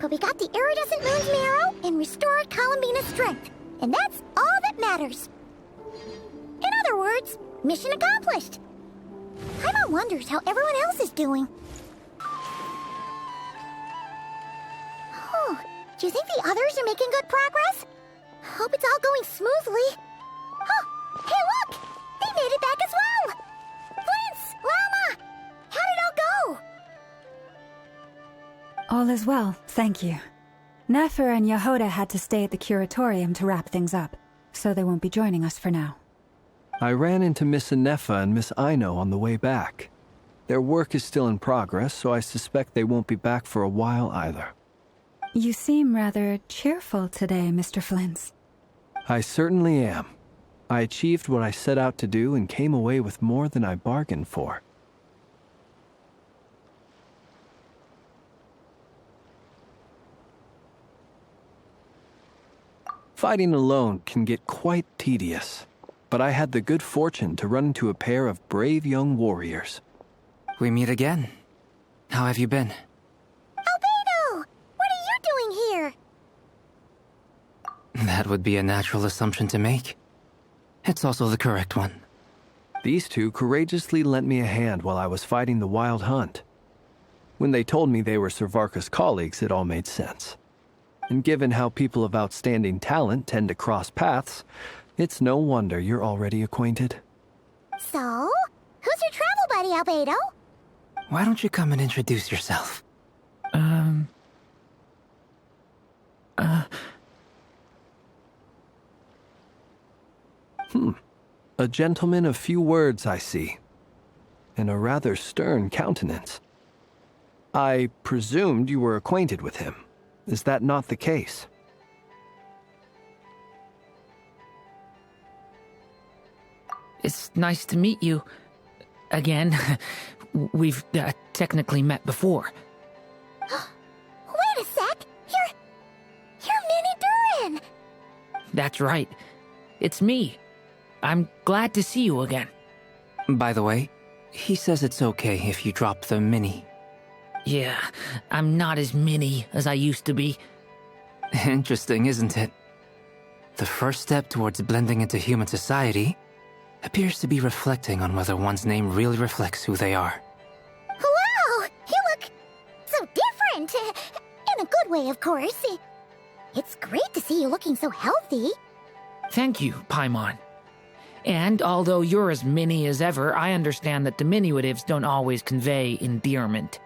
we got the iridescent moon's marrow and restored Columbina's strength. And that's all that matters. In other words, mission accomplished. Paimon wonders how everyone else is doing. Oh, do you think the others are making good progress? Hope it's all going smoothly. Oh, hey look! They made it back as well! Prince! Lama! How did it all go? All is well, thank you. Nefer and Yehoda had to stay at the curatorium to wrap things up, so they won't be joining us for now. I ran into Miss Anefa and Miss Aino on the way back. Their work is still in progress, so I suspect they won't be back for a while either. You seem rather cheerful today, Mr. Flintz. I certainly am. I achieved what I set out to do and came away with more than I bargained for. Fighting alone can get quite tedious, but I had the good fortune to run into a pair of brave young warriors. We meet again. How have you been? Albedo! What are you doing here? That would be a natural assumption to make. It's also the correct one. These two courageously lent me a hand while I was fighting the wild hunt. When they told me they were Sir Varka's colleagues, it all made sense. And given how people of outstanding talent tend to cross paths, it's no wonder you're already acquainted. So, who's your travel buddy, Albedo? Why don't you come and introduce yourself? A gentleman of few words, I see. And a rather stern countenance. I presumed you were acquainted with him. Is that not the case? It's nice to meet you. Again. We've technically met before. Wait a sec! You're Minnie Durin! That's right. It's me. I'm glad to see you again. By the way, he says it's okay if you drop the mini. Yeah, I'm not as mini as I used to be. Interesting, isn't it? The first step towards blending into human society appears to be reflecting on whether one's name really reflects who they are. Wow! You look so different! In a good way, of course. It's great to see you looking so healthy. Thank you, Paimon. And although you're as mini as ever, I understand that diminutives don't always convey endearment.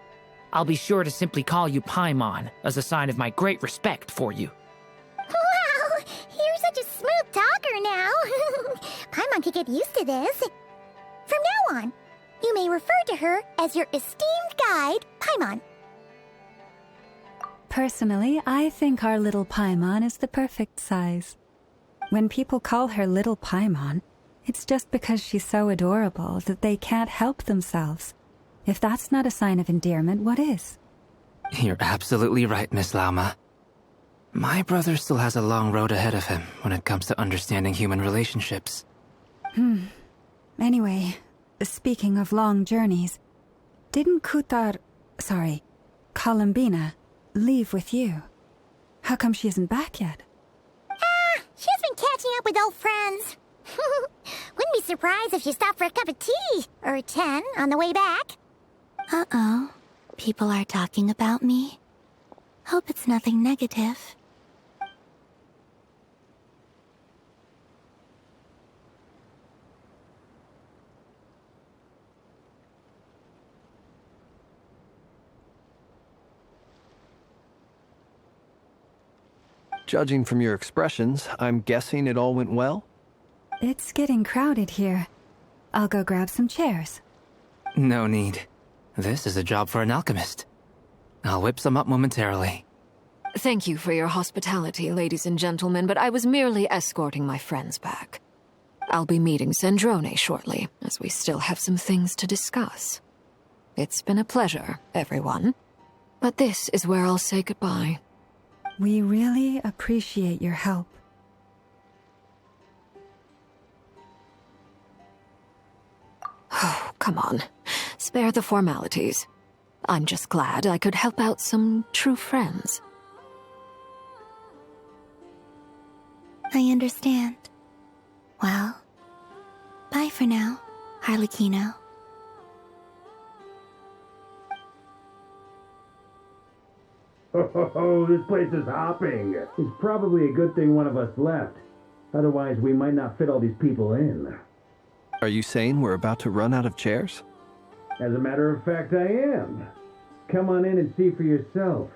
I'll be sure to simply call you Paimon as a sign of my great respect for you. Wow! You're such a smooth talker now. Paimon could get used to this. From now on, you may refer to her as your esteemed guide, Paimon. Personally, I think our little Paimon is the perfect size. When people call her Little Paimon, it's just because she's so adorable that they can't help themselves. If that's not a sign of endearment, what is? You're absolutely right, Miss Lauma. My brother still has a long road ahead of him when it comes to understanding human relationships. Anyway, speaking of long journeys, didn't Columbina, leave with you? How come she isn't back yet? She's been catching up with old friends. Wouldn't be surprised if she stopped for a cup of tea or 10 on the way back. Uh-oh. People are talking about me. Hope it's nothing negative. Judging from your expressions, I'm guessing it all went well? It's getting crowded here. I'll go grab some chairs. No need. This is a job for an alchemist. I'll whip some up momentarily. Thank you for your hospitality, ladies and gentlemen, but I was merely escorting my friends back. I'll be meeting Sandrone shortly, as we still have some things to discuss. It's been a pleasure, everyone. But this is where I'll say goodbye. We really appreciate your help. Oh, come on. Spare the formalities. I'm just glad I could help out some true friends. I understand. Well, bye for now, Harlequino. Oh, this place is hopping. It's probably a good thing one of us left. Otherwise, we might not fit all these people in. Are you saying we're about to run out of chairs? As a matter of fact, I am. Come on in and see for yourself.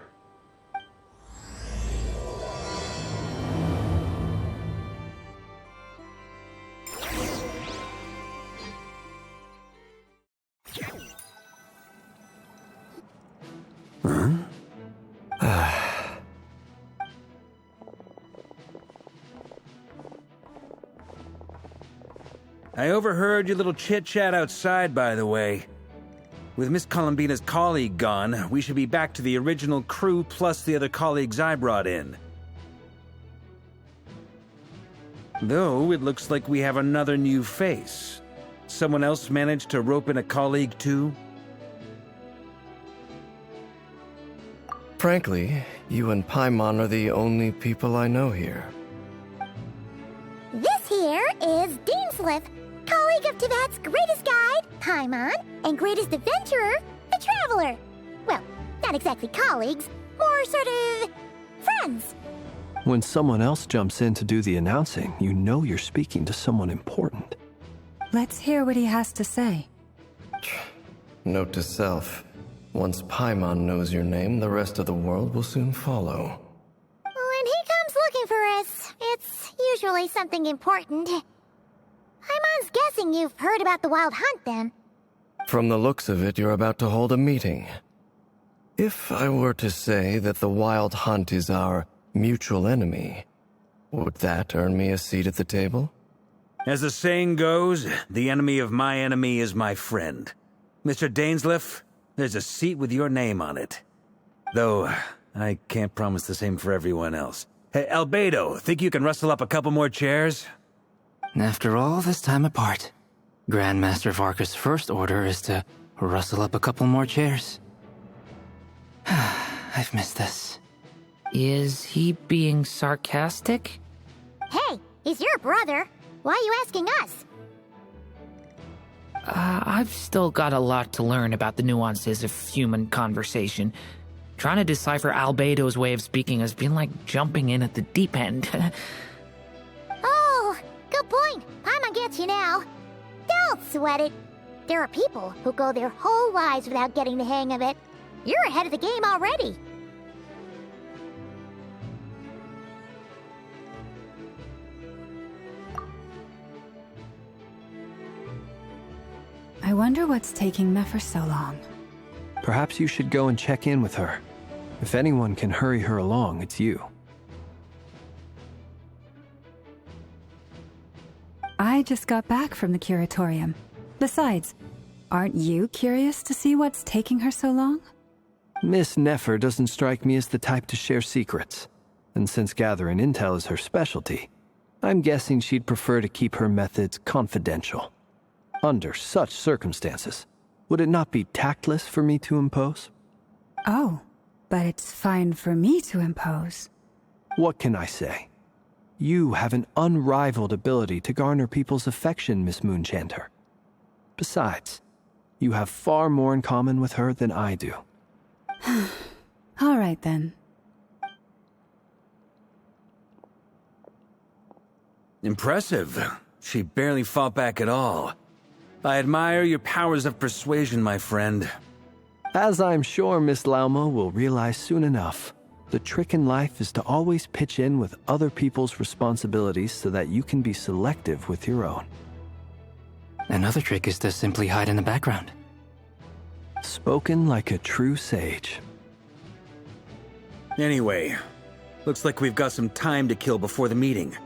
I overheard your little chit-chat outside, by the way. With Miss Columbina's colleague gone, we should be back to the original crew plus the other colleagues I brought in. Though, it looks like we have another new face. Someone else managed to rope in a colleague too? Frankly, you and Paimon are the only people I know here. This here is Deanslip, colleague of Tibet's greatest guide, Paimon, and greatest adventurer, the Traveler. Well, not exactly colleagues, more sort of friends. When someone else jumps in to do the announcing, you know you're speaking to someone important. Let's hear what he has to say. Note to self. Once Paimon knows your name, the rest of the world will soon follow. When he comes looking for us, it's usually something important. Paimon's guessing you've heard about the Wild Hunt, then. From the looks of it, you're about to hold a meeting. If I were to say that the Wild Hunt is our mutual enemy, would that earn me a seat at the table? As the saying goes, the enemy of my enemy is my friend. Mr. Dainsleif, there's a seat with your name on it. Though, I can't promise the same for everyone else. Hey, Albedo, think you can rustle up a couple more chairs? After all this time apart, Grandmaster Varka's first order is to rustle up a couple more chairs. I've missed this. Is he being sarcastic? Hey, he's your brother. Why are you asking us? I've still got a lot to learn about the nuances of human conversation. Trying to decipher Albedo's way of speaking has been like jumping in at the deep end. Oh, good point. Paimon gets you now. Don't sweat it. There are people who go their whole lives without getting the hang of it. You're ahead of the game already. I wonder what's taking Nefer so long. Perhaps you should go and check in with her. If anyone can hurry her along, it's you. I just got back from the curatorium. Besides, aren't you curious to see what's taking her so long? Miss Nefer doesn't strike me as the type to share secrets. And since gathering intel is her specialty, I'm guessing she'd prefer to keep her methods confidential. Under such circumstances, would it not be tactless for me to impose? Oh, but it's fine for me to impose. What can I say? You have an unrivaled ability to garner people's affection, Miss Moonchanter. Besides, you have far more in common with her than I do. All right, then. Impressive. She barely fought back at all. I admire your powers of persuasion, my friend. As I'm sure Miss Lauma will realize soon enough, the trick in life is to always pitch in with other people's responsibilities so that you can be selective with your own. Another trick is to simply hide in the background. Spoken like a true sage. Anyway, looks like we've got some time to kill before the meeting.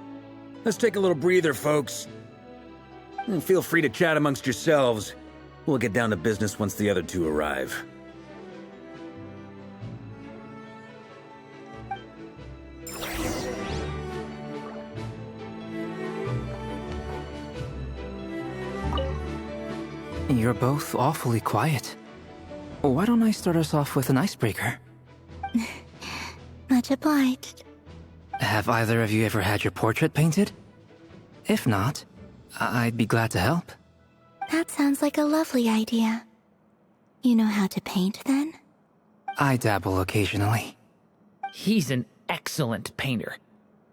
Let's take a little breather, folks. And feel free to chat amongst yourselves. We'll get down to business once the other two arrive. You're both awfully quiet. Why don't I start us off with an icebreaker? Much obliged. Have either of you ever had your portrait painted? If not, I'd be glad to help. That sounds like a lovely idea. You know how to paint, then? I dabble occasionally. He's an excellent painter.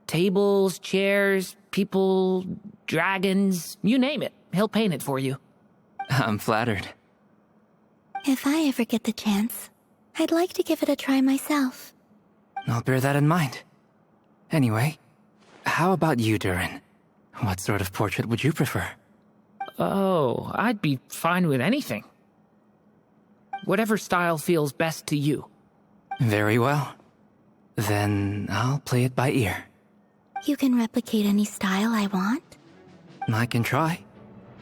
Tables, chairs, people, dragons, you name it. He'll paint it for you. I'm flattered. If I ever get the chance, I'd like to give it a try myself. I'll bear that in mind. Anyway, how about you, Durin? What sort of portrait would you prefer? Oh, I'd be fine with anything. Whatever style feels best to you. Very well. Then I'll play it by ear. You can replicate any style I want? I can try.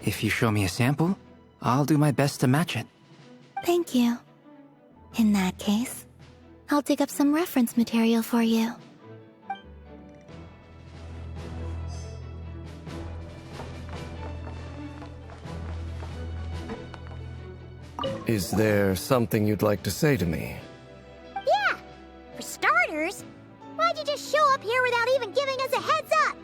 If you show me a sample, I'll do my best to match it. Thank you. In that case, I'll dig up some reference material for you. Is there something you'd like to say to me? Yeah! For starters, why'd you just show up here without even giving us a heads up?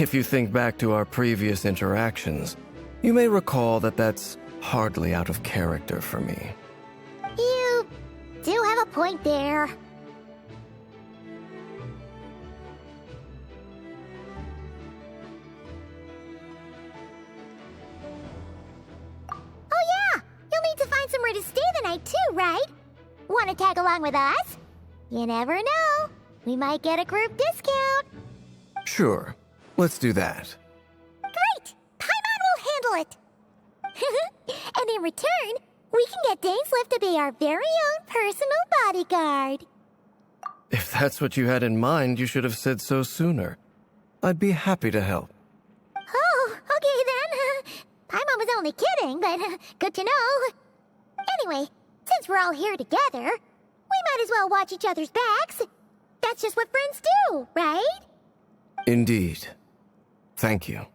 If you think back to our previous interactions, you may recall that that's hardly out of character for me. You do have a point there. Oh yeah! You'll need to find somewhere to stay the night too, right? Want to tag along with us? You never know. We might get a group discount. Sure, let's do that. Great! Paimon will handle it! And in return, we can get Dainslift to be our very own personal bodyguard. If that's what you had in mind, you should have said so sooner. I'd be happy to help. Oh, okay then. Paimon was only kidding, but good to know. Anyway, since we're all here together, we might as well watch each other's backs. That's just what friends do, right? Indeed. Thank you.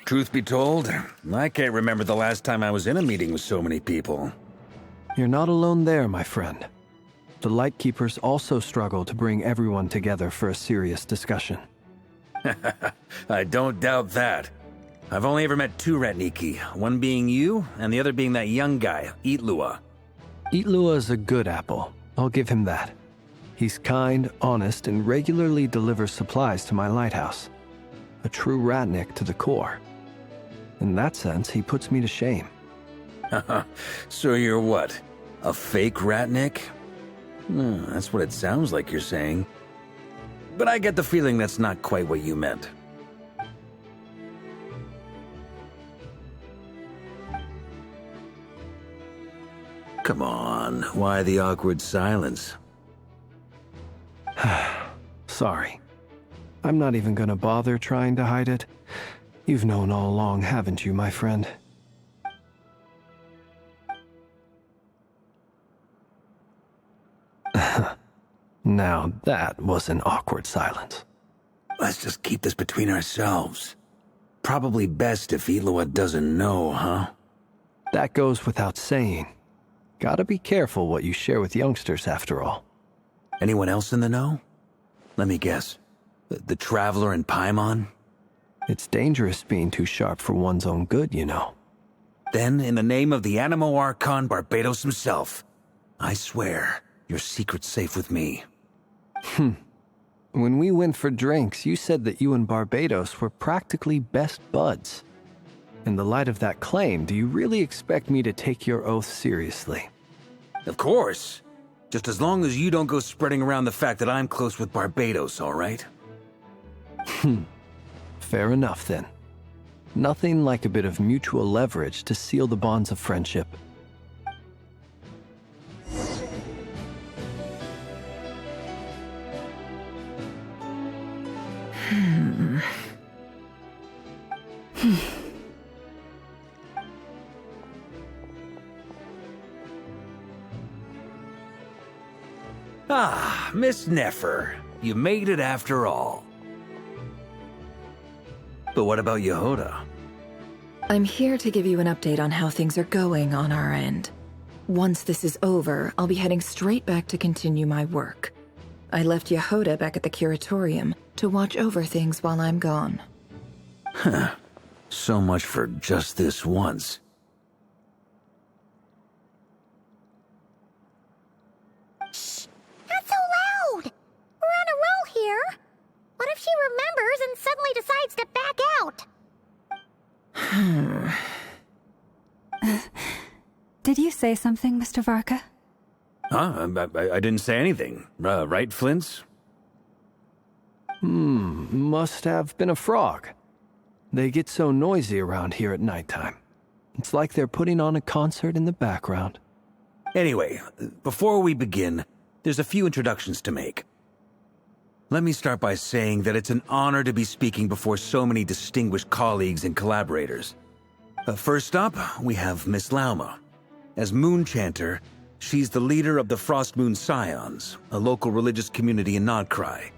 Truth be told, I can't remember the last time I was in a meeting with so many people. You're not alone there, my friend. The Lightkeepers also struggle to bring everyone together for a serious discussion. I don't doubt that. I've only ever met two Ratniki, one being you, and the other being that young guy, Itlua. Itlua is a good apple. I'll give him that. He's kind, honest, and regularly delivers supplies to my lighthouse. A true Ratnik to the core. In that sense, he puts me to shame. So you're what? A fake Ratnik? That's what it sounds like you're saying. But I get the feeling that's not quite what you meant. Come on, why the awkward silence? Sorry. I'm not even gonna bother trying to hide it. You've known all along, haven't you, my friend? Now that was an awkward silence. Let's just keep this between ourselves. Probably best if Itlua doesn't know, huh? That goes without saying. Gotta be careful what you share with youngsters, after all. Anyone else in the know? Let me guess. The Traveler and Paimon? It's dangerous being too sharp for one's own good, you know. Then, in the name of the Animo Archon Barbados himself, I swear your secret's safe with me. When we went for drinks, you said that you and Barbados were practically best buds. In the light of that claim, do you really expect me to take your oath seriously? Of course. Just as long as you don't go spreading around the fact that I'm close with Barbados, all right? Fair enough, then. Nothing like a bit of mutual leverage to seal the bonds of friendship. Ah, Miss Nefer. You made it after all. But what about Yehoda? I'm here to give you an update on how things are going on our end. Once this is over, I'll be heading straight back to continue my work. I left Yehoda back at the curatorium to watch over things while I'm gone. Huh. So much for just this once. Shh! Not so loud! We're on a roll here. What if she remembers and suddenly decides to back out? Did you say something, Mr. Varka? Huh? I didn't say anything. Right, Flint's? Must have been a frog. They get so noisy around here at nighttime. It's like they're putting on a concert in the background. Anyway, before we begin, there's a few introductions to make. Let me start by saying that it's an honor to be speaking before so many distinguished colleagues and collaborators. First up, we have Miss Lauma. As Moon Chanter, she's the leader of the Frost Moon Scions, a local religious community in Nodcry.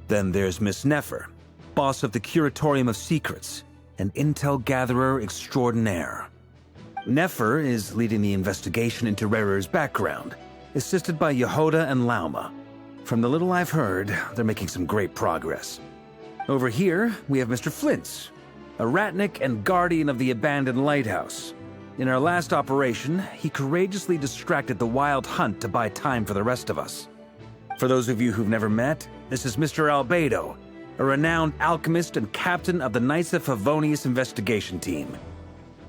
Then there's Miss Nefer, boss of the Curatorium of Secrets, an intel gatherer extraordinaire. Nefer is leading the investigation into Rerer's background, assisted by Yehoda and Lauma. From the little I've heard, they're making some great progress. Over here, we have Mr. Flint's, a ratnik and guardian of the abandoned lighthouse. In our last operation, he courageously distracted the wild hunt to buy time for the rest of us. For those of you who've never met, this is Mr. Albedo, a renowned alchemist and captain of the Knights of Favonius investigation team.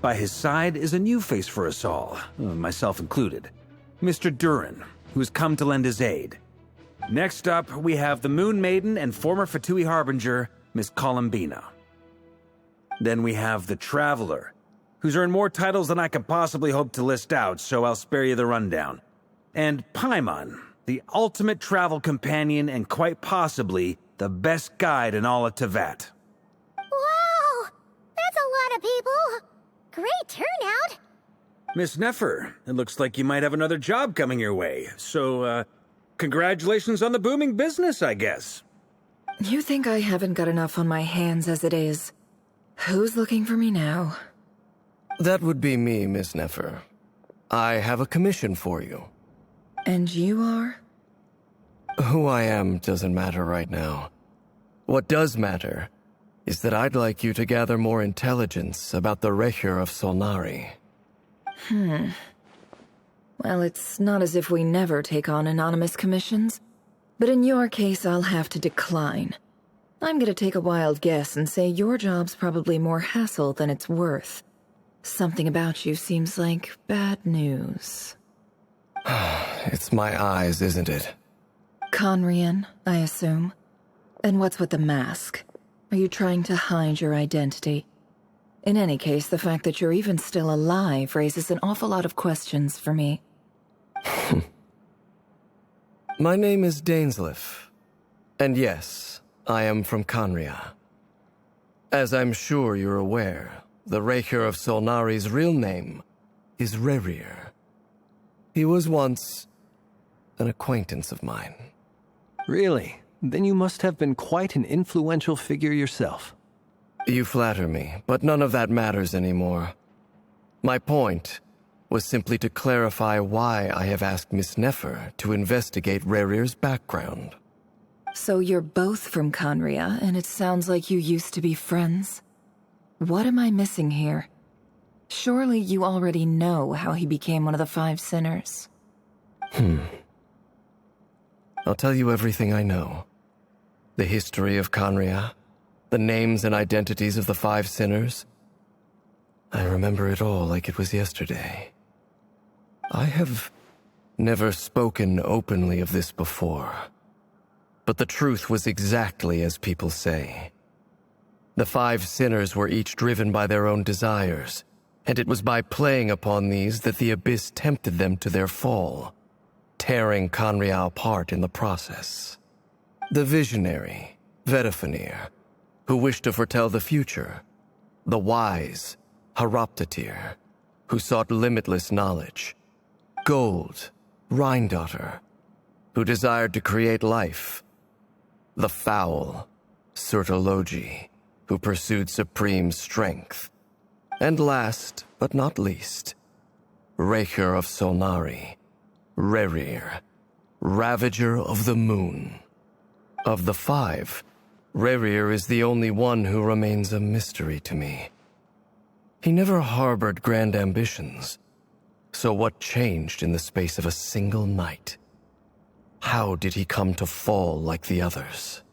By his side is a new face for us all, myself included, Mr. Durin, who's come to lend his aid. Next up, we have the Moon Maiden and former Fatui Harbinger, Miss Columbina. Then we have the Traveler, who's earned more titles than I could possibly hope to list out, so I'll spare you the rundown. And Paimon, the ultimate travel companion and quite possibly the best guide in all of Tevat. Wow! That's a lot of people! Great turnout! Miss Nefer, it looks like you might have another job coming your way, so, congratulations on the booming business, I guess. You think I haven't got enough on my hands as it is? Who's looking for me now? That would be me, Miss Nefer. I have a commission for you. And you are? Who I am doesn't matter right now. What does matter is that I'd like you to gather more intelligence about the Recher of Solnari. Well, it's not as if we never take on anonymous commissions, but in your case, I'll have to decline. I'm gonna take a wild guess and say your job's probably more hassle than it's worth. Something about you seems like bad news. It's my eyes, isn't it? Conrian, I assume. And what's with the mask? Are you trying to hide your identity? In any case, the fact that you're even still alive raises an awful lot of questions for me. My name is Dainsleif. And yes, I am from Conria. As I'm sure you're aware, the Recher of Solnari's real name is Rerir. He was once an acquaintance of mine. Really? Then you must have been quite an influential figure yourself. You flatter me, but none of that matters anymore. My point was simply to clarify why I have asked Miss Nefer to investigate Rerir's background. So you're both from Conria, and it sounds like you used to be friends? What am I missing here? Surely you already know how he became one of the Five Sinners. I'll tell you everything I know. The history of Conria, the names and identities of the Five Sinners. I remember it all like it was yesterday. I have never spoken openly of this before, but the truth was exactly as people say. The Five Sinners were each driven by their own desires, and it was by playing upon these that the Abyss tempted them to their fall, tearing Conria apart in the process. The visionary, Vedifenir, who wished to foretell the future. The wise, Haroptatir, who sought limitless knowledge. Gold, Rhindaughter, who desired to create life. The foul, Surtologi, who pursued supreme strength. And last, but not least, Raker of Solnari, Rerir, Ravager of the Moon. Of the 5, Rerir is the only one who remains a mystery to me. He never harbored grand ambitions, so what changed in the space of a single night? How did he come to fall like the others?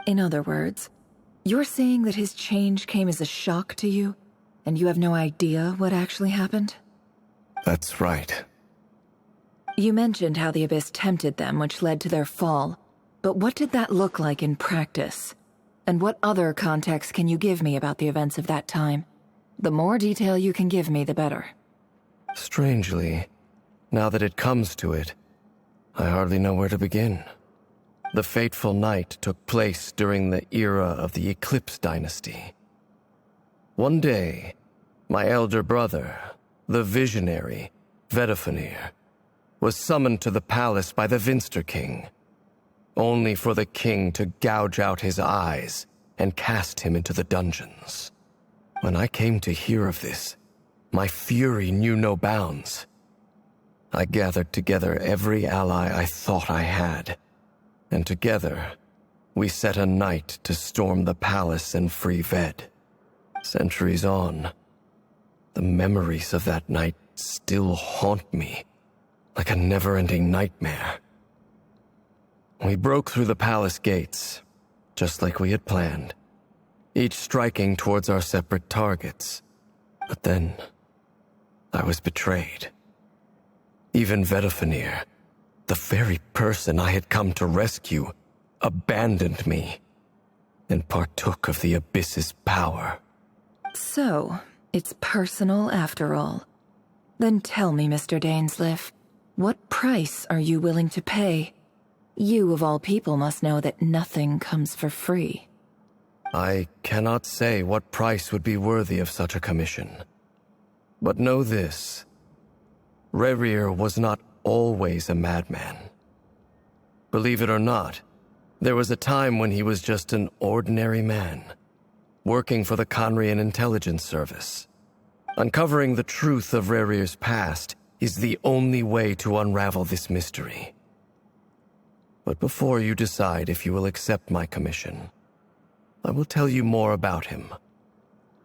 In other words, you're saying that his change came as a shock to you, and you have no idea what actually happened? That's right. You mentioned how the Abyss tempted them, which led to their fall. But what did that look like in practice? And what other context can you give me about the events of that time? The more detail you can give me, the better. Strangely, now that it comes to it, I hardly know where to begin. The fateful night took place during the era of the Eclipse Dynasty. One day, my elder brother, the visionary, Vedifenir, was summoned to the palace by the Vinster King, only for the king to gouge out his eyes and cast him into the dungeons. When I came to hear of this, my fury knew no bounds. I gathered together every ally I thought I had, and together we set a night to storm the palace and free Ved. Centuries on, the memories of that night still haunt me like a never-ending nightmare. We broke through the palace gates, just like we had planned, each striking towards our separate targets. But then, I was betrayed. Even Vedifenir, the very person I had come to rescue, abandoned me and partook of the Abyss's power. So, it's personal after all. Then tell me, Mr. Dainsleif, what price are you willing to pay? You, of all people, must know that nothing comes for free. I cannot say what price would be worthy of such a commission. But know this. Rerir was not always a madman. Believe it or not, there was a time when he was just an ordinary man, working for the Conrian Intelligence Service. Uncovering the truth of Rerir's past is the only way to unravel this mystery. But before you decide if you will accept my commission, I will tell you more about him.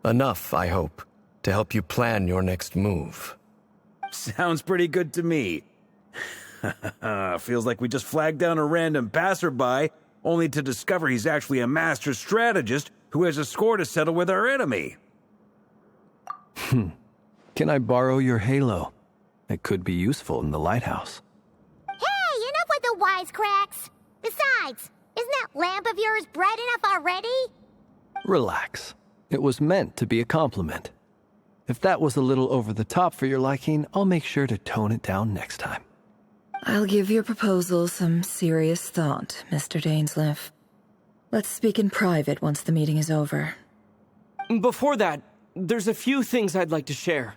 Enough, I hope, to help you plan your next move. Sounds pretty good to me. Feels like we just flagged down a random passerby, only to discover he's actually a master strategist who has a score to settle with our enemy. Can I borrow your halo? It could be useful in the lighthouse. Hey, enough with the wisecracks! Besides, isn't that lamp of yours bright enough already? Relax. It was meant to be a compliment. If that was a little over the top for your liking, I'll make sure to tone it down next time. I'll give your proposal some serious thought, Mr. Dainsleif. Let's speak in private once the meeting is over. Before that, there's a few things I'd like to share.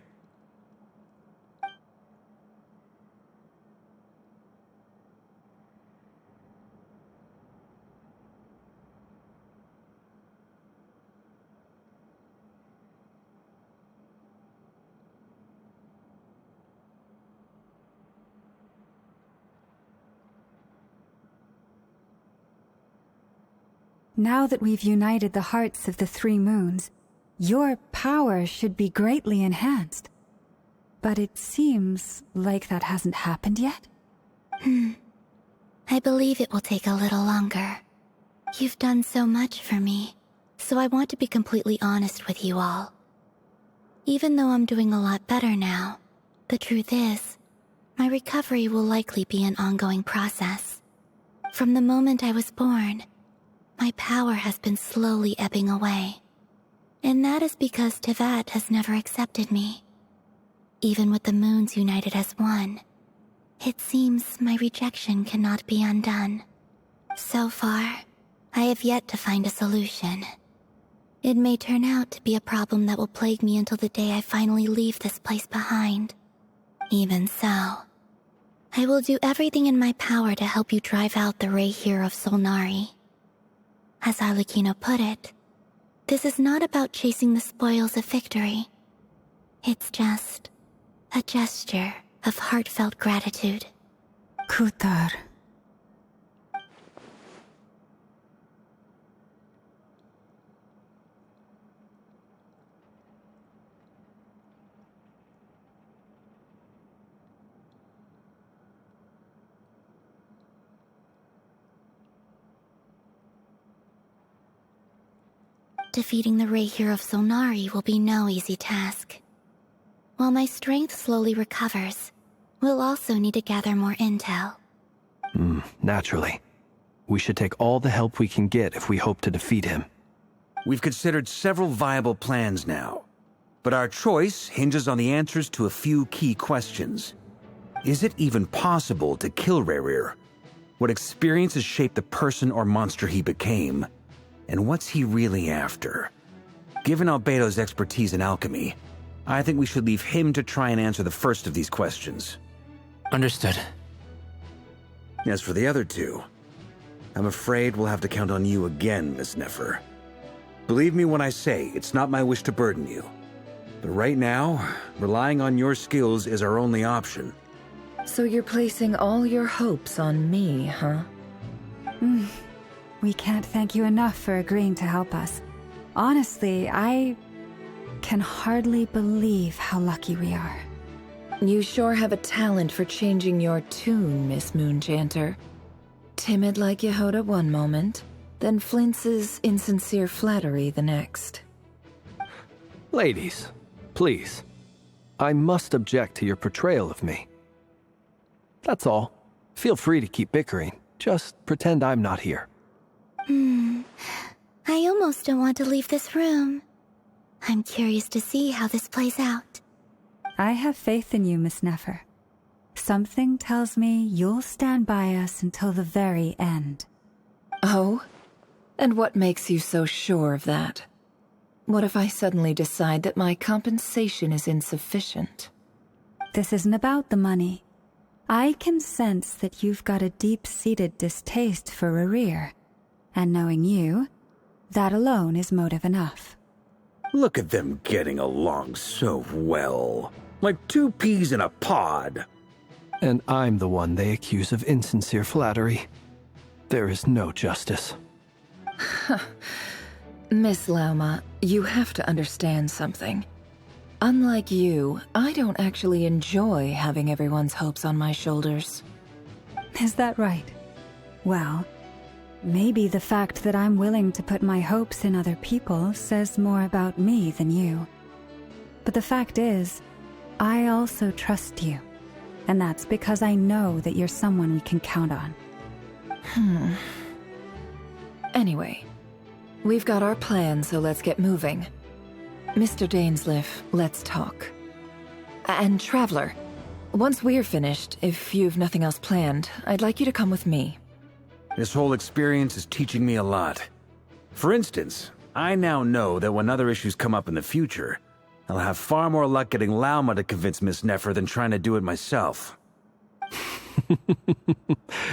Now that we've united the hearts of the 3 moons, your power should be greatly enhanced. But it seems like that hasn't happened yet. I believe it will take a little longer. You've done so much for me, so I want to be completely honest with you all. Even though I'm doing a lot better now, the truth is, my recovery will likely be an ongoing process. From the moment I was born, my power has been slowly ebbing away. And that is because Tevat has never accepted me. Even with the moons united as one, it seems my rejection cannot be undone. So far, I have yet to find a solution. It may turn out to be a problem that will plague me until the day I finally leave this place behind. Even so, I will do everything in my power to help you drive out the Raher of Solnari. As Arlecchino put it, this is not about chasing the spoils of victory, It's just a gesture of heartfelt gratitude. Kutar. Defeating the Rahier of Solnari will be no easy task. While my strength slowly recovers, we'll also need to gather more intel. Naturally. We should take all the help we can get if we hope to defeat him. We've considered several viable plans now, but our choice hinges on the answers to a few key questions. Is it even possible to kill Rahier? What experiences shaped the person or monster he became? And what's he really after? Given Albedo's expertise in alchemy, I think we should leave him to try and answer the first of these questions. Understood. As for the other two, I'm afraid we'll have to count on you again, Miss Nefer. Believe me when I say it's not my wish to burden you. But right now, relying on your skills is our only option. So you're placing all your hopes on me, huh? We can't thank you enough for agreeing to help us. Honestly, I can hardly believe how lucky we are. You sure have a talent for changing your tune, Miss Moonchanter. Timid like Yehoda one moment, then flinches insincere flattery the next. Ladies, please. I must object to your portrayal of me. That's all. Feel free to keep bickering. Just pretend I'm not here. I almost don't want to leave this room. I'm curious to see how this plays out. I have faith in you, Miss Nefer. Something tells me you'll stand by us until the very end. Oh? And what makes you so sure of that? What if I suddenly decide that my compensation is insufficient? This isn't about the money. I can sense that you've got a deep-seated distaste for Rahier. And knowing you, that alone is motive enough. Look at them getting along so well. Like two peas in a pod. And I'm the one they accuse of insincere flattery. There is no justice. Miss Lauma, you have to understand something. Unlike you, I don't actually enjoy having everyone's hopes on my shoulders. Is that right? Well, maybe the fact that I'm willing to put my hopes in other people says more about me than you. But the fact is, I also trust you. And that's because I know that you're someone we can count on. Anyway, we've got our plan, so let's get moving. Mr. Dainsleif, let's talk. And Traveler, once we're finished, if you've nothing else planned, I'd like you to come with me. This whole experience is teaching me a lot. For instance, I now know that when other issues come up in the future, I'll have far more luck getting Lauma to convince Miss Nefer than trying to do it myself.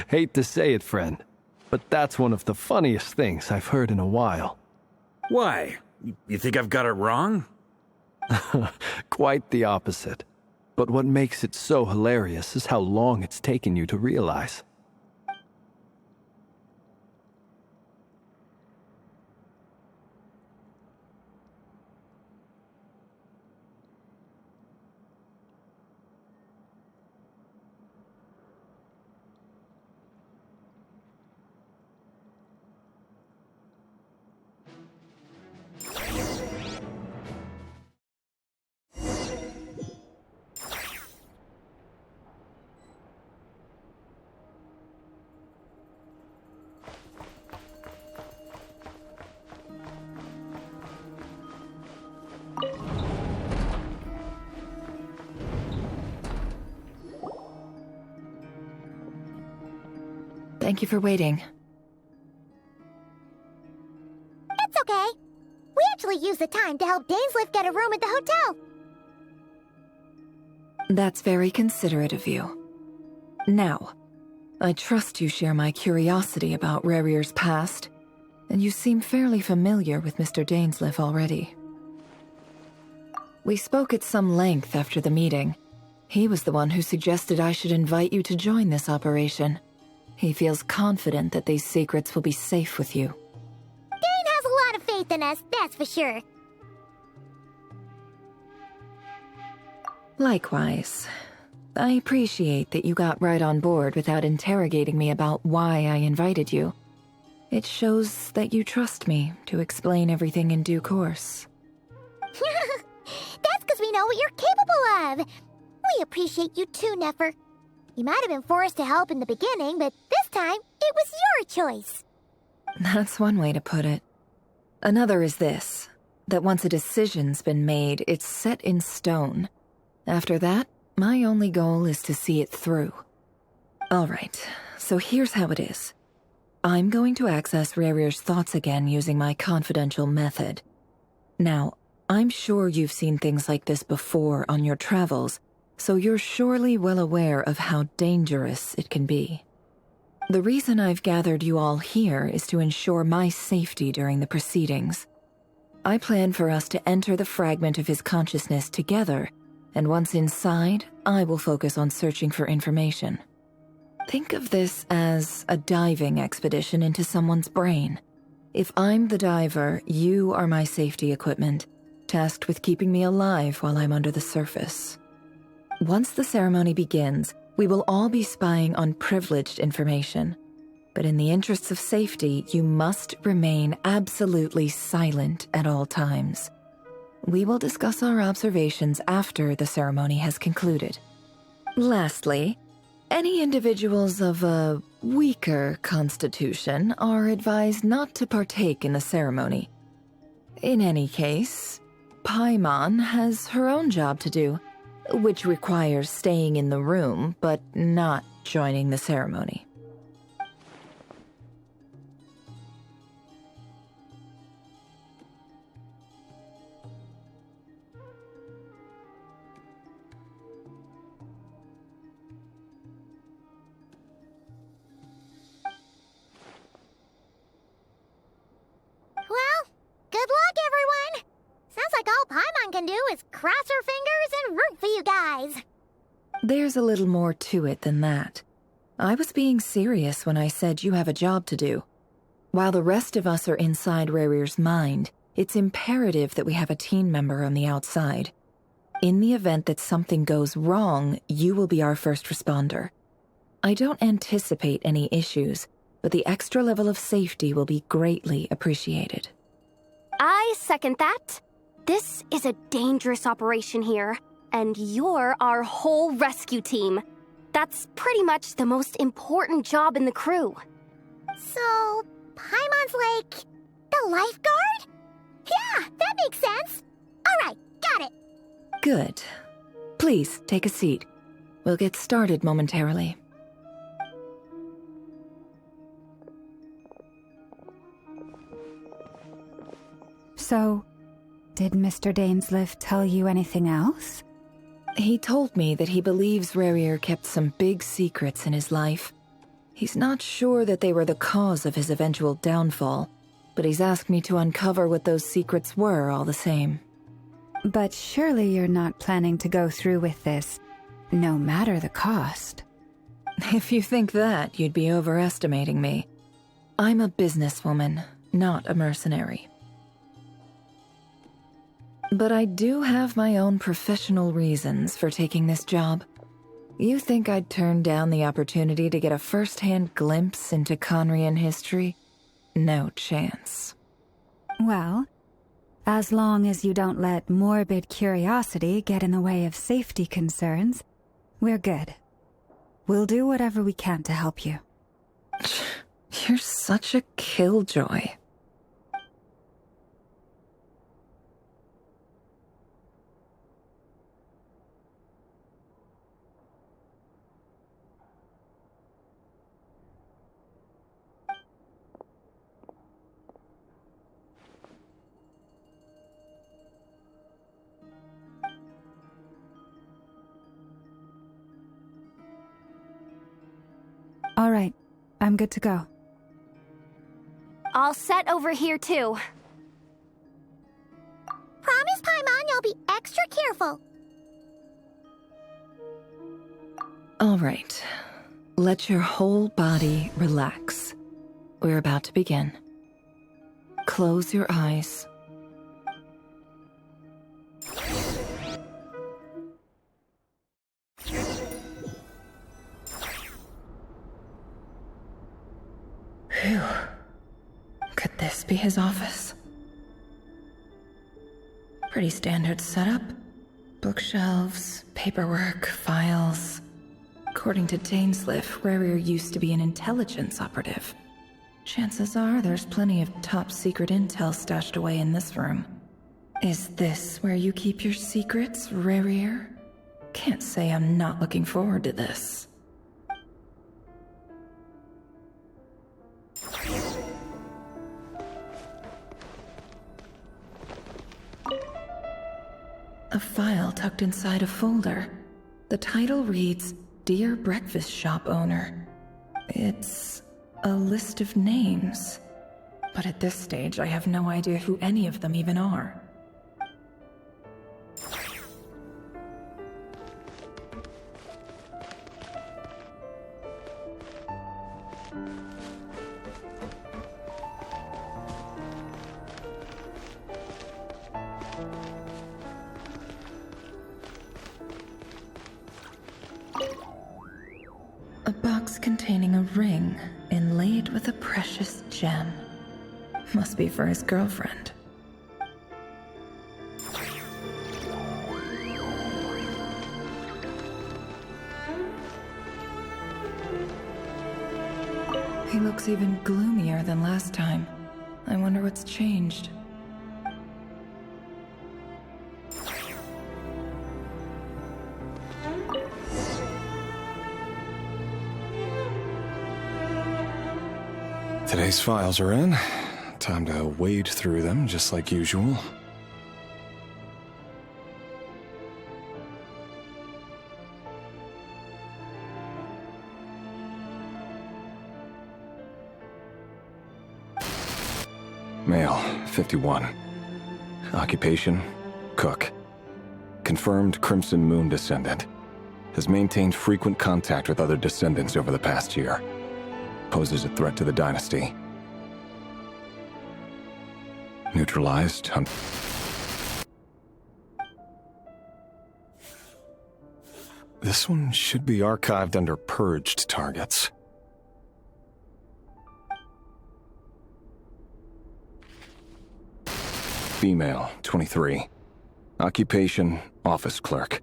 Hate to say it, friend, but that's one of the funniest things I've heard in a while. Why? You think I've got it wrong? Quite the opposite. But what makes it so hilarious is how long it's taken you to realize. Thank you for waiting. It's okay. We actually used the time to help Dainsleif get a room at the hotel. That's very considerate of you. Now, I trust you share my curiosity about Rahier's past, and you seem fairly familiar with Mr. Dainsleif already. We spoke at some length after the meeting. He was the one who suggested I should invite you to join this operation. He feels confident that these secrets will be safe with you. Dane has a lot of faith in us, that's for sure. Likewise. I appreciate that you got right on board without interrogating me about why I invited you. It shows that you trust me to explain everything in due course. That's because we know what you're capable of. We appreciate you too, Nefer. You might have been forced to help in the beginning, but this time, it was your choice. That's one way to put it. Another is this, that once a decision's been made, it's set in stone. After that, my only goal is to see it through. All right, so here's how it is. I'm going to access Rarir's thoughts again using my confidential method. Now, I'm sure you've seen things like this before on your travels, so you're surely well aware of how dangerous it can be. The reason I've gathered you all here is to ensure my safety during the proceedings. I plan for us to enter the fragment of his consciousness together, and once inside, I will focus on searching for information. Think of this as a diving expedition into someone's brain. If I'm the diver, you are my safety equipment, tasked with keeping me alive while I'm under the surface. Once the ceremony begins, we will all be spying on privileged information. But in the interests of safety, you must remain absolutely silent at all times. We will discuss our observations after the ceremony has concluded. Lastly, any individuals of a weaker constitution are advised not to partake in the ceremony. In any case, Paimon has her own job to do, which requires staying in the room but not joining the ceremony. Well, good luck, everyone! Sounds like all Paimon can do is cross her fingers and root for you guys. There's a little more to it than that. I was being serious when I said you have a job to do. While the rest of us are inside Rarir's mind, it's imperative that we have a team member on the outside. In the event that something goes wrong, you will be our first responder. I don't anticipate any issues, but the extra level of safety will be greatly appreciated. I second that. This is a dangerous operation here, and you're our whole rescue team. That's pretty much the most important job in the crew. So, Paimon's like the lifeguard? Yeah, that makes sense. All right, got it. Good. Please, take a seat. We'll get started momentarily. So, did Mr. Dainsleif tell you anything else? He told me that he believes Rarir kept some big secrets in his life. He's not sure that they were the cause of his eventual downfall, but he's asked me to uncover what those secrets were all the same. But surely you're not planning to go through with this, no matter the cost. If you think that, you'd be overestimating me. I'm a businesswoman, not a mercenary. But I do have my own professional reasons for taking this job. You think I'd turn down the opportunity to get a first-hand glimpse into Conrian history? No chance. Well, as long as you don't let morbid curiosity get in the way of safety concerns, we're good. We'll do whatever we can to help you. You're such a killjoy. All right, I'm good to go. All set over here, too. Promise, Paimon, you'll be extra extra careful. All right. Let your whole body relax. We're about to begin. Close your eyes. Phew. Could this be his office? Pretty standard setup. Bookshelves, paperwork, files. According to Dainsleif, Rarier used to be an intelligence operative. Chances are there's plenty of top-secret intel stashed away in this room. Is this where you keep your secrets, Rarier? Can't say I'm not looking forward to this. A file tucked inside a folder. The title reads, Dear Breakfast Shop Owner. It's a list of names. But at this stage, I have no idea who any of them even are. A box containing a ring inlaid with a precious gem. Must be for his girlfriend. He looks even gloomier than last time. I wonder what's changed. Today's files are in. Time to wade through them, just like usual. Male, 51. Occupation, cook. Confirmed Crimson Moon descendant. Has maintained frequent contact with other descendants over the past year. Poses a threat to the dynasty. Neutralized on... This one should be archived under purged targets. Female, 23. Occupation, office clerk.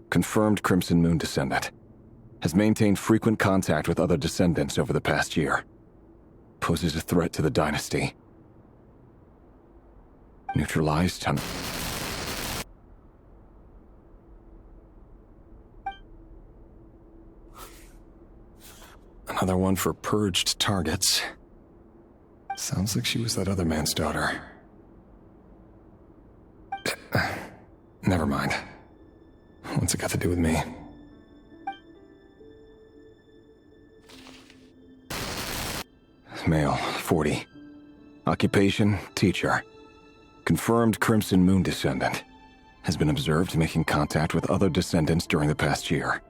Confirmed Crimson Moon descendant. Has maintained frequent contact with other descendants over the past year. Poses a threat to the dynasty. Neutralized on... Another one for purged targets. Sounds like she was that other man's daughter. Never mind. What's it got to do with me? Male, 40. Occupation, teacher. Confirmed Crimson Moon descendant. Has been observed making contact with other descendants during the past year.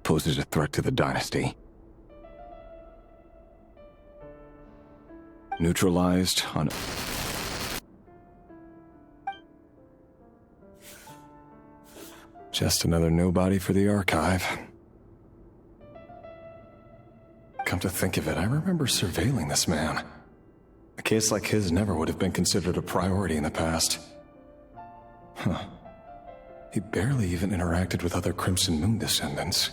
Poses a threat to the dynasty. Neutralized on... Just another nobody for the archive. Come to think of it, I remember surveilling this man. A case like his never would have been considered a priority in the past. Huh. He barely even interacted with other Crimson Moon descendants.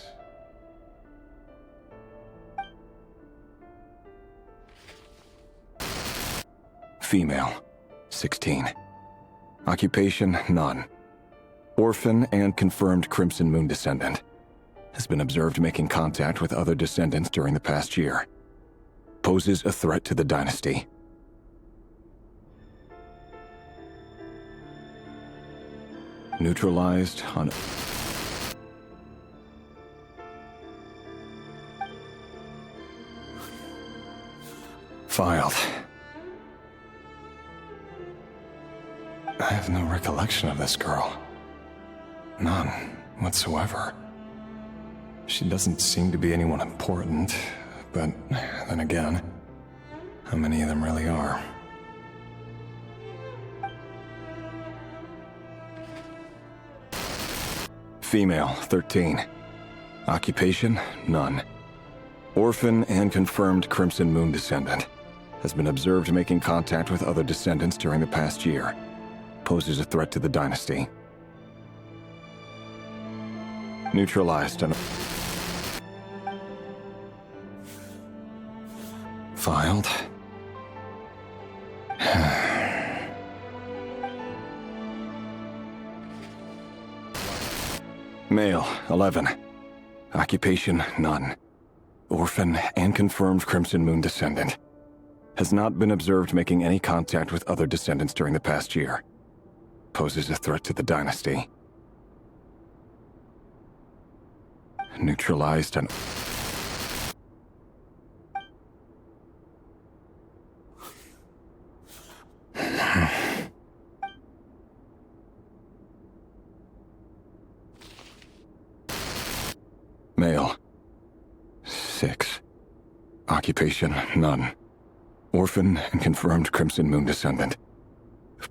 Female, 16. Occupation, none. Orphan and confirmed Crimson Moon descendant. Has been observed making contact with other descendants during the past year. Poses a threat to the dynasty. Neutralized on... Filed. I have no recollection of this girl. None whatsoever. She doesn't seem to be anyone important, but then again, how many of them really are? Female, 13. Occupation, none. Orphan and confirmed Crimson Moon descendant. Has been observed making contact with other descendants during the past year. Poses a threat to the dynasty. Neutralized and... Filed. Male, 11. Occupation, none. Orphan and confirmed Crimson Moon descendant. Has not been observed making any contact with other descendants during the past year. Poses a threat to the dynasty. Neutralized and... Male. 6. Occupation, none. Orphan and confirmed Crimson Moon descendant.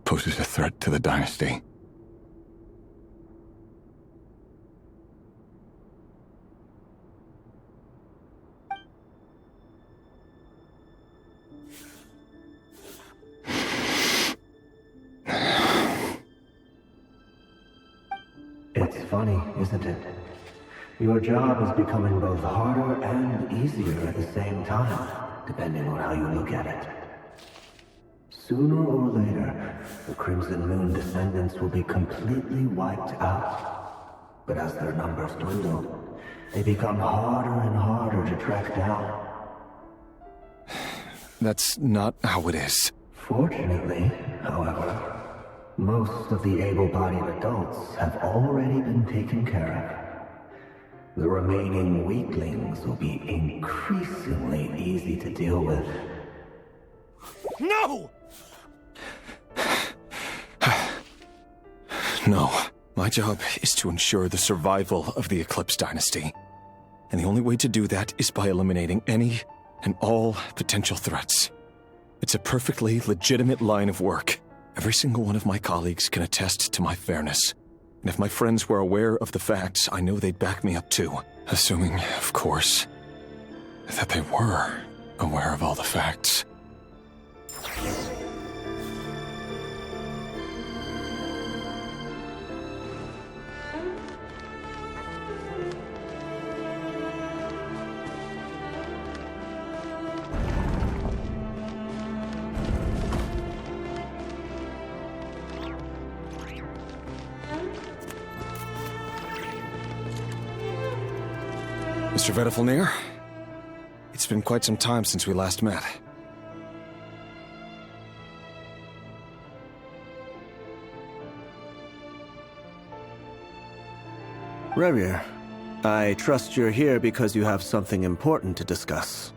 Poses a threat to the dynasty. It's funny, isn't it? Your job is becoming both harder and easier at the same time, depending on how you look at it. Sooner or later, the Crimson Moon descendants will be completely wiped out. But as their numbers dwindle, they become harder and harder to track down. That's not how it is. Fortunately, however, most of the able-bodied adults have already been taken care of. The remaining weaklings will be increasingly easy to deal with. No! No. My job is to ensure the survival of the Eclipse Dynasty. And the only way to do that is by eliminating any and all potential threats. It's a perfectly legitimate line of work. Every single one of my colleagues can attest to my fairness. And if my friends were aware of the facts, I know they'd back me up too. Assuming, of course, that they were aware of all the facts. Mr. Vedifalnir, it's been quite some time since we last met. Revir, I trust you're here because you have something important to discuss.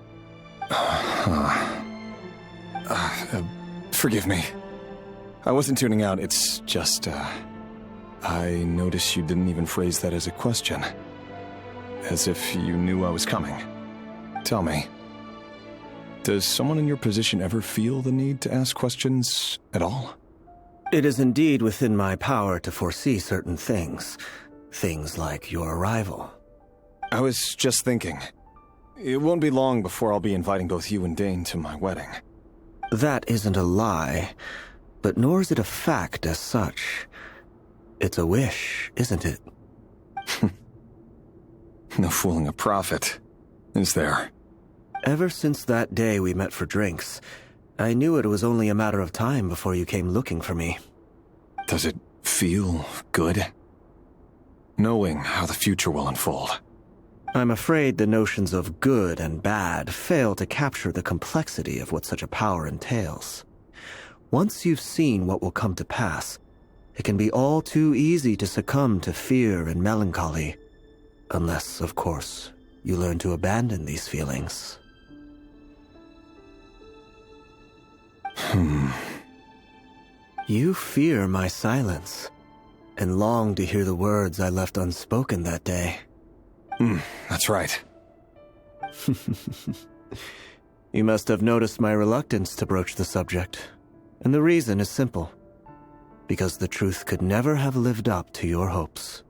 Forgive me. I wasn't tuning out, it's just, I noticed you didn't even phrase that as a question. As if you knew I was coming. Tell me, does someone in your position ever feel the need to ask questions at all? It is indeed within my power to foresee certain things. Things like your arrival. I was just thinking. It won't be long before I'll be inviting both you and Dane to my wedding. That isn't a lie, but nor is it a fact as such. It's a wish, isn't it? No fooling a prophet, is there? Ever since that day we met for drinks, I knew it was only a matter of time before you came looking for me. Does it feel good? Knowing how the future will unfold. I'm afraid the notions of good and bad fail to capture the complexity of what such a power entails. Once you've seen what will come to pass, it can be all too easy to succumb to fear and melancholy. Unless, of course, you learn to abandon these feelings. You fear my silence. and longed to hear the words I left unspoken that day. That's right. You must have noticed my reluctance to broach the subject, and the reason is simple. Because the truth could never have lived up to your hopes.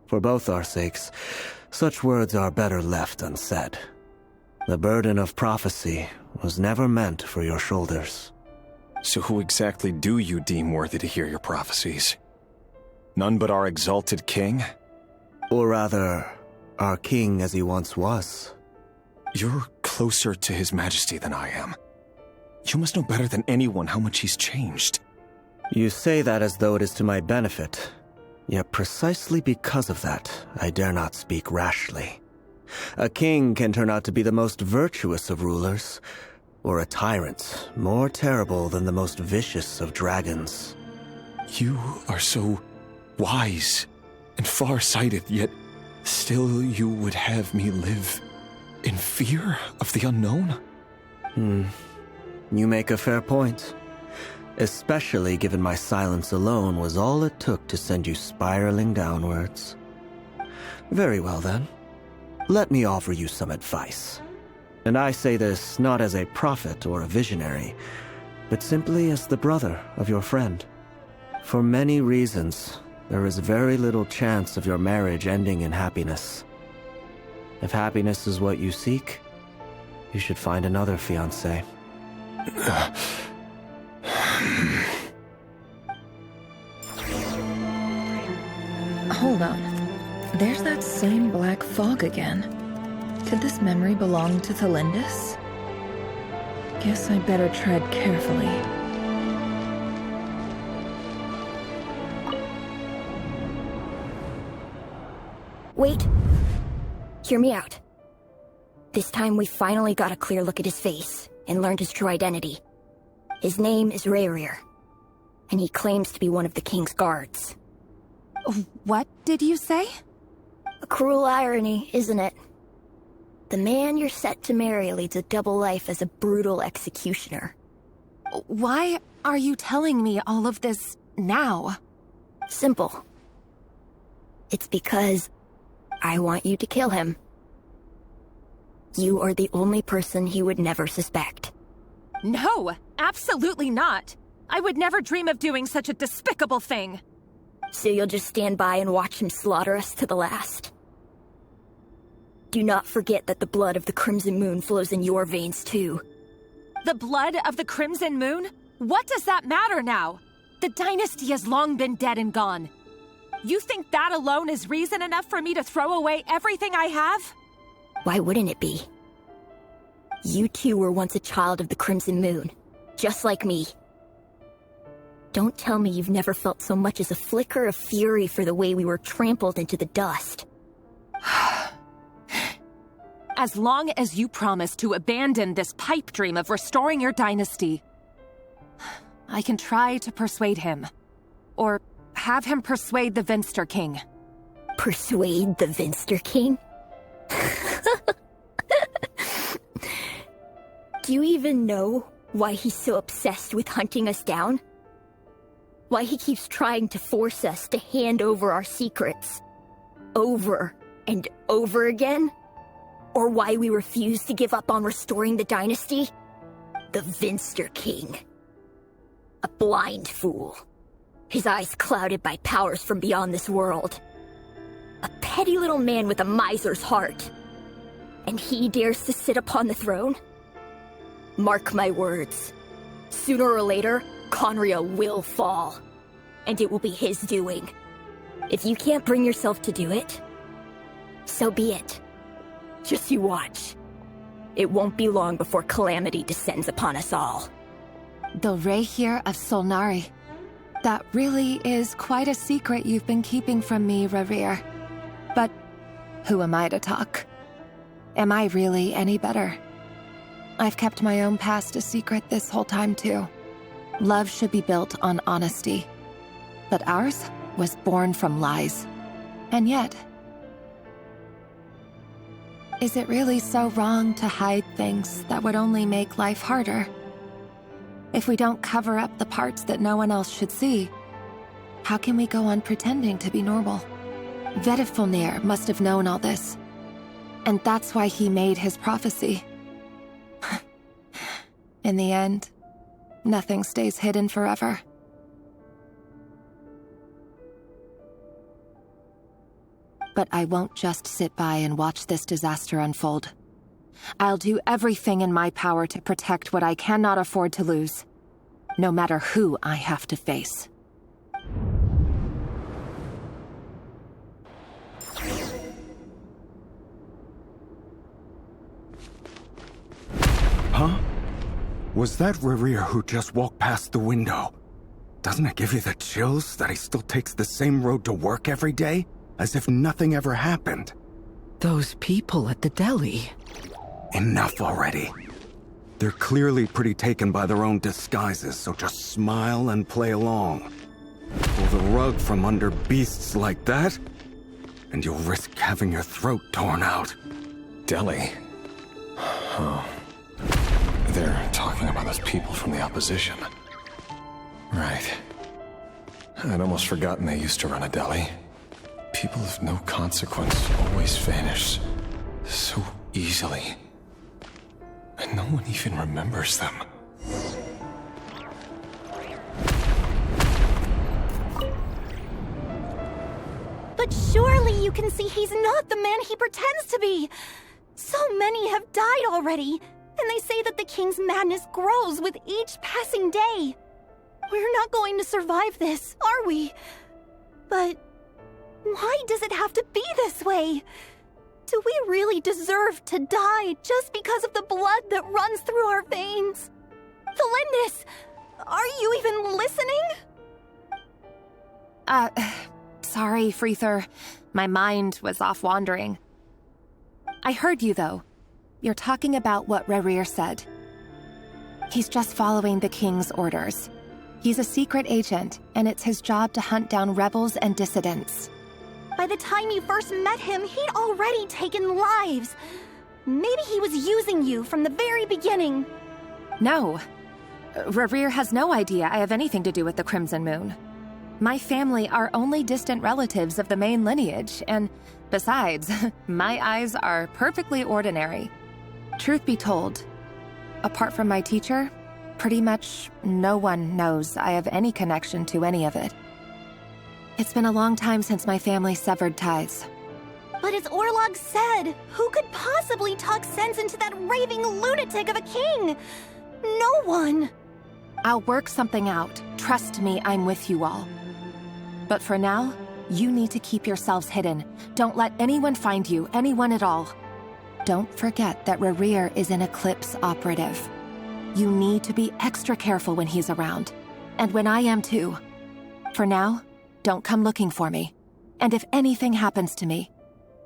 For both our sakes, such words are better left unsaid. The burden of prophecy was never meant for your shoulders. So who exactly do you deem worthy to hear your prophecies? None but our exalted king? Or rather, our king as he once was. You're closer to his majesty than I am. You must know better than anyone how much he's changed. You say that as though it is to my benefit. Yet precisely because of that, I dare not speak rashly. A king can turn out to be the most virtuous of rulers, or a tyrant more terrible than the most vicious of dragons. You are so wise and far-sighted, yet still you would have me live in fear of the unknown? You make a fair point. Especially given my silence alone was all it took to send you spiraling downwards. Very well then. Let me offer you some advice. And I say this not as a prophet or a visionary, but simply as the brother of your friend. For many reasons, there is very little chance of your marriage ending in happiness. If happiness is what you seek, you should find another fiancé. Hold on. There's that same black fog again. Could this memory belong to Thelindis? Guess I better tread carefully. Wait. Hear me out. This time we finally got a clear look at his face and learned his true identity. His name is Rayrir, and he claims to be one of the king's guards. What did you say? A cruel irony, isn't it? The man you're set to marry leads a double life as a brutal executioner. Why are you telling me all of this now? Simple. It's because I want you to kill him. You are the only person he would never suspect. No, absolutely not. I would never dream of doing such a despicable thing. So you'll just stand by and watch him slaughter us to the last? Do not forget that the blood of the Crimson Moon flows in your veins too. The blood of the Crimson Moon? What does that matter now? The dynasty has long been dead and gone. You think that alone is reason enough for me to throw away everything I have? Why wouldn't it be? You two were once a child of the Crimson Moon, just like me. Don't tell me you've never felt so much as a flicker of fury for the way we were trampled into the dust. As long as you promise to abandon this pipe dream of restoring your dynasty, I can try to persuade him. Or have him persuade the Vinster King. Persuade the Vinster King? Do you even know why he's so obsessed with hunting us down? Why he keeps trying to force us to hand over our secrets? Over and over again? Or why we refuse to give up on restoring the dynasty? The Vinster King. A blind fool. His eyes clouded by powers from beyond this world. A petty little man with a miser's heart. And he dares to sit upon the throne? Mark my words. Sooner or later, Conria will fall. And it will be his doing. If you can't bring yourself to do it, so be it. Just you watch. It won't be long before calamity descends upon us all. The Rayrir of Solnari. That really is quite a secret you've been keeping from me, Rayrir. But who am I to talk? Am I really any better? I've kept my own past a secret this whole time too. Love should be built on honesty. But ours was born from lies. And yet, is it really so wrong to hide things that would only make life harder? If we don't cover up the parts that no one else should see, How can we go on pretending to be normal? Vedifulnir must have known all this. And that's why he made his prophecy. In the end, nothing stays hidden forever. But I won't just sit by and watch this disaster unfold. I'll do everything in my power to protect what I cannot afford to lose, no matter who I have to face. Huh? Was that Rerir who just walked past the window? Doesn't it give you the chills that he still takes the same road to work every day? As if nothing ever happened. Those people at the deli. Enough already. They're clearly pretty taken by their own disguises, so just smile and play along. Pull the rug from under beasts like that, and you'll risk having your throat torn out. Deli? Oh. They're talking about those people from the opposition. Right. I'd almost forgotten they used to run a deli. People of no consequence always vanish so easily. And no one even remembers them. But surely you can see he's not the man he pretends to be. So many have died already, and they say that the king's madness grows with each passing day. We're not going to survive this, are we? But why does it have to be this way? Do we really deserve to die just because of the blood that runs through our veins? Felindis, are you even listening? Sorry, Freether. My mind was off wandering. I heard you, though. You're talking about what Rerir said. He's just following the king's orders. He's a secret agent, and it's his job to hunt down rebels and dissidents. By the time you first met him, he'd already taken lives. Maybe he was using you from the very beginning. No. Rerir has no idea I have anything to do with the Crimson Moon. My family are only distant relatives of the main lineage, and besides, my eyes are perfectly ordinary. Truth be told, apart from my teacher, pretty much no one knows I have any connection to any of it. It's been a long time since my family severed ties. But as Orlog said, who could possibly talk sense into that raving lunatic of a king? No one. I'll work something out. Trust me, I'm with you all. But for now, you need to keep yourselves hidden. Don't let anyone find you, anyone at all. Don't forget that Rerir is an Eclipse operative. You need to be extra careful when he's around. And when I am too. For now, don't come looking for me. And if anything happens to me,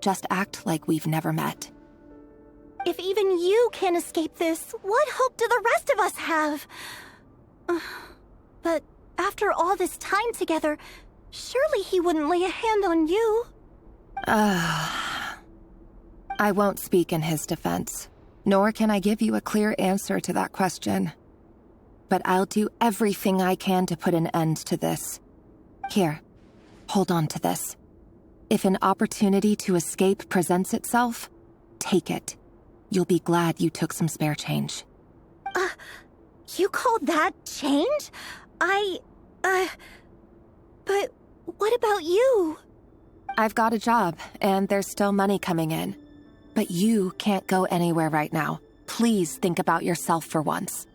just act like we've never met. If even you can't escape this, what hope do the rest of us have? But after all this time together, surely he wouldn't lay a hand on you. I won't speak in his defense, nor can I give you a clear answer to that question. But I'll do everything I can to put an end to this. Here, hold on to this. If an opportunity to escape presents itself, take it. You'll be glad you took some spare change. You call that change? But what about you? I've got a job, and there's still money coming in. But you can't go anywhere right now. Please think about yourself for once.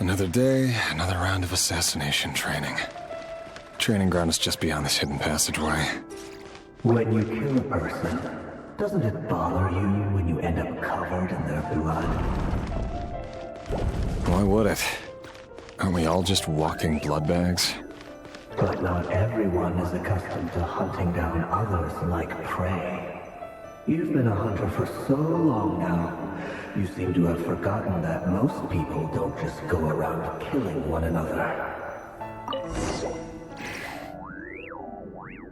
Another day, another round of assassination training. Training ground is just beyond this hidden passageway. When you kill a person, doesn't it bother you when you end up covered in their blood? Why would it? Aren't we all just walking blood bags? But not everyone is accustomed to hunting down others like prey. You've been a hunter for so long now. You seem to have forgotten that most people don't just go around killing one another.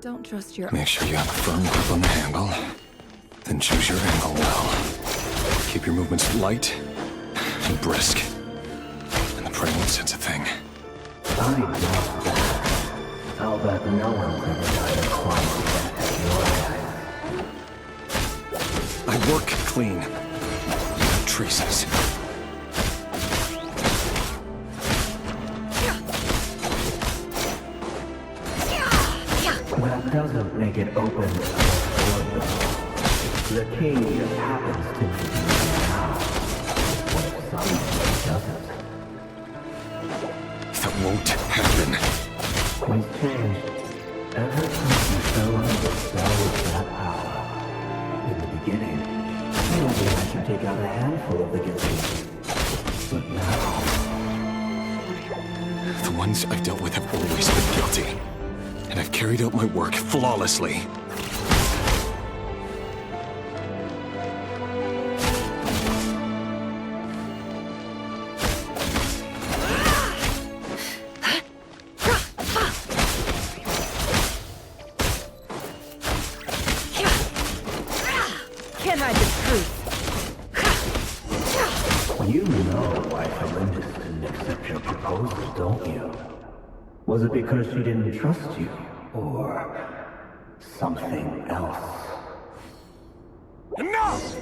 Don't trust your... Make sure you have a firm grip on the handle. Then choose your angle well. Keep your movements light and brisk. And the prey won't sense a thing. I love that. I'll bet no one's ever died of quality at your hands. I work clean. No traces. That doesn't make it open to though. The king just happens to be now. What if someone doesn't? That won't happen. He's changed. Ever since you fell under the spell of that power. In the beginning, maybe I should take out a handful of the guilty. But now... The ones I've dealt with have always been guilty. And I've carried out my work flawlessly. Can't hide the truth. You know why Felindis didn't accept your proposal, don't you? Was it because she didn't trust you? Or something else? Enough!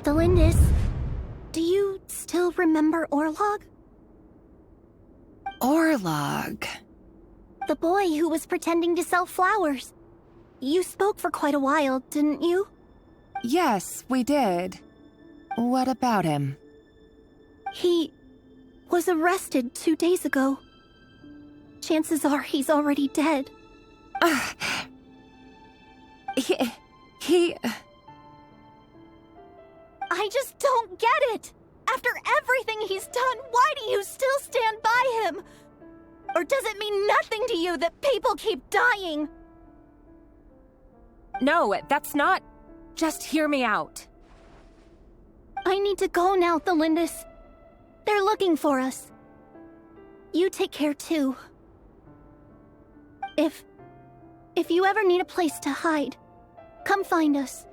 Felindis, do you still remember Orlog? Orlog? The boy who was pretending to sell flowers. You spoke for quite a while, didn't you? Yes, we did. What about him? He was arrested 2 days ago. Chances are he's already dead. He... I just don't get it! After everything he's done, why do you still stand by him? Or does it mean nothing to you that people keep dying? No, that's not... Just hear me out. I need to go now, Felindis. They're looking for us. You take care too. If you ever need a place to hide, come find us.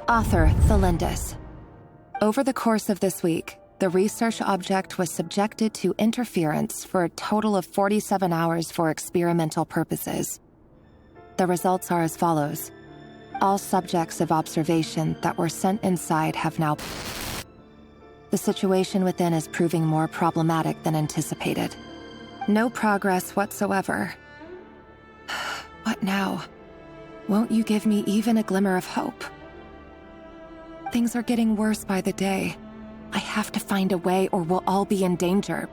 Author Felindis. Over the course of this week, the research object was subjected to interference for a total of 47 hours for experimental purposes. The results are as follows. All subjects of observation that were sent inside have now... The situation within is proving more problematic than anticipated. No progress whatsoever. What now? Won't you give me even a glimmer of hope? Things are getting worse by the day. I have to find a way or we'll all be in danger.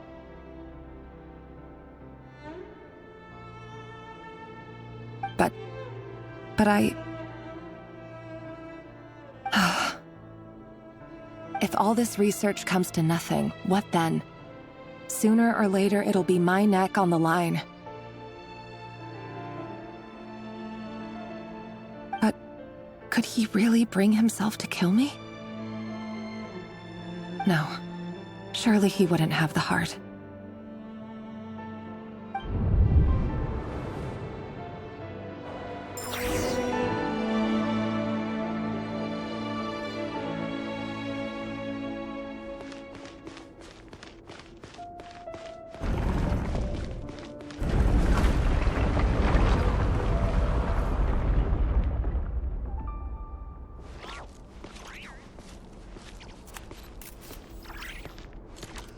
But I... If all this research comes to nothing, what then? Sooner or later, it'll be my neck on the line. But could he really bring himself to kill me? No. Surely he wouldn't have the heart.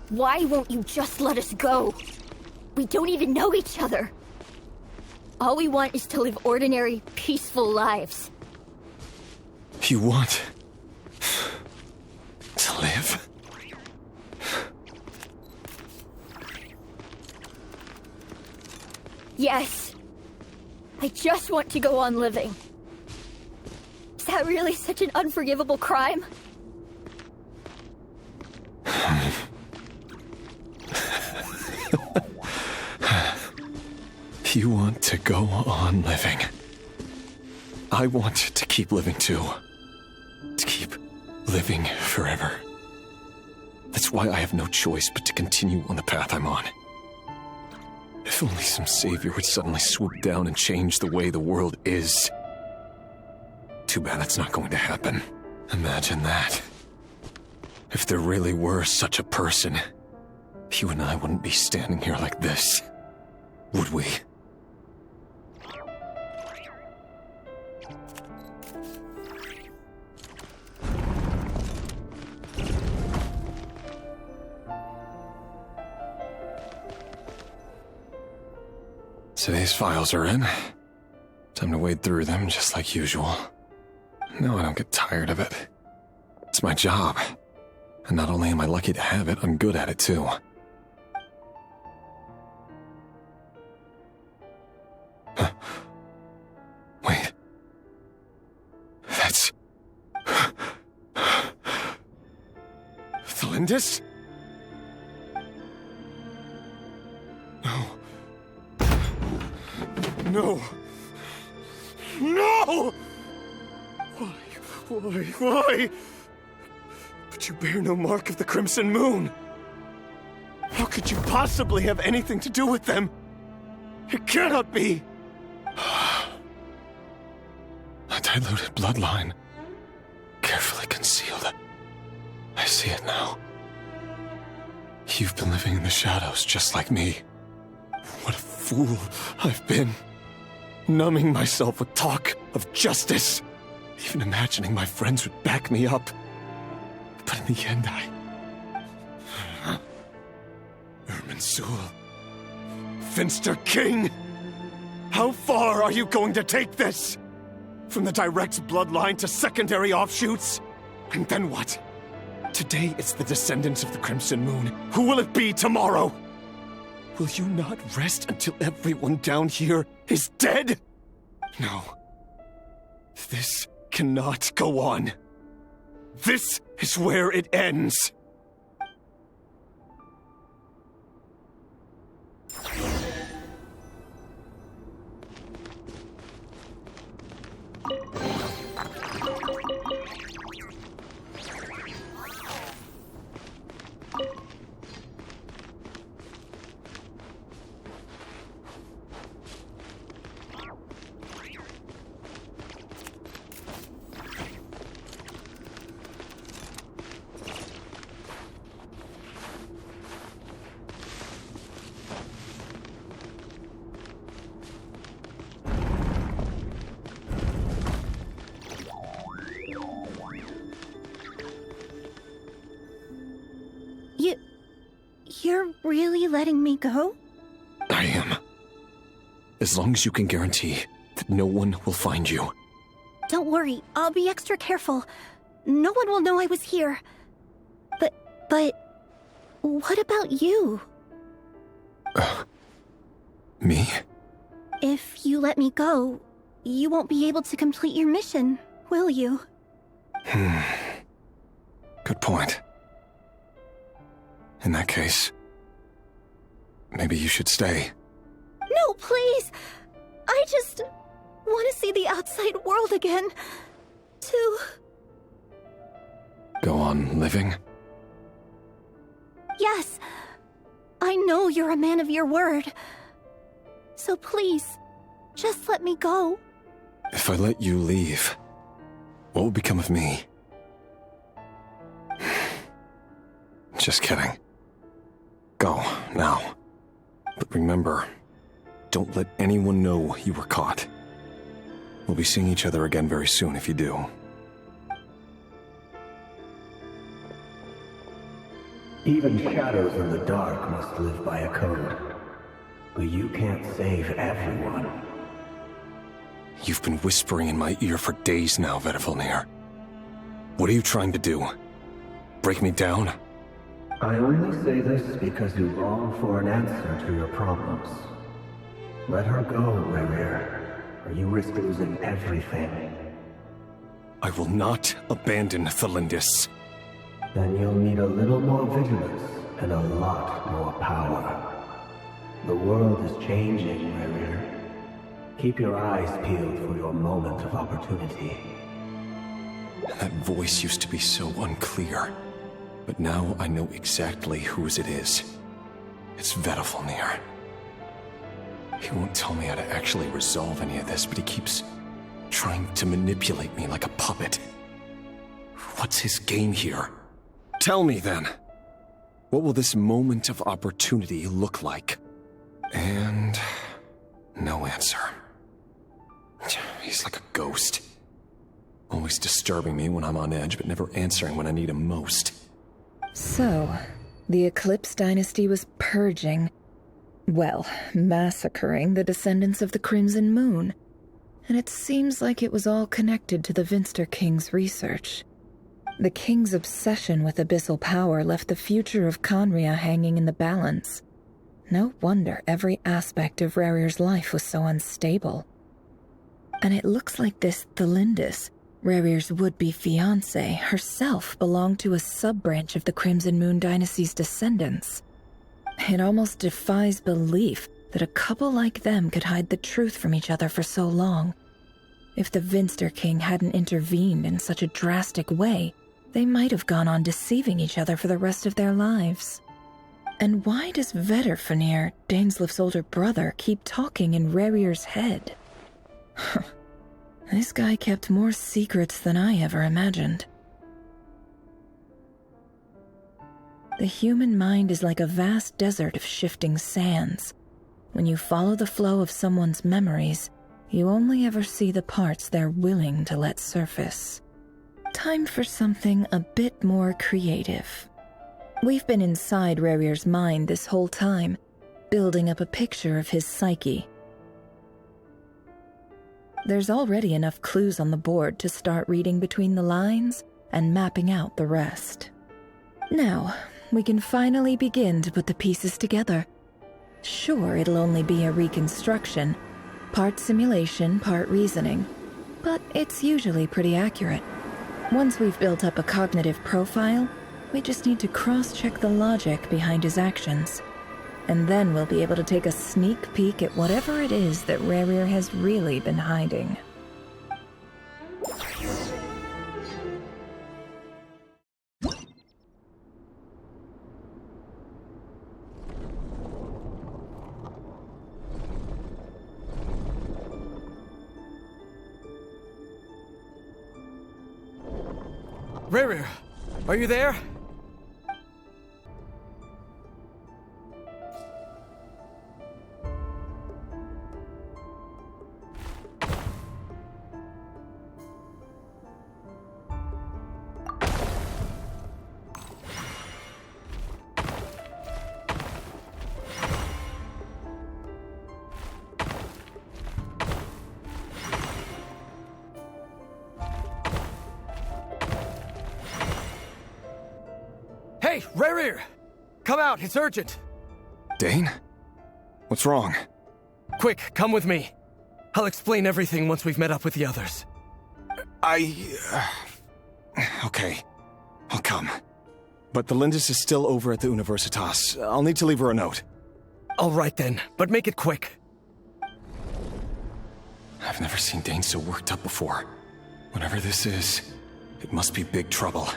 Why won't you just let us go? We don't even know each other. All we want is to live ordinary, peaceful lives. You want to live? Yes. I just want to go on living. Is that really such an unforgivable crime? You want to go on living. I want to keep living too. To keep living forever. That's why I have no choice but to continue on the path I'm on. If only some savior would suddenly swoop down and change the way the world is. Too bad that's not going to happen. Imagine that. If there really were such a person, you and I wouldn't be standing here like this, would we? Today's files are in. Time to wade through them just like usual. No, I don't get tired of it. It's my job. And not only am I lucky to have it, I'm good at it too. Wait. That's... Thalindis? No. No! Why? But you bear no mark of the Crimson Moon. How could you possibly have anything to do with them? It cannot be! A diluted bloodline. Carefully concealed. I see it now. You've been living in the shadows just like me. What a fool I've been. Numbing myself with talk of justice. Even imagining my friends would back me up. But in the end, Irminsul. Finster King! How far are you going to take this? From the direct bloodline to secondary offshoots? And then what? Today it's the descendants of the Crimson Moon. Who will it be tomorrow? Will you not rest until everyone down here is dead? No. This cannot go on. This is where it ends. You're really letting me go? I am. As long as you can guarantee that no one will find you. Don't worry, I'll be extra careful. No one will know I was here. But... what about you? Me? If you let me go, you won't be able to complete your mission, will you? Good point. In that case, maybe you should stay. No, please! I just want to see the outside world again. To... Go on living? Yes. I know you're a man of your word. So please, just let me go. If I let you leave, what will become of me? Just kidding. Go, now. But remember, don't let anyone know you were caught. We'll be seeing each other again very soon if you do. Even shadows in the dark must live by a code. But you can't save everyone. You've been whispering in my ear for days now, Vedavulnir. What are you trying to do? Break me down? I only say this because you long for an answer to your problems. Let her go, Rerir, or you risk losing everything. I will not abandon Thelindis. Then you'll need a little more vigilance and a lot more power. The world is changing, Rerir. Keep your eyes peeled for your moment of opportunity. That voice used to be so unclear, but now I know exactly whose it is. It's Vedafalnir. He won't tell me how to actually resolve any of this, but he keeps trying to manipulate me like a puppet. What's his game here? Tell me then. What will this moment of opportunity look like? And no answer. He's like a ghost. Always disturbing me when I'm on edge, but never answering when I need him most. So, the Eclipse Dynasty was purging, well, massacring the descendants of the Crimson Moon. And it seems like it was all connected to the Vinster King's research. The King's obsession with abyssal power left the future of Conria hanging in the balance. No wonder every aspect of Rerir's life was so unstable. And it looks like this Thelindis, Rerir's would-be fiancée, herself belonged to a sub-branch of the Crimson Moon Dynasty's descendants. It almost defies belief that a couple like them could hide the truth from each other for so long. If the Vinster King hadn't intervened in such a drastic way, they might have gone on deceiving each other for the rest of their lives. And why does Vedafalnir, Daneslif's older brother, keep talking in Rerir's head? This guy kept more secrets than I ever imagined. The human mind is like a vast desert of shifting sands. When you follow the flow of someone's memories, you only ever see the parts they're willing to let surface. Time for something a bit more creative. We've been inside Rerir's mind this whole time, building up a picture of his psyche. There's already enough clues on the board to start reading between the lines and mapping out the rest. Now, we can finally begin to put the pieces together. Sure, it'll only be a reconstruction, part simulation, part reasoning, but it's usually pretty accurate. Once we've built up a cognitive profile, we just need to cross-check the logic behind his actions. And then we'll be able to take a sneak peek at whatever it is that Rerir has really been hiding. Rerir, are you there? Hey, Rerir! Come out, it's urgent! Dane? What's wrong? Quick, come with me. I'll explain everything once we've met up with the others. Okay. I'll come. But Thelindis is still over at the Universitas. I'll need to leave her a note. All right then, but make it quick. I've never seen Dane so worked up before. Whatever this is, it must be big trouble.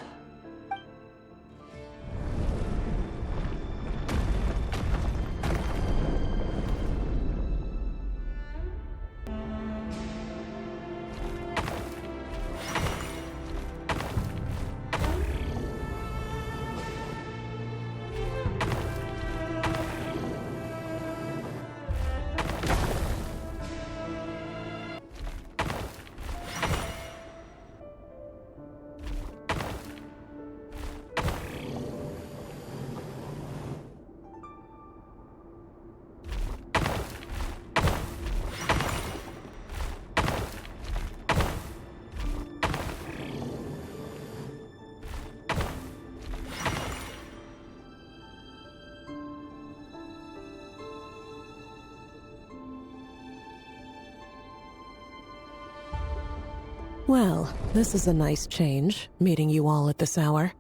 Well, this is a nice change, meeting you all at this hour.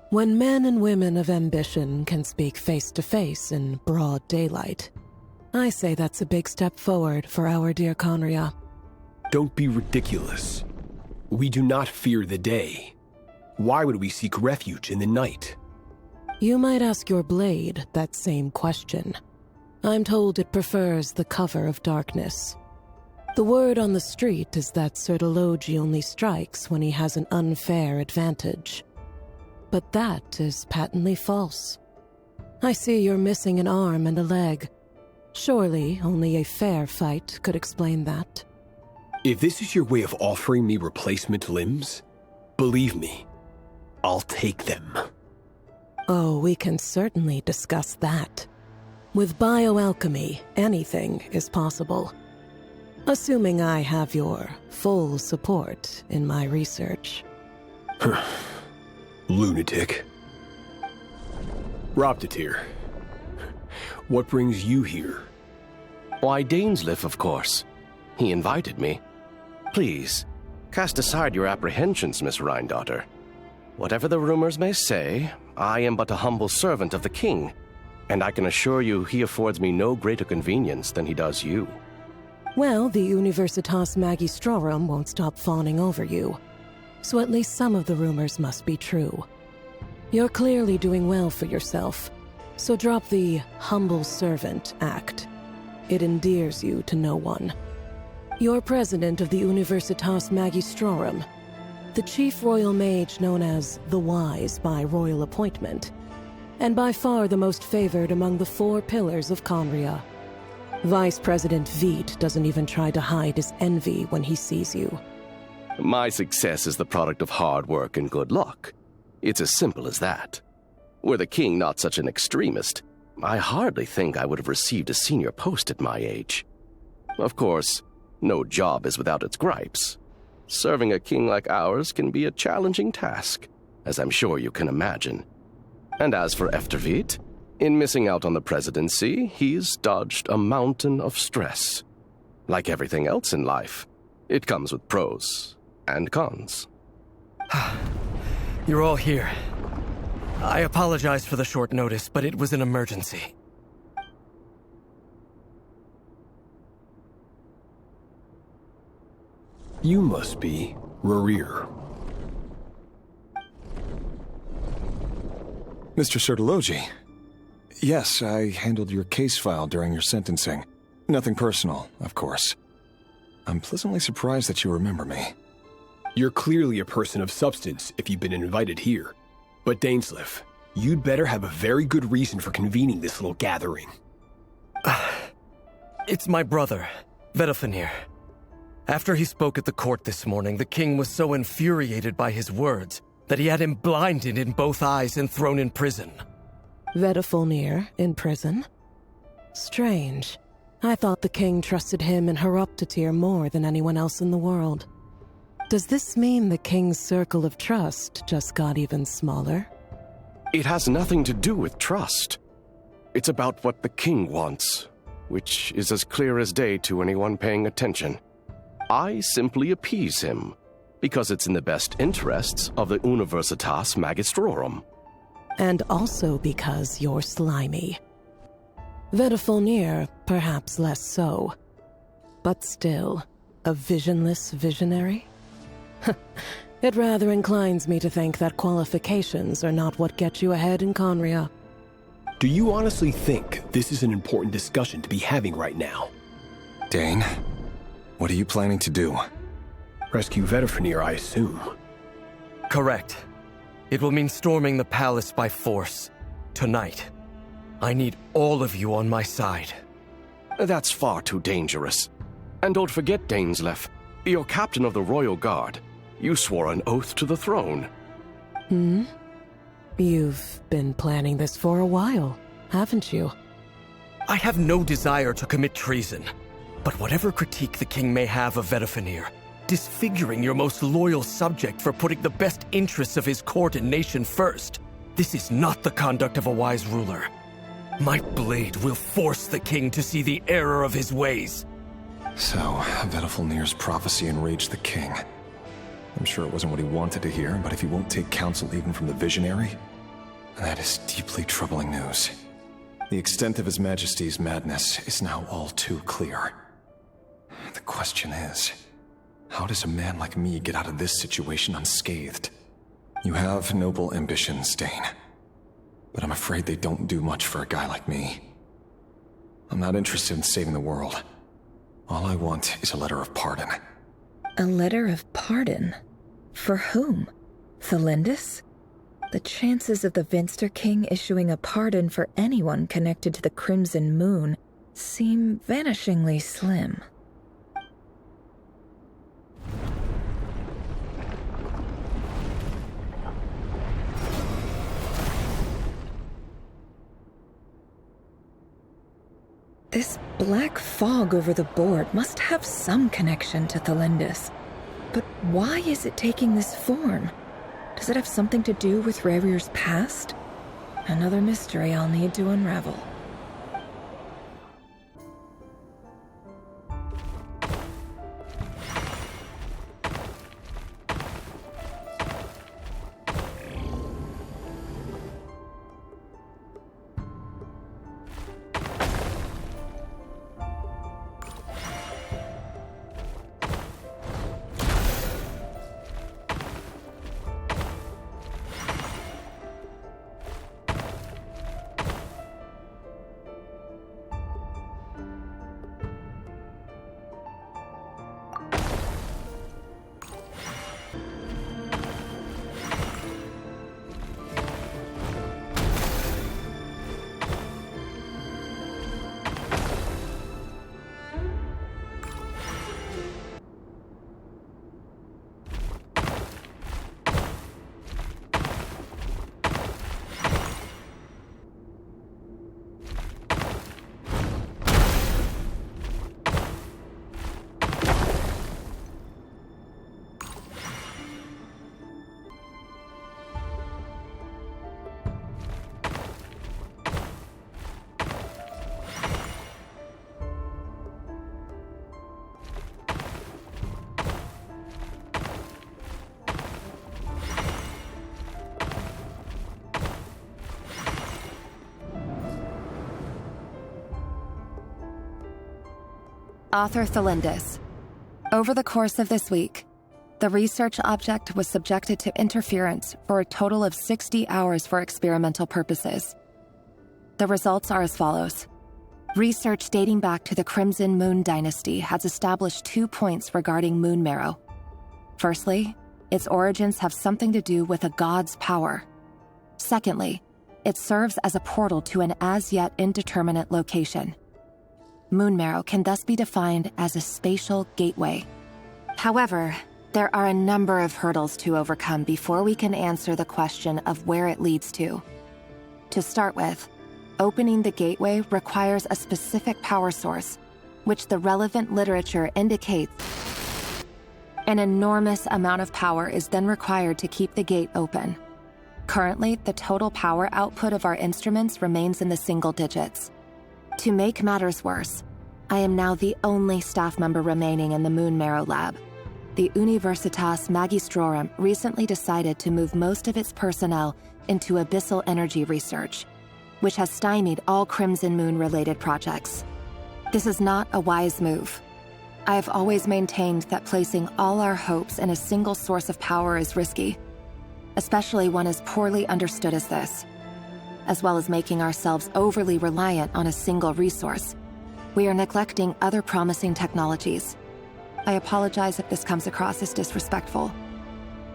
When men and women of ambition can speak face to face in broad daylight, I say that's a big step forward for our dear Conria. Don't be ridiculous. We do not fear the day. Why would we seek refuge in the night? You might ask your blade that same question. I'm told it prefers the cover of darkness. The word on the street is that Sir Delogi only strikes when he has an unfair advantage. But that is patently false. I see you're missing an arm and a leg. Surely only a fair fight could explain that. If this is your way of offering me replacement limbs, believe me, I'll take them. Oh, we can certainly discuss that. With bioalchemy, anything is possible. Assuming I have your full support in my research. Lunatic. Robtatir, what brings you here? Why, Dainsleif, of course. He invited me. Please, cast aside your apprehensions, Miss Rhindaughter. Whatever the rumors may say, I am but a humble servant of the king, and I can assure you he affords me no greater convenience than he does you. Well, the Universitas Magistrorum won't stop fawning over you, so at least some of the rumors must be true. You're clearly doing well for yourself, so drop the humble servant act. It endears you to no one. You're president of the Universitas Magistrorum, the chief royal mage known as the Wise by royal appointment, and by far the most favored among the 4 pillars of Conria. Vice President Veit doesn't even try to hide his envy when he sees you. My success is the product of hard work and good luck. It's as simple as that. Were the king not such an extremist, I hardly think I would have received a senior post at my age. Of course, no job is without its gripes. Serving a king like ours can be a challenging task, as I'm sure you can imagine. And as for Efterveit, in missing out on the presidency, he's dodged a mountain of stress. Like everything else in life, it comes with pros and cons. You're all here. I apologize for the short notice, but it was an emergency. You must be Rarir. Mr. Sir Delogi. Yes, I handled your case file during your sentencing. Nothing personal, of course. I'm pleasantly surprised that you remember me. You're clearly a person of substance if you've been invited here. But Dainsleif, you'd better have a very good reason for convening this little gathering. It's my brother, Vedofenir. After he spoke at the court this morning, the king was so infuriated by his words that he had him blinded in both eyes and thrown in prison. Vedofenir in prison? Strange. I thought the king trusted him and Horoptatir more than anyone else in the world. Does this mean the king's circle of trust just got even smaller? It has nothing to do with trust. It's about what the king wants, which is as clear as day to anyone paying attention. I simply appease him, because it's in the best interests of the Universitas Magistrorum. And also because you're slimy. Vedofenir, perhaps less so. But still, a visionless visionary? It rather inclines me to think that qualifications are not what get you ahead in Conria. Do you honestly think this is an important discussion to be having right now? Dane, what are you planning to do? Rescue Vedofenir, I assume. Correct. It will mean storming the palace by force. Tonight. I need all of you on my side. That's far too dangerous. And don't forget, Dainsleif, you're captain of the Royal Guard. You swore an oath to the throne. You've been planning this for a while, haven't you? I have no desire to commit treason. But whatever critique the king may have of Vedofenir, disfiguring your most loyal subject for putting the best interests of his court and nation first, this is not the conduct of a wise ruler. My blade will force the king to see the error of his ways. So, Vedofenir's prophecy enraged the king. I'm sure it wasn't what he wanted to hear, but if he won't take counsel even from the visionary, that is deeply troubling news. The extent of His Majesty's madness is now all too clear. The question is, how does a man like me get out of this situation unscathed? You have noble ambitions, Dane, but I'm afraid they don't do much for a guy like me. I'm not interested in saving the world. All I want is a letter of pardon. A letter of pardon? For whom? Thalindus? The chances of the Vinster King issuing a pardon for anyone connected to the Crimson Moon seem vanishingly slim. This black fog over the board must have some connection to Thalindus. But why is it taking this form? Does it have something to do with Rerir's past? Another mystery I'll need to unravel. Author Thalindus. Over the course of this week, the research object was subjected to interference for a total of 60 hours for experimental purposes. The results are as follows. Research dating back to the Crimson Moon Dynasty has established 2 points regarding moon marrow. Firstly, its origins have something to do with a god's power. Secondly, it serves as a portal to an as-yet indeterminate location. Moon marrow can thus be defined as a spatial gateway. However, there are a number of hurdles to overcome before we can answer the question of where it leads to. To start with, opening the gateway requires a specific power source, which the relevant literature indicates. An enormous amount of power is then required to keep the gate open. Currently, the total power output of our instruments remains in the single digits. To make matters worse, I am now the only staff member remaining in the Moon Marrow Lab. The Universitas Magistrorum recently decided to move most of its personnel into abyssal energy research, which has stymied all Crimson Moon-related projects. This is not a wise move. I have always maintained that placing all our hopes in a single source of power is risky, especially one as poorly understood as this. As well as making ourselves overly reliant on a single resource, we are neglecting other promising technologies. I apologize if this comes across as disrespectful.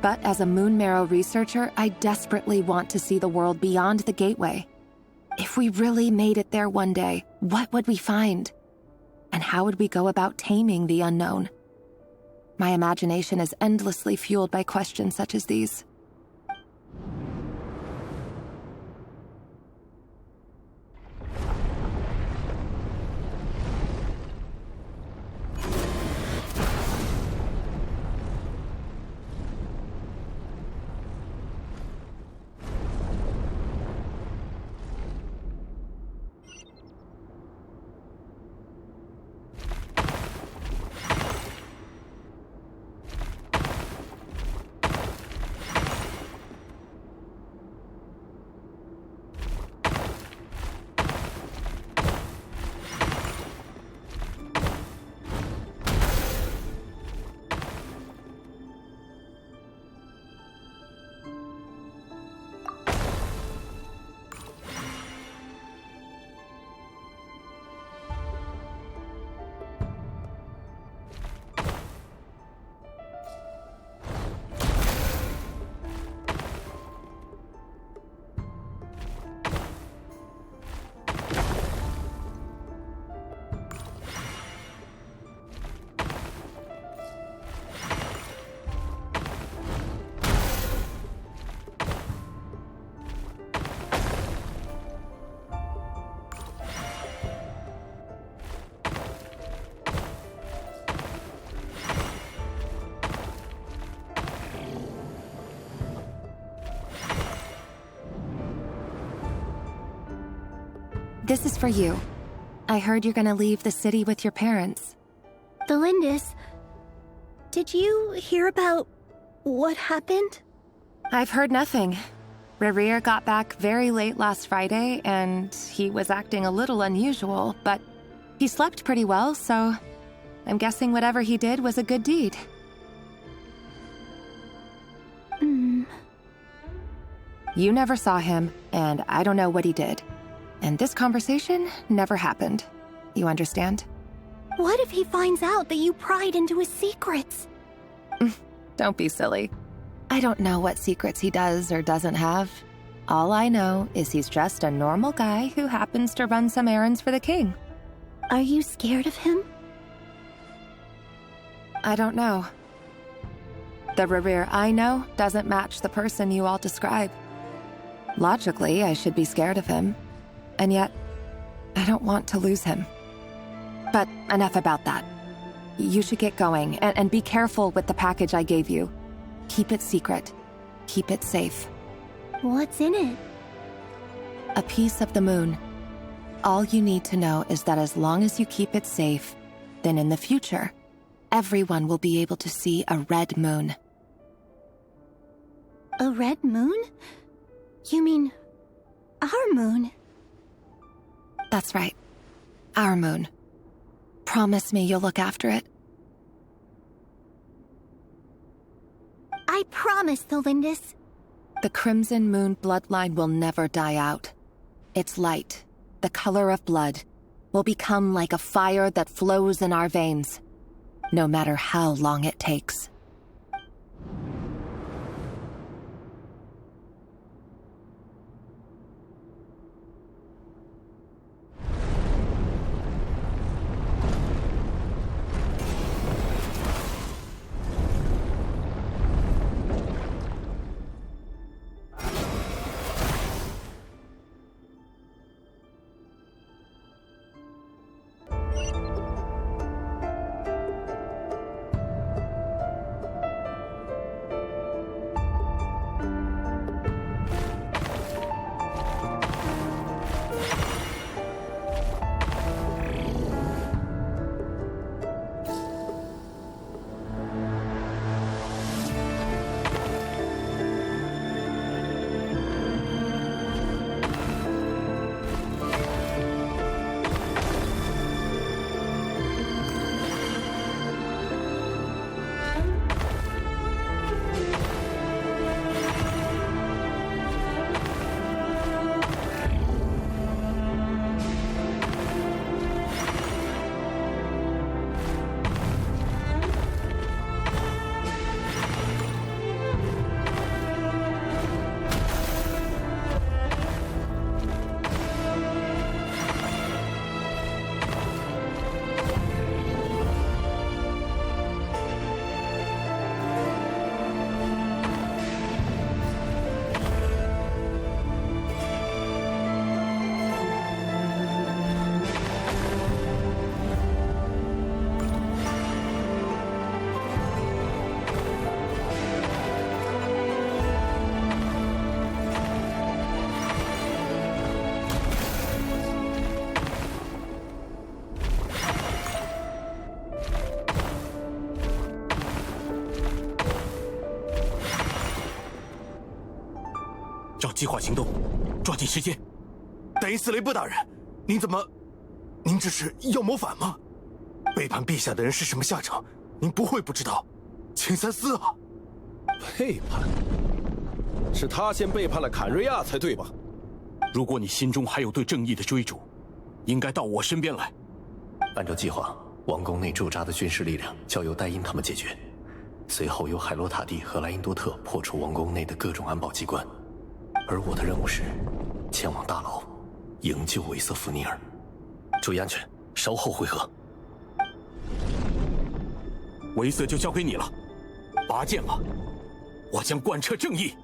But as a Moon Marrow researcher, I desperately want to see the world beyond the gateway. If we really made it there one day, what would we find? And how would we go about taming the unknown? My imagination is endlessly fueled by questions such as these. This is for you. I heard you're gonna leave the city with your parents. Delindis, did you hear about what happened? I've heard nothing. Rerir got back very late last Friday, and he was acting a little unusual, but he slept pretty well, so I'm guessing whatever he did was a good deed. You never saw him, and I don't know what he did. And this conversation never happened. You understand? What if he finds out that you pried into his secrets? Don't be silly. I don't know what secrets he does or doesn't have. All I know is he's just a normal guy who happens to run some errands for the king. Are you scared of him? I don't know. The Rerir I know doesn't match the person you all describe. Logically, I should be scared of him. And yet, I don't want to lose him. But enough about that. You should get going, and be careful with the package I gave you. Keep it secret. Keep it safe. What's in it? A piece of the moon. All you need to know is that as long as you keep it safe, then in the future, everyone will be able to see a red moon. A red moon? You mean our moon? That's right. Our moon. Promise me you'll look after it. I promise, Delindis. The Crimson Moon bloodline will never die out. Its light, the color of blood, will become like a fire that flows in our veins, no matter how long it takes.照计划行动，抓紧时间。戴因斯雷波大人，您怎么？您这是要谋反吗？背叛陛下的人是什么下场？您不会不知道，请三思啊！背叛？是他先背叛了坎瑞亚才对吧？如果你心中还有对正义的追逐，应该到我身边来。按照计划，王宫内驻扎的军事力量交由戴因他们解决，随后由海洛塔蒂和莱因多特破除王宫内的各种安保机关。而我的任务是前往大牢，营救维瑟弗尼尔。注意安全，稍后会合。维瑟就交给你了，拔剑吧，我将贯彻正义。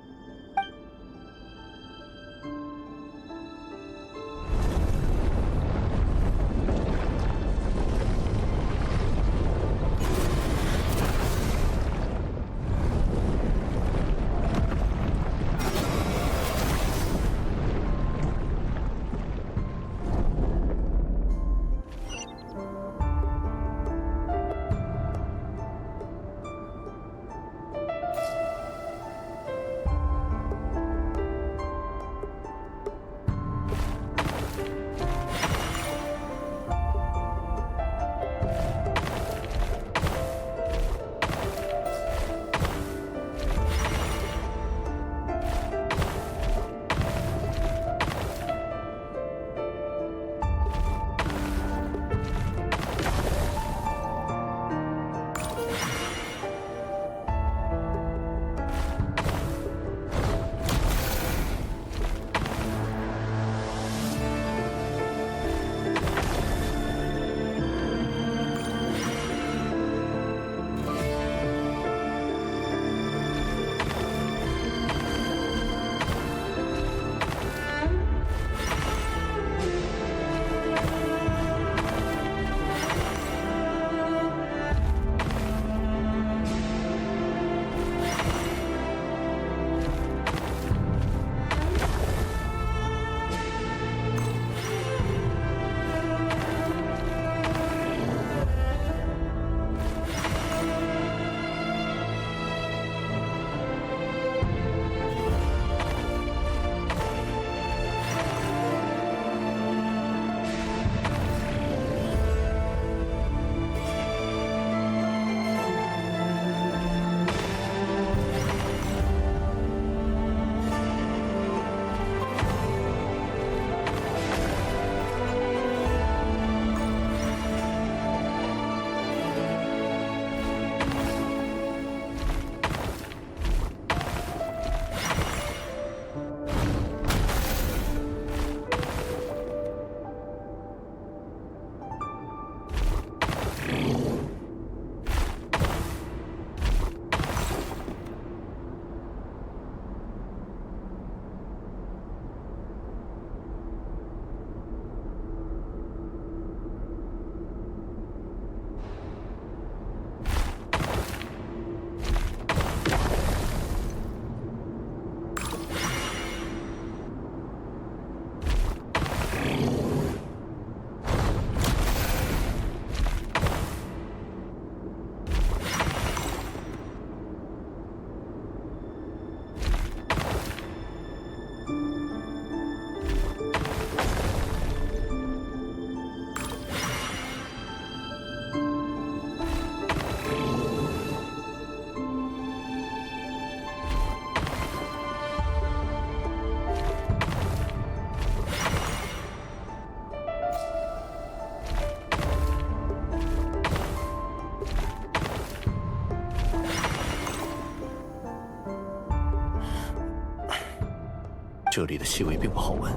这里的气味并不好闻，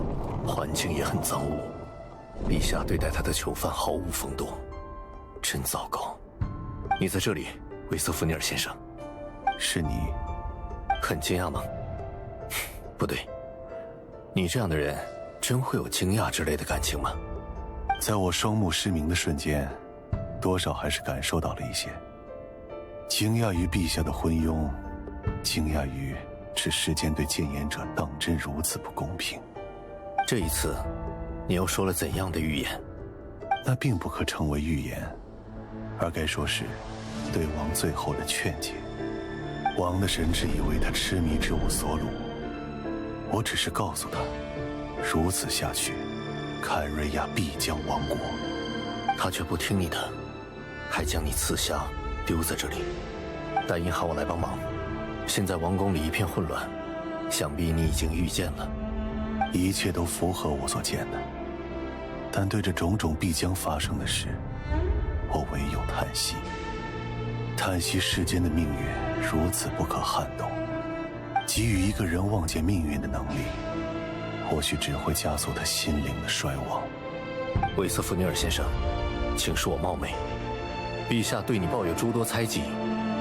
环境也很脏污。陛下对待他的囚犯毫无风度，真糟糕。你在这里，维瑟弗尼尔先生？是你？很惊讶吗？不对，你这样的人真会有惊讶之类的感情吗？在我双目失明的瞬间，多少还是感受到了一些。惊讶于陛下的昏庸，惊讶于这世间对谏言者当真如此不公平。这一次，你又说了怎样的预言？那并不可称为预言，而该说是对王最后的劝解。王的神智以为他痴迷之物所掳，我只是告诉他，如此下去，坎瑞亚必将亡国。他却不听你的，还将你刺瞎，丢在这里。戴因喊我来帮忙，现在王宫里一片混乱，想必你已经预见了。一切都符合我所见的，但对这种种必将发生的事，我唯有叹息。叹息世间的命运如此不可撼动，给予一个人望见命运的能力，或许只会加速他心灵的衰亡。维瑟弗尼尔先生，请恕我冒昧，陛下对你抱有诸多猜忌，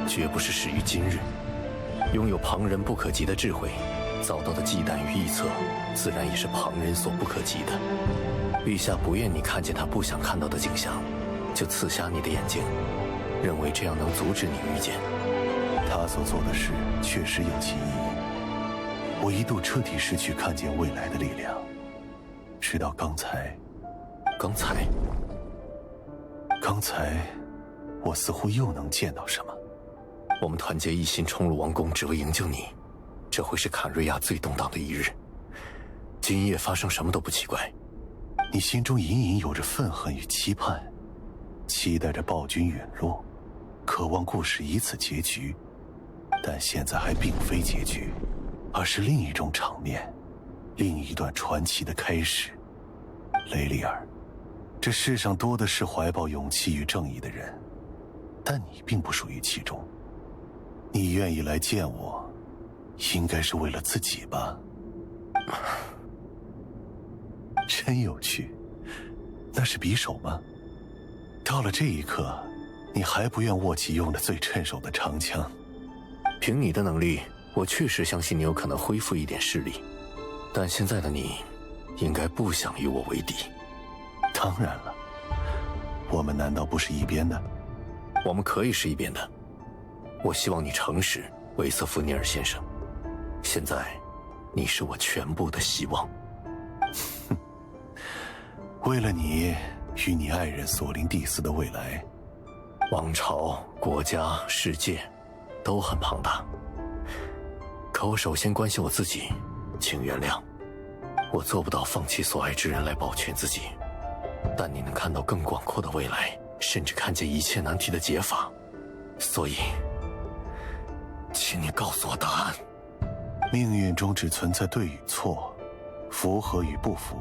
绝不是始于今日。拥有旁人不可及的智慧，遭到的忌惮与臆测，自然也是旁人所不可及的。陛下不愿你看见他不想看到的景象，就刺瞎你的眼睛，认为这样能阻止你遇见。他所做的事确实有其意义，我一度彻底失去看见未来的力量，直到刚才，我似乎又能见到什么。我们团结一心冲入王宫，只为营救你，这会是坎瑞亚最动荡的一日。今夜发生什么都不奇怪。你心中隐隐有着愤恨与期盼，期待着暴君陨落，渴望故事以此结局。但现在还并非结局，而是另一种场面，另一段传奇的开始。雷利尔，这世上多的是怀抱勇气与正义的人，但你并不属于其中。你愿意来见我，应该是为了自己吧？真有趣，那是匕首吗？到了这一刻，你还不愿握起用得最趁手的长枪？凭你的能力，我确实相信你有可能恢复一点视力，但现在的你，应该不想与我为敌。当然了，我们难道不是一边的？我们可以是一边的。我希望你诚实，维瑟弗尼尔先生。现在，你是我全部的希望。为了你与你爱人索林蒂斯的未来，王朝、国家、世界都很庞大。可我首先关心我自己，请原谅，我做不到放弃所爱之人来保全自己，但你能看到更广阔的未来，甚至看见一切难题的解法。所以，请你告诉我答案。命运中只存在对与错，符合与不符。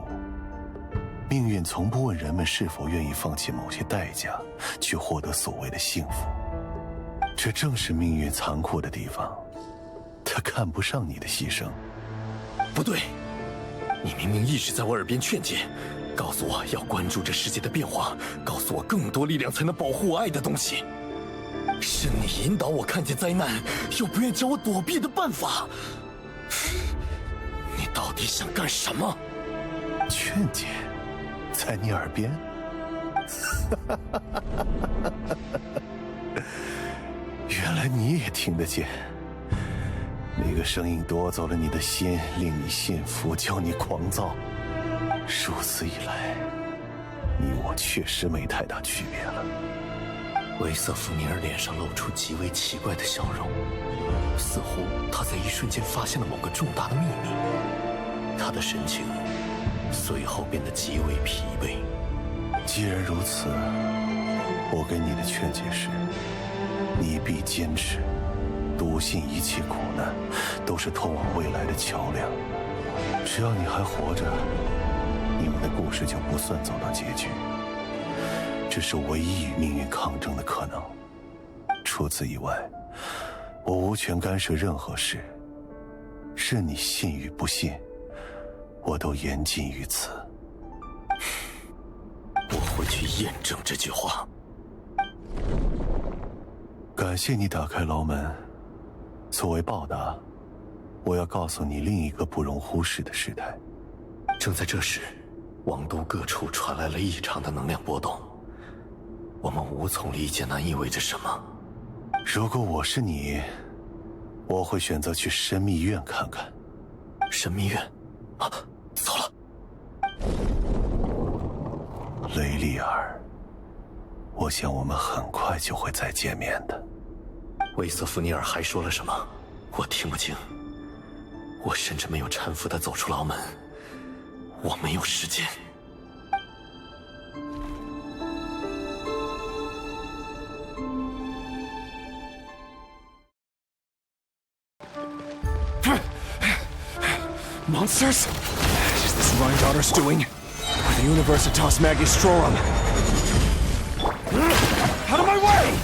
命运从不问人们是否愿意放弃某些代价，去获得所谓的幸福。这正是命运残酷的地方，他看不上你的牺牲。不对，你明明一直在我耳边劝诫，告诉我要关注这世界的变化，告诉我更多力量才能保护我爱的东西。是你引导我看见灾难，又不愿教我躲避的办法。你到底想干什么？劝诫，在你耳边？原来你也听得见。那个声音夺走了你的心，令你信服，叫你狂躁。如此一来，你我确实没太大区别了。维瑟弗尼尔脸上露出极为奇怪的笑容，似乎他在一瞬间发现了某个重大的秘密。他的神情随后变得极为疲惫。既然如此，我给你的劝解是：你必坚持，笃信一切苦难都是通往未来的桥梁。只要你还活着，你们的故事就不算走到结局。这是唯一与命运抗争的可能。除此以外，我无权干涉任何事。任你信与不信，我都言尽于此。我会去验证这句话。感谢你打开牢门，作为报答，我要告诉你另一个不容忽视的事态。正在这时，王都各处传来了异常的能量波动，我们无从理解那意味着什么。如果我是你，我会选择去神秘院看看。神秘院？啊，走了。雷利尔，我想我们很快就会再见面的。维瑟弗尼尔还说了什么？我听不清。我甚至没有搀扶他走出牢门。我没有时间。Monsters? Is this Rhindaughter's doing? Or the Universitas Magistrorum? Out of my way!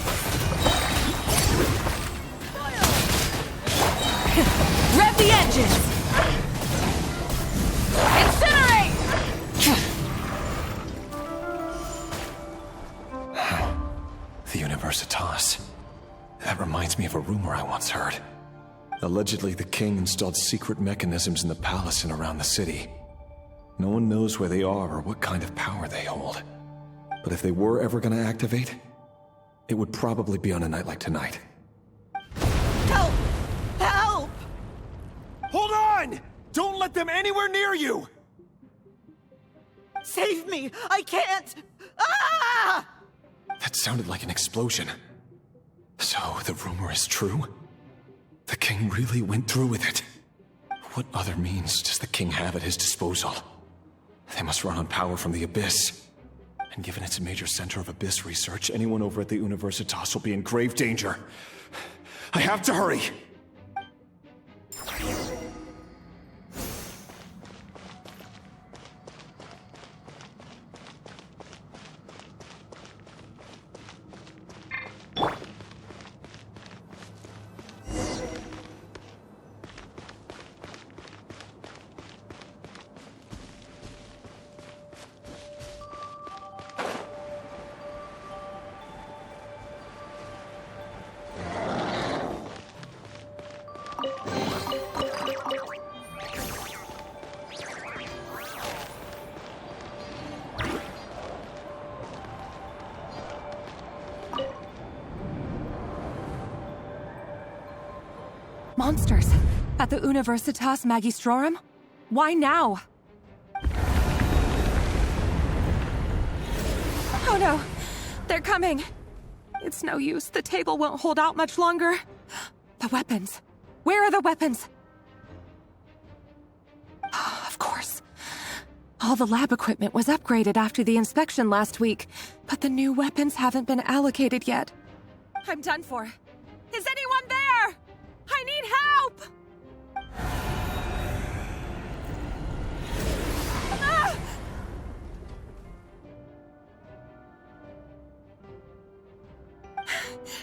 Rev the engines! Incinerate! The Universitas. That reminds me of a rumor I once heard. Allegedly, the king installed secret mechanisms in the palace and around the city. No one knows where they are or what kind of power they hold. But if they were ever going to activate, it would probably be on a night like tonight. Help! Help! Hold on! Don't let them anywhere near you! Save me! I can't! Ah! That sounded like an explosion. So, the rumor is true? The king really went through with it. What other means does the king have at his disposal? They must run on power from the Abyss. And given it's a major center of Abyss research, anyone over at the Universitas will be in grave danger. I have to hurry! Monsters! At the Universitas Magistrorum? Why now? Oh no! They're coming! It's no use. The table won't hold out much longer. The weapons. Where are the weapons? Of course. All the lab equipment was upgraded after the inspection last week, but the new weapons haven't been allocated yet. I'm done for. Is anyone there? I need help! Ah!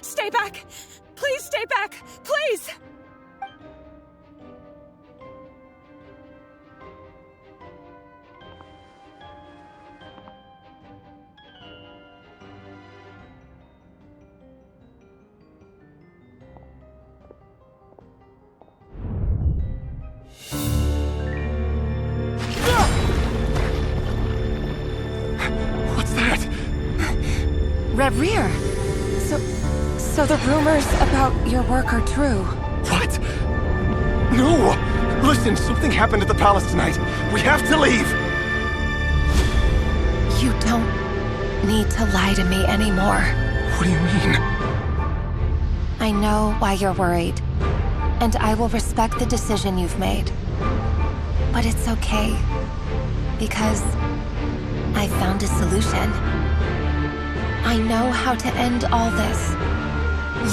Stay back! Please stay back! Please! Rear. So the rumors about your work are true. What? No! Listen, something happened at the palace tonight. We have to leave! You don't need to lie to me anymore. What do you mean? I know why you're worried, and I will respect the decision you've made. But it's okay, because I found a solution. I know how to end all this.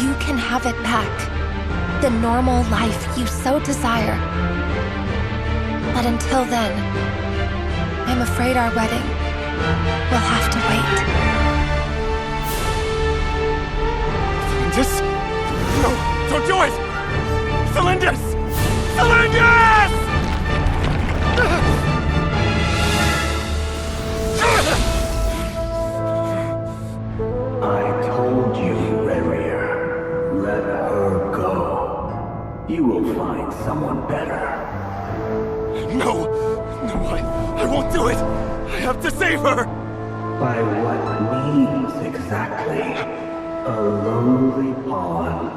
You can have it back. The normal life you so desire. But until then, I'm afraid our wedding will have to wait. Celindus? No, don't do it! Celindus! Celindus! No, I won't do it. I have to save her. By what means exactly? A lowly pawn.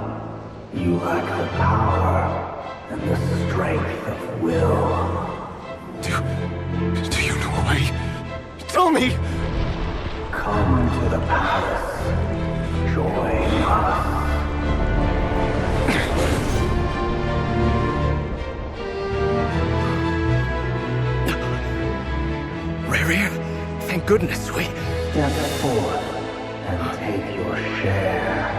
You lack the power and the strength of will. Do you know a way? Tell me! Come to the palace. Join us. Rerir, thank goodness we... Step forth and take your share.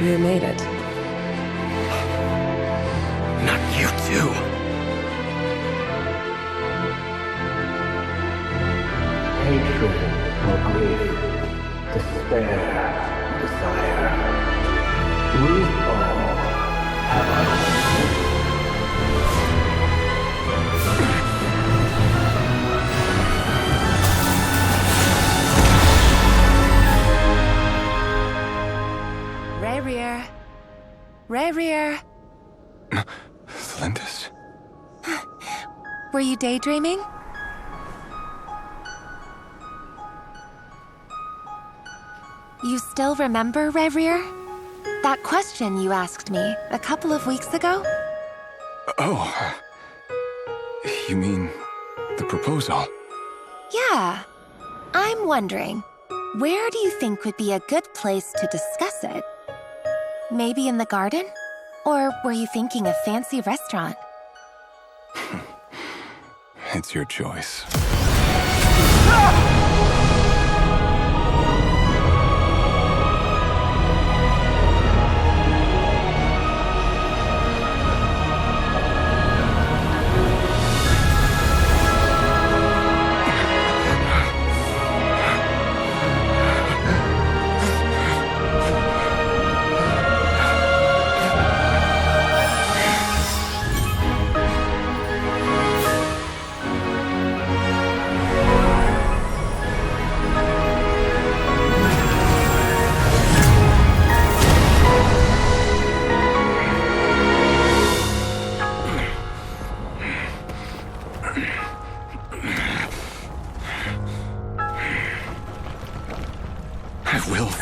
You made it. Not you too. Hatred or grief, despair, desire. We all have our own. Rerir. Rerir. Lindis. Were you daydreaming? You still remember, Rerir? That question you asked me a couple of weeks ago? Oh. You mean the proposal? Yeah. I'm wondering, where do you think would be a good place to discuss it? Maybe in the garden? Or were you thinking a fancy restaurant? It's your choice.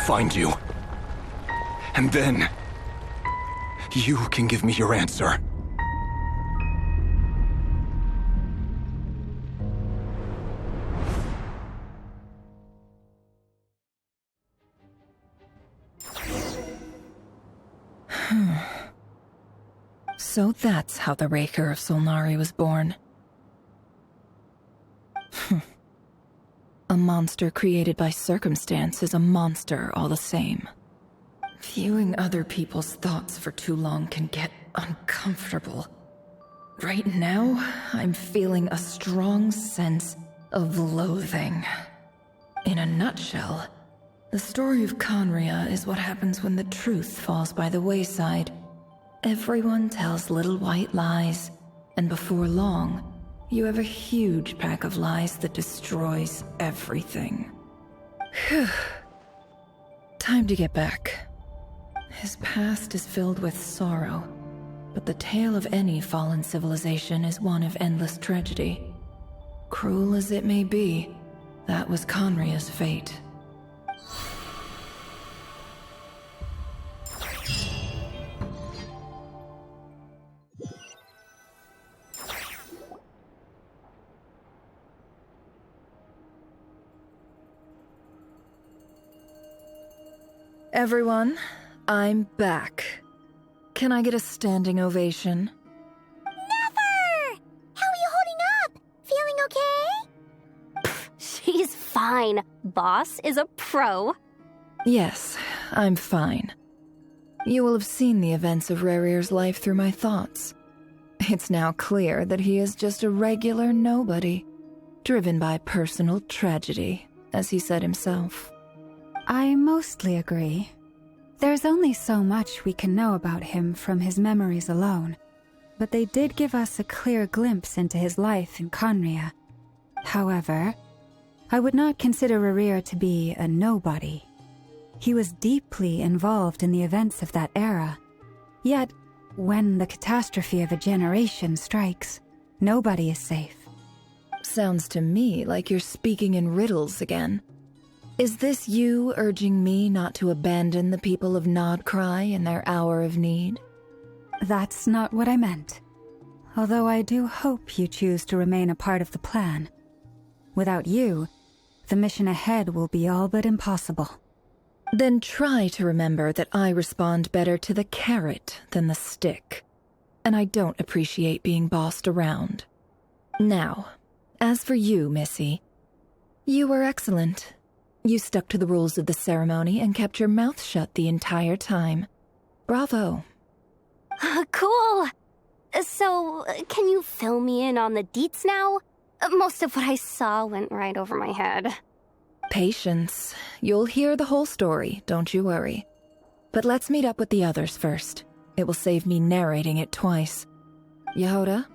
Find you. And then, you can give me your answer. So that's how the Raker of Solnari was born. A monster created by circumstance is a monster all the same. Viewing other people's thoughts for too long can get uncomfortable. Right now, I'm feeling a strong sense of loathing. In a nutshell, the story of Conria is what happens when the truth falls by the wayside. Everyone tells little white lies, and before long, you have a huge pack of lies that destroys everything. Whew. Time to get back. His past is filled with sorrow, but the tale of any fallen civilization is one of endless tragedy. Cruel as it may be, that was Conria's fate. Everyone, I'm back. Can I get a standing ovation? Never! How are you holding up? Feeling okay? She's fine. Boss is a pro. Yes, I'm fine. You will have seen the events of Rerir's life through my thoughts. It's now clear that he is just a regular nobody, driven by personal tragedy, as he said himself. I mostly agree. There's only so much we can know about him from his memories alone, but they did give us a clear glimpse into his life in Conria. However, I would not consider Rerir to be a nobody. He was deeply involved in the events of that era, yet When the catastrophe of a generation strikes, nobody is safe. Sounds to me like you're speaking in riddles again. Is this you urging me not to abandon the people of Nodcry in their hour of need? That's not what I meant. Although I do hope you choose to remain a part of the plan. Without you, the mission ahead will be all but impossible. Then try to remember that I respond better to the carrot than the stick. And I don't appreciate being bossed around. Now, as for you, Missy, you were excellent. You stuck to the rules of the ceremony and kept your mouth shut the entire time. Bravo. Cool. So, can you fill me in on the deets now? Most of what I saw went right over my head. Patience. You'll hear the whole story, don't you worry. But let's meet up with the others first. It will save me narrating it twice. Yehoda?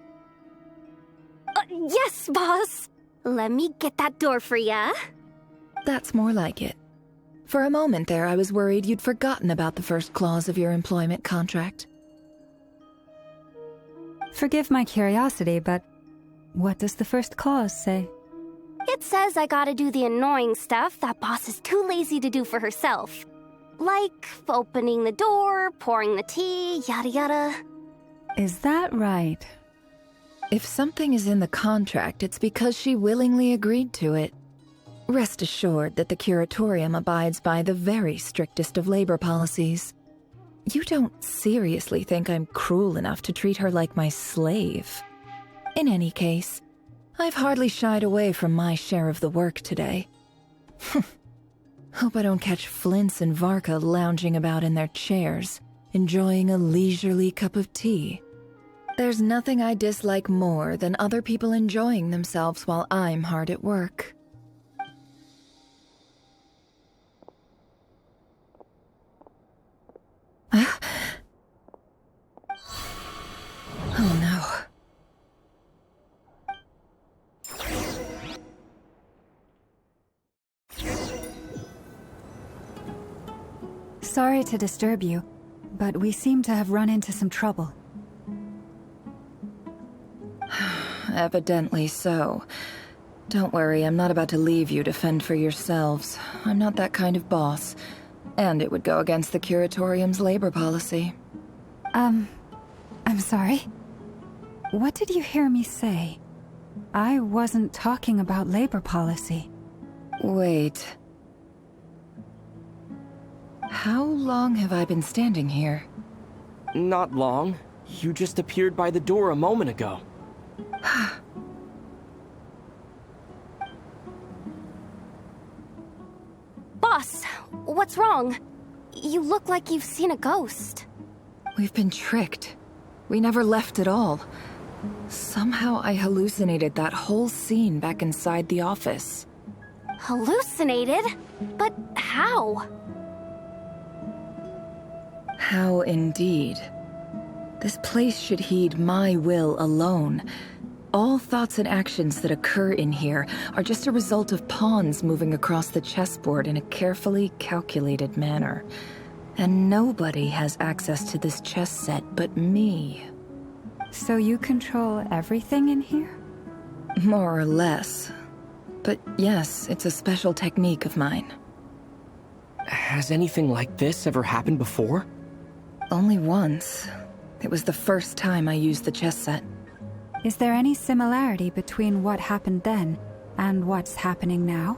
Yes, boss. Let me get that door for ya. That's more like it. For a moment there, I was worried you'd forgotten about the first clause of your employment contract. Forgive my curiosity, but what does the first clause say? It says I gotta do the annoying stuff that boss is too lazy to do for herself. Like opening the door, pouring the tea, yada yada. Is that right? If something is in the contract, it's because she willingly agreed to it. Rest assured that the Curatorium abides by the very strictest of labor policies. You don't seriously think I'm cruel enough to treat her like my slave? In any case, I've hardly shied away from my share of the work today. Hope I don't catch Flintz and Varka lounging about in their chairs, enjoying a leisurely cup of tea. There's nothing I dislike more than other people enjoying themselves while I'm hard at work. Oh no. Sorry to disturb you, but we seem to have run into some trouble. Evidently so. Don't worry, I'm not about to leave you to fend for yourselves. I'm not that kind of boss. And it would go against the Curatorium's labor policy. I'm sorry? What did you hear me say? I wasn't talking about labor policy. Wait. How long have I been standing here? Not long. You just appeared by the door a moment ago. Boss, what's wrong? You look like you've seen a ghost. We've been tricked. We never left at all. Somehow I hallucinated that whole scene back inside the office. Hallucinated? But how? How indeed. This place should heed my will alone. All thoughts and actions that occur in here are just a result of pawns moving across the chessboard in a carefully calculated manner. And nobody has access to this chess set but me. So you control everything in here? More or less. But yes, it's a special technique of mine. Has anything like this ever happened before? Only once. It was the first time I used the chess set. Is there any similarity between what happened then and what's happening now?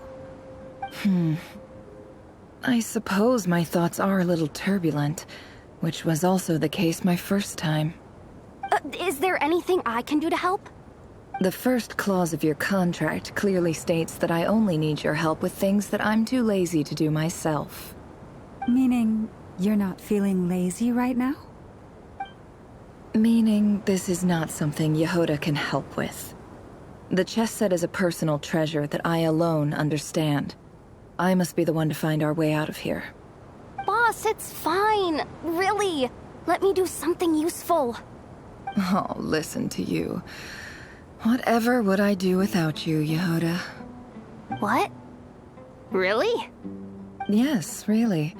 I suppose my thoughts are a little turbulent, which was also the case my first time. Is there anything I can do to help? The first clause of your contract clearly states that I only need your help with things that I'm too lazy to do myself. Meaning you're not feeling lazy right now? Meaning this is not something Yehoda can help with. The chess set is a personal treasure that I alone understand. I must be the one to find our way out of here. Boss, it's fine. Really. Let me do something useful. Oh, listen to you. Whatever would I do without you, Yehoda? What? Really? Yes, really.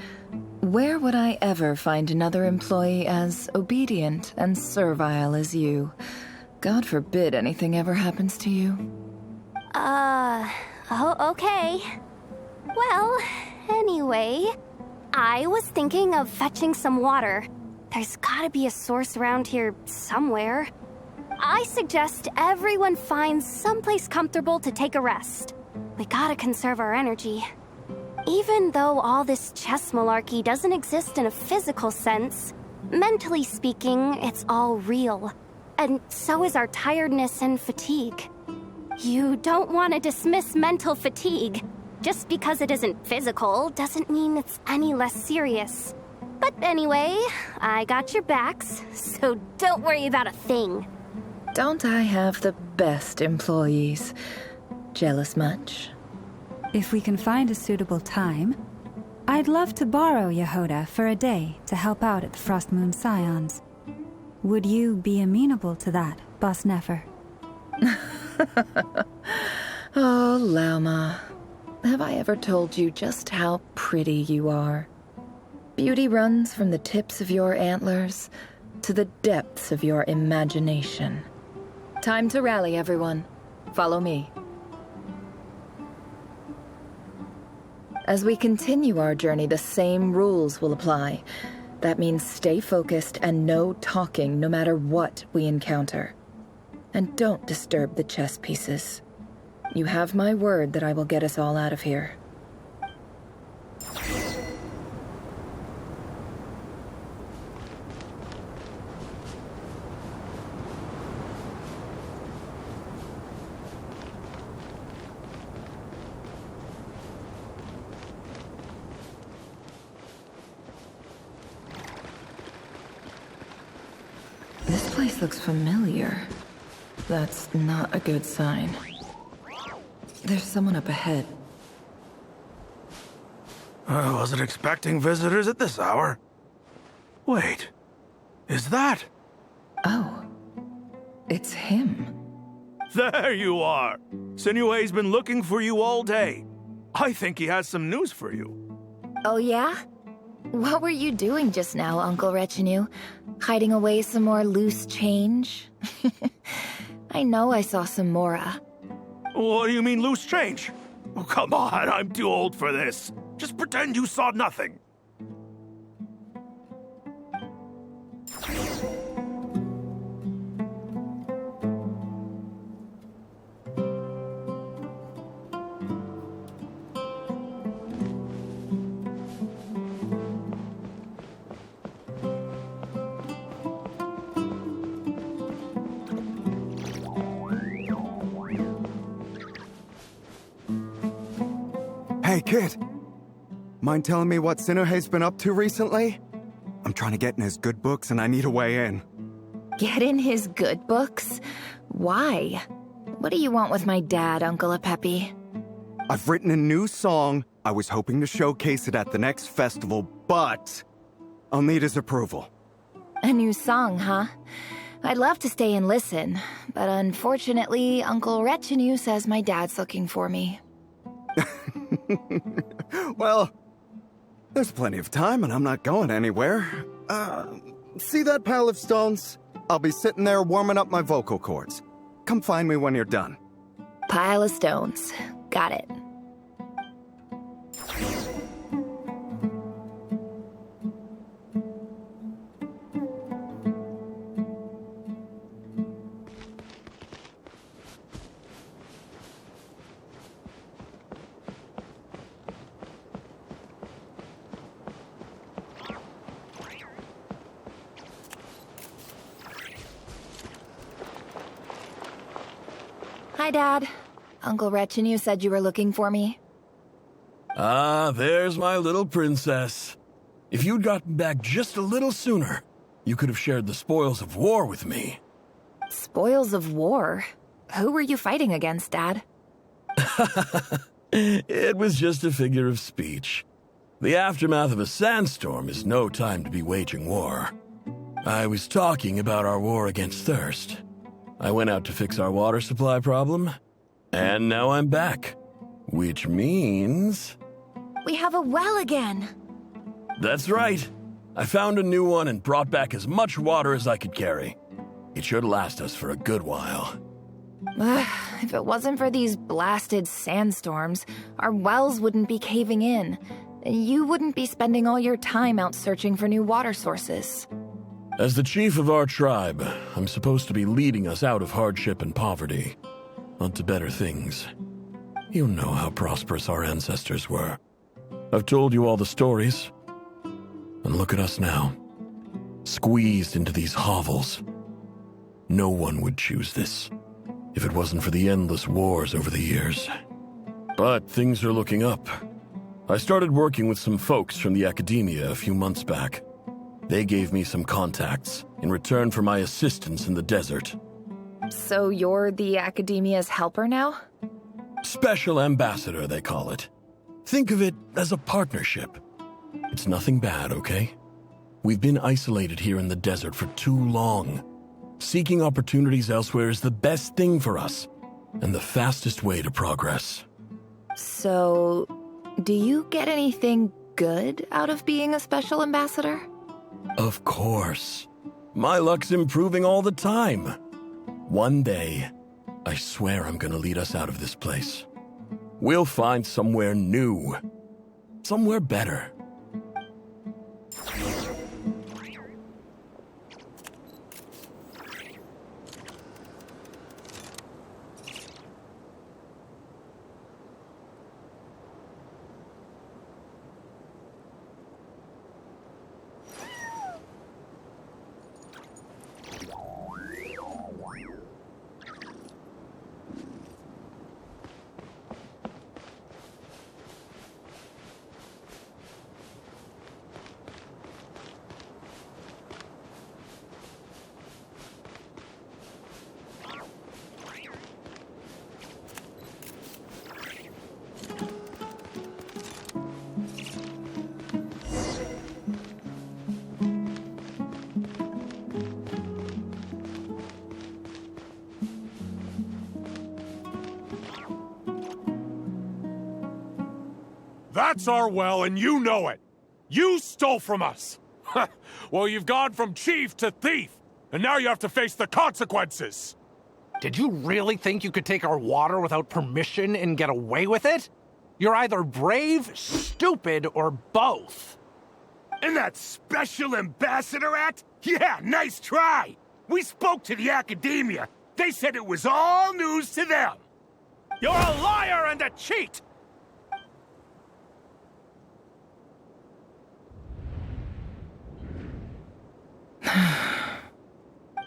Where would I ever find another employee as obedient and servile as you? God forbid anything ever happens to you. Oh, okay. Well, anyway, I was thinking of fetching some water. There's gotta be a source around here somewhere. I suggest everyone finds someplace comfortable to take a rest. We gotta conserve our energy. Even though all this chess malarkey doesn't exist in a physical sense, mentally speaking, it's all real. And so is our tiredness and fatigue. You don't want to dismiss mental fatigue. Just because it isn't physical doesn't mean it's any less serious. But anyway, I got your backs, so don't worry about a thing. Don't I have the best employees? Jealous much? If we can find a suitable time, I'd love to borrow Yehoda for a day to help out at the Frost Moon Scions. Would you be amenable to that, Boss Nefer? Oh, Lama. Have I ever told you just how pretty you are? Beauty runs from the tips of your antlers to the depths of your imagination. Time to rally, everyone. Follow me. As we continue our journey, the same rules will apply. That means stay focused and no talking no matter what we encounter. And don't disturb the chess pieces. You have my word that I will get us all out of here. This place looks familiar. That's not a good sign. There's someone up ahead. I wasn't expecting visitors at this hour. Wait, is that? Oh, it's him. There you are! Sinue's been looking for you all day. I think he has some news for you. Oh yeah? What were you doing just now, Uncle Retinue? Hiding away some more loose change? I know I saw some Mora. What do you mean loose change? Oh, come on, I'm too old for this. Just pretend you saw nothing. Hey, kid. Mind telling me what Sinuhe's been up to recently? I'm trying to get in his good books and I need a way in. Get in his good books? Why? What do you want with my dad, Uncle Apepi? I've written a new song. I was hoping to showcase it at the next festival, but I'll need his approval. A new song, huh? I'd love to stay and listen, but unfortunately, Uncle Retinue says my dad's looking for me. Well, there's plenty of time and I'm not going anywhere. See that pile of stones? I'll be sitting there warming up my vocal cords. Come find me when you're done. Pile of stones. Got it. Hi, Dad. Uncle Retinue said you were looking for me. Ah, there's my little princess. If you'd gotten back just a little sooner, you could have shared the spoils of war with me. Spoils of war? Who were you fighting against, Dad? It was just a figure of speech. The aftermath of a sandstorm is no time to be waging war. I was talking about our war against thirst. I went out to fix our water supply problem, and now I'm back. Which means... We have a well again. That's right. I found a new one and brought back as much water as I could carry. It should last us for a good while. If it wasn't for these blasted sandstorms, our wells wouldn't be caving in. You wouldn't be spending all your time out searching for new water sources. As the chief of our tribe, I'm supposed to be leading us out of hardship and poverty, onto better things. You know how prosperous our ancestors were. I've told you all the stories. And look at us now, squeezed into these hovels. No one would choose this, if it wasn't for the endless wars over the years. But things are looking up. I started working with some folks from the academia a few months back. They gave me some contacts in return for my assistance in the desert. So you're the academia's helper now? Special ambassador, they call it. Think of it as a partnership. It's nothing bad, okay? We've been isolated here in the desert for too long. Seeking opportunities elsewhere is the best thing for us, and the fastest way to progress. So, do you get anything good out of being a special ambassador? Of course. My luck's improving all the time. One day, I swear I'm gonna lead us out of this place. We'll find somewhere new. Somewhere better. That's our well, and you know it. You stole from us. Well, you've gone from chief to thief, and now you have to face the consequences. Did you really think you could take our water without permission and get away with it? You're either brave, stupid, or both. And that special ambassador act? Yeah, nice try. We spoke to the academia. They said it was all news to them. You're a liar and a cheat!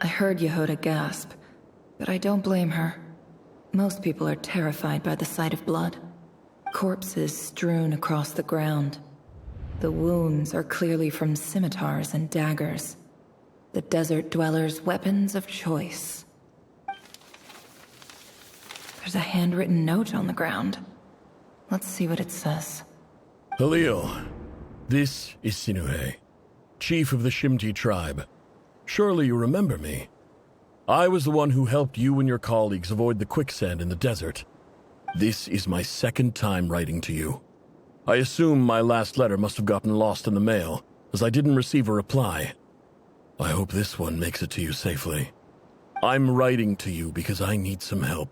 I heard Yehuda gasp, but I don't blame her. Most people are terrified by the sight of blood. Corpses strewn across the ground. The wounds are clearly from scimitars and daggers. The desert dwellers' weapons of choice. There's a handwritten note on the ground. Let's see what it says. Halil, this is Sinuhe, chief of the Shimti tribe. Surely you remember me. I was the one who helped you and your colleagues avoid the quicksand in the desert. This is my second time writing to you. I assume my last letter must have gotten lost in the mail, as I didn't receive a reply. I hope this one makes it to you safely. I'm writing to you because I need some help.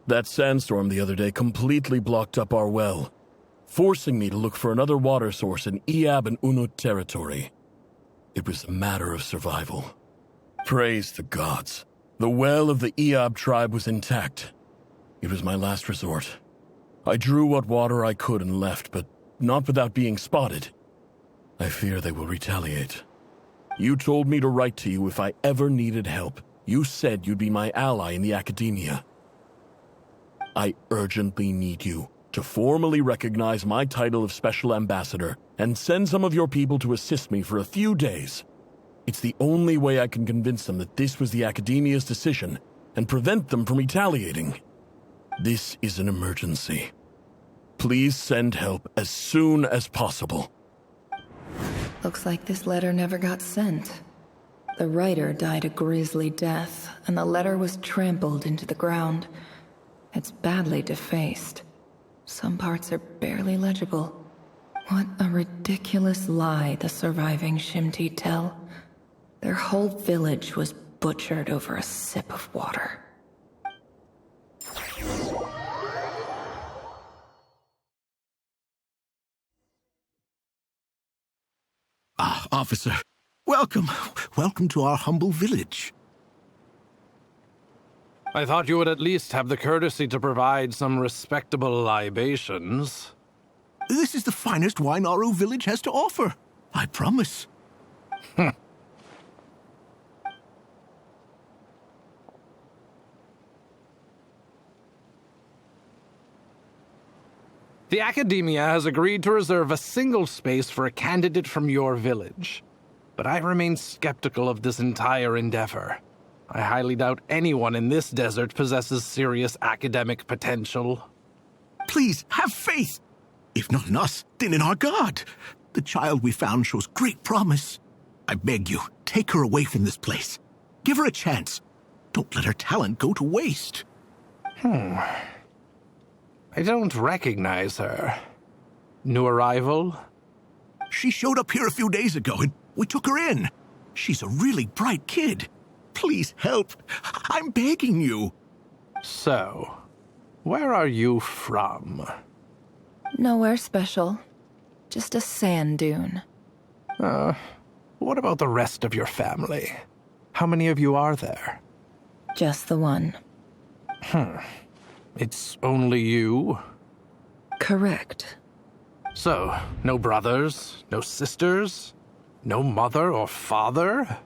That sandstorm the other day completely blocked up our well, forcing me to look for another water source in Iab and Unut territory. It was a matter of survival. Praise the gods. The well of the Iab tribe was intact. It was my last resort. I drew what water I could and left, but not without being spotted. I fear they will retaliate. You told me to write to you if I ever needed help. You said you'd be my ally in the academia. I urgently need you to formally recognize my title of Special Ambassador and send some of your people to assist me for a few days. It's the only way I can convince them that this was the academia's decision and prevent them from retaliating. This is an emergency. Please send help as soon as possible. Looks like this letter never got sent. The writer died a grisly death, and the letter was trampled into the ground. It's badly defaced. Some parts are barely legible. What a ridiculous lie the surviving Shimti tell. Their whole village was butchered over a sip of water. Ah, officer. Welcome. Welcome to our humble village. I thought you would at least have the courtesy to provide some respectable libations. This is the finest wine our village has to offer. I promise. The Academia has agreed to reserve a single space for a candidate from your village. But I remain skeptical of this entire endeavor. I highly doubt anyone in this desert possesses serious academic potential. Please, have faith. If not in us, then in our God. The child we found shows great promise. I beg you, take her away from this place. Give her a chance. Don't let her talent go to waste. I don't recognize her. New arrival? She showed up here a few days ago and we took her in. She's a really bright kid. Please help. I'm begging you. So, where are you from? Nowhere special. Just a sand dune. What about the rest of your family? How many of you are there? Just the one. It's only you? Correct. So, no brothers, no sisters, no mother or father?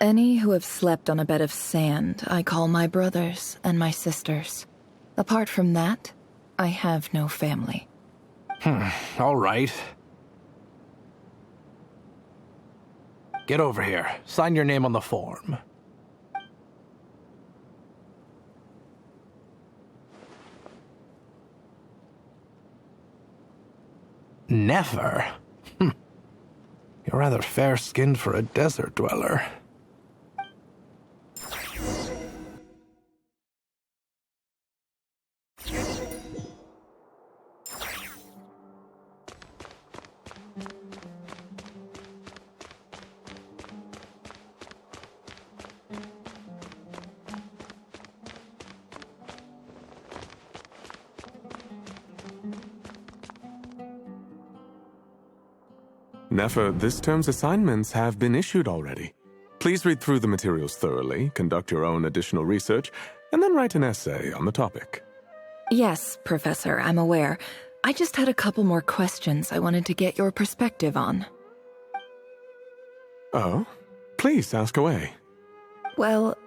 Any who have slept on a bed of sand, I call my brothers and my sisters. Apart from that, I have no family. All right. Get over here. Sign your name on the form. Never? You're rather fair-skinned for a desert dweller. Nefer, this term's assignments have been issued already. Please read through the materials thoroughly, conduct your own additional research, and then write an essay on the topic. Yes, Professor, I'm aware. I just had a couple more questions I wanted to get your perspective on. Oh? Please ask away. Well,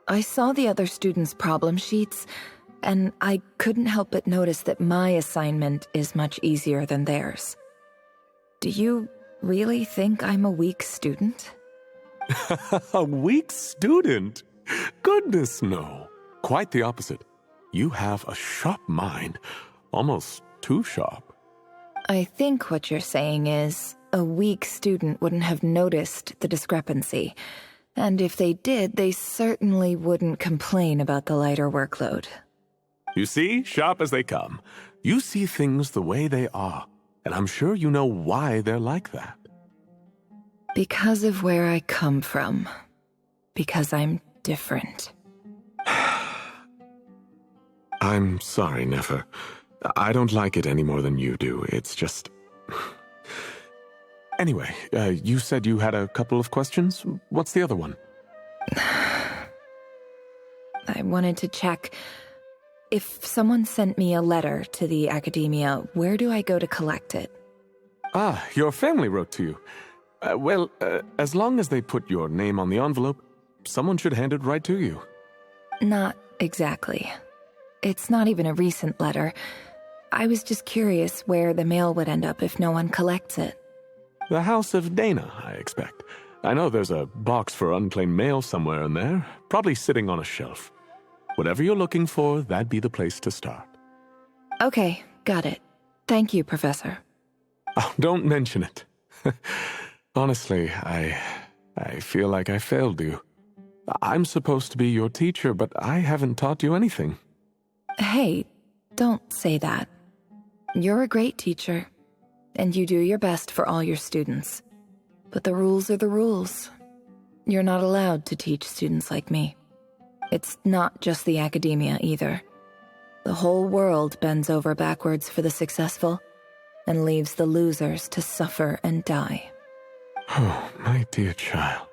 I saw the other students' problem sheets, and I couldn't help but notice that my assignment is much easier than theirs. Do you really think I'm a weak student? A weak student? Goodness, no. Quite the opposite. You have a sharp mind, almost too sharp. I think what you're saying is, a weak student wouldn't have noticed the discrepancy. And if they did, they certainly wouldn't complain about the lighter workload. You see, sharp as they come. You see things the way they are. And I'm sure you know why they're like that. Because of where I come from. Because I'm different. I'm sorry, Nefer. I don't like it any more than you do. It's just... Anyway, you said you had a couple of questions. What's the other one? I wanted to check... If someone sent me a letter to the Academia, where do I go to collect it? Ah, your family wrote to you. As long as they put your name on the envelope, someone should hand it right to you. Not exactly. It's not even a recent letter. I was just curious where the mail would end up if no one collects it. The House of Dana, I expect. I know there's a box for unclaimed mail somewhere in there, probably sitting on a shelf. Whatever you're looking for, that'd be the place to start. Okay, got it. Thank you, Professor. Oh, don't mention it. Honestly, I feel like I failed you. I'm supposed to be your teacher, but I haven't taught you anything. Hey, don't say that. You're a great teacher. and you do your best for all your students. But the rules are the rules. You're not allowed to teach students like me. It's not just the academia either. The whole world bends over backwards for the successful and leaves the losers to suffer and die. Oh, my dear child.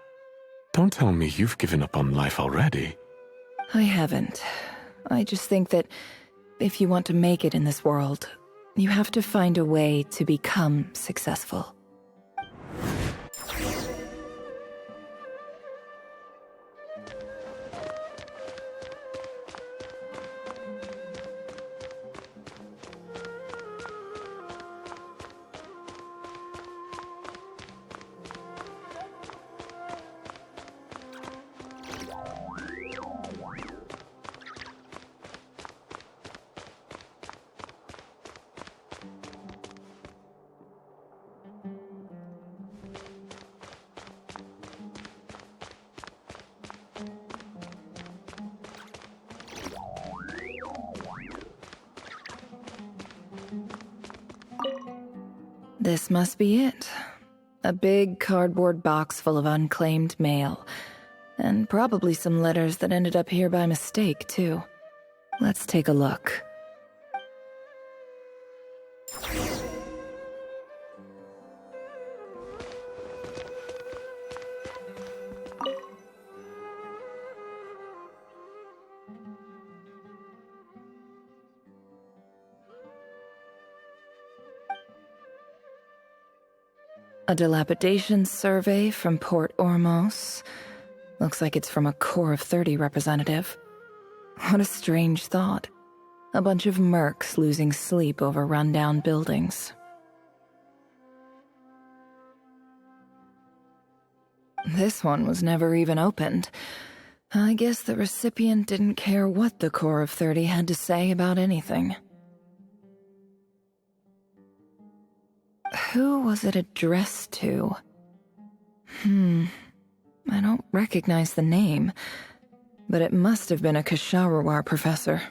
Don't tell me you've given up on life already. I haven't. I just think that if you want to make it in this world, you have to find a way to become successful. This must be it. A big cardboard box full of unclaimed mail. And probably some letters that ended up here by mistake, too. Let's take a look. A dilapidation survey from Port Ormos. Looks like it's from a Corps of 30 representative. What a strange thought. A bunch of mercs losing sleep over rundown buildings. This one was never even opened. I guess the recipient didn't care what the Corps of 30 had to say about anything. Who was it addressed to? I don't recognize the name, but it must have been a Kasharawar professor.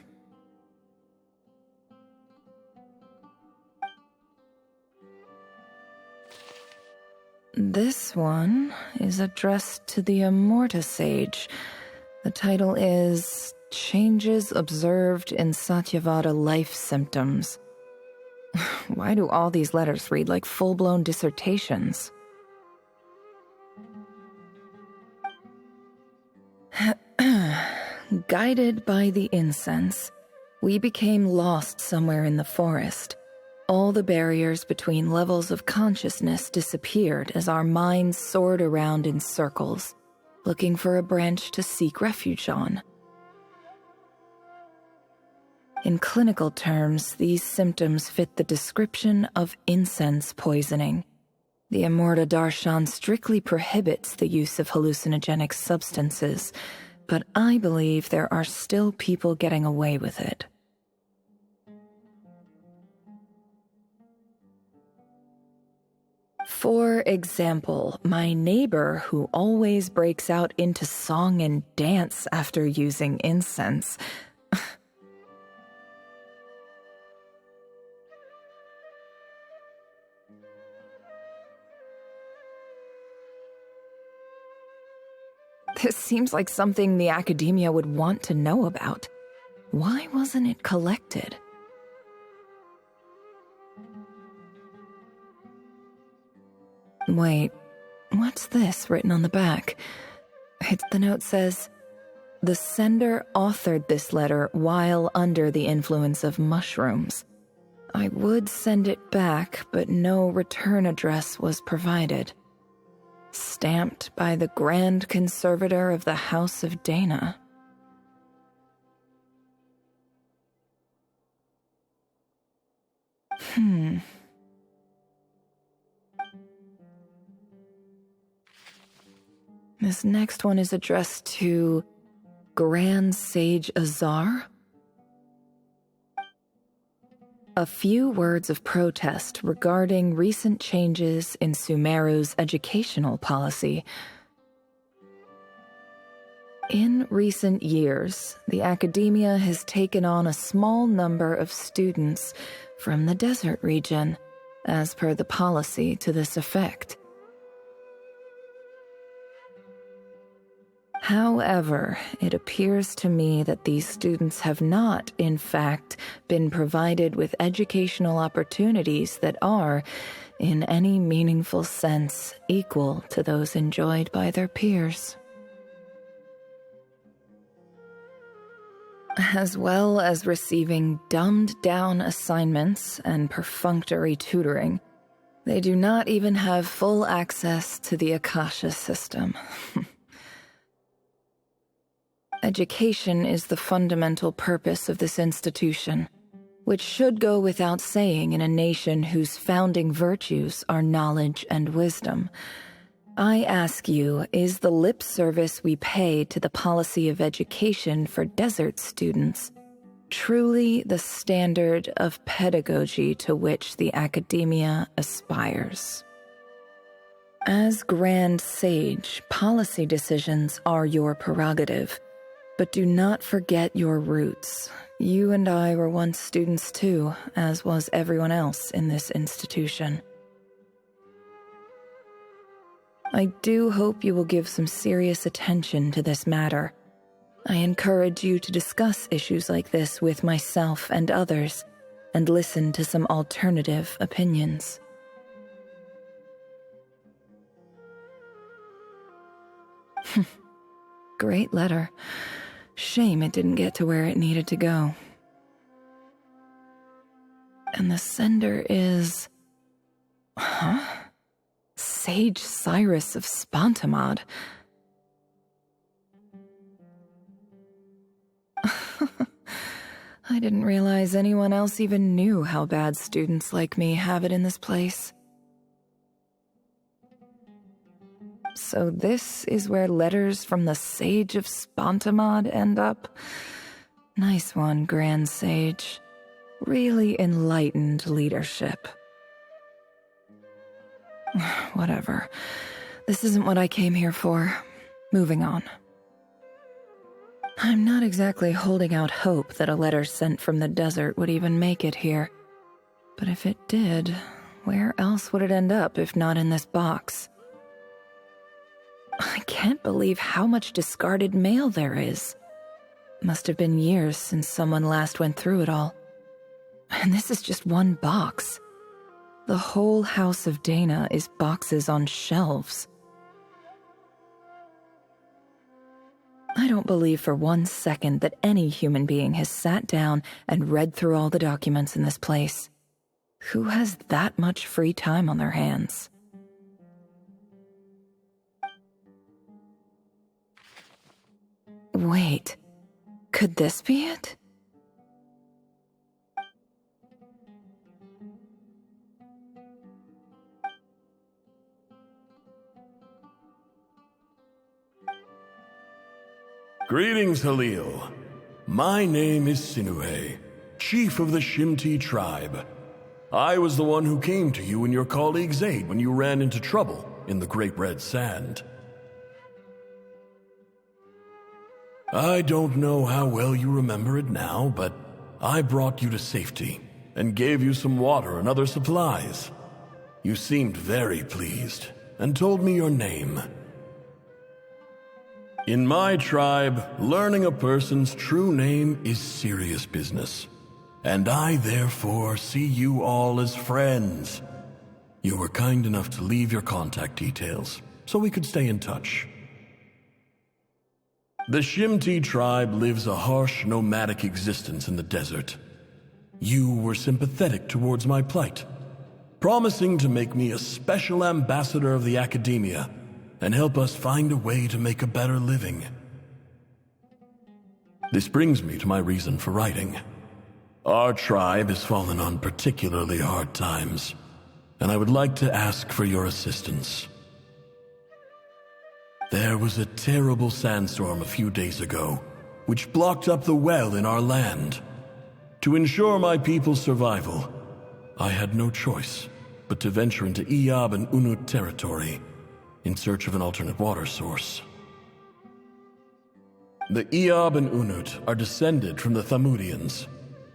This one is addressed to the Amorta Sage. The title is Changes Observed in Satyavada Life Symptoms. Why do all these letters read like full-blown dissertations? Guided by the incense, we became lost somewhere in the forest. All the barriers between levels of consciousness disappeared as our minds soared around in circles, looking for a branch to seek refuge on. In clinical terms, these symptoms fit the description of incense poisoning. The Amorta Darshan strictly prohibits the use of hallucinogenic substances, but I believe there are still people getting away with it. For example, my neighbor who always breaks out into song and dance after using incense. This seems like something the academia would want to know about. Why wasn't it collected? Wait, what's this written on the back? The note says, "The sender authored this letter while under the influence of mushrooms. I would send it back, but no return address was provided. Stamped by the Grand Conservator of the House of Dana." This next one is addressed to Grand Sage Azar. A few words of protest regarding recent changes in Sumeru's educational policy. In recent years, the academia has taken on a small number of students from the desert region, as per the policy to this effect. However, it appears to me that these students have not, in fact, been provided with educational opportunities that are, in any meaningful sense, equal to those enjoyed by their peers. As well as receiving dumbed-down assignments and perfunctory tutoring, they do not even have full access to the Akasha system. Education is the fundamental purpose of this institution, which should go without saying in a nation whose founding virtues are knowledge and wisdom. I ask you, is the lip service we pay to the policy of education for desert students truly the standard of pedagogy to which the academia aspires? As Grand Sage, policy decisions are your prerogative, but do not forget your roots. You and I were once students too, as was everyone else in this institution. I do hope you will give some serious attention to this matter. I encourage you to discuss issues like this with myself and others, and listen to some alternative opinions. Great letter. Shame it didn't get to where it needed to go. And the sender is... Huh? Sage Cyrus of Spontamod. I didn't realize anyone else even knew how bad students like me have it in this place. So this is where letters from the Sage of Spontamod end up? Nice one, Grand Sage. Really enlightened leadership. Whatever. This isn't what I came here for. Moving on. I'm not exactly holding out hope that a letter sent from the desert would even make it here. But if it did, where else would it end up if not in this box? I can't believe how much discarded mail there is. Must have been years since someone last went through it all. And this is just one box. The whole house of Dana is boxes on shelves. I don't believe for 1 second that any human being has sat down and read through all the documents in this place. Who has that much free time on their hands? Wait, could this be it? Greetings, Halil. My name is Sinuhe, chief of the Shimti tribe. I was the one who came to you and your colleague's aid when you ran into trouble in the Great Red Sand. I don't know how well you remember it now, but I brought you to safety and gave you some water and other supplies. You seemed very pleased and told me your name. In my tribe, learning a person's true name is serious business, and I therefore see you all as friends. You were kind enough to leave your contact details so we could stay in touch. The Shimti tribe lives a harsh, nomadic existence in the desert. You were sympathetic towards my plight, promising to make me a special ambassador of the academia and help us find a way to make a better living. This brings me to my reason for writing. Our tribe has fallen on particularly hard times, and I would like to ask for your assistance. There was a terrible sandstorm a few days ago, which blocked up the well in our land. To ensure my people's survival, I had no choice but to venture into Iyab and Unut territory in search of an alternate water source. The Iyab and Unut are descended from the Thamudians,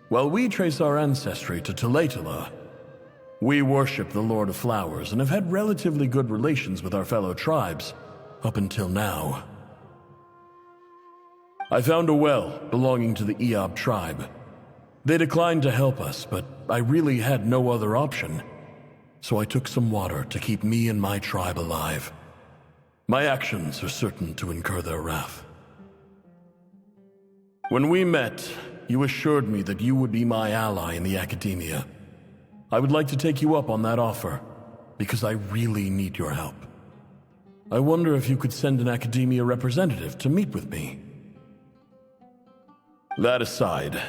while we trace our ancestry to Tulatala. We worship the Lord of Flowers and have had relatively good relations with our fellow tribes, up until now. I found a well belonging to the Eob tribe. They declined to help us, but I really had no other option, so I took some water to keep me and my tribe alive. My actions are certain to incur their wrath. When we met, you assured me that you would be my ally in the academia. I would like to take you up on that offer, because I really need your help. I wonder if you could send an academia representative to meet with me. That aside,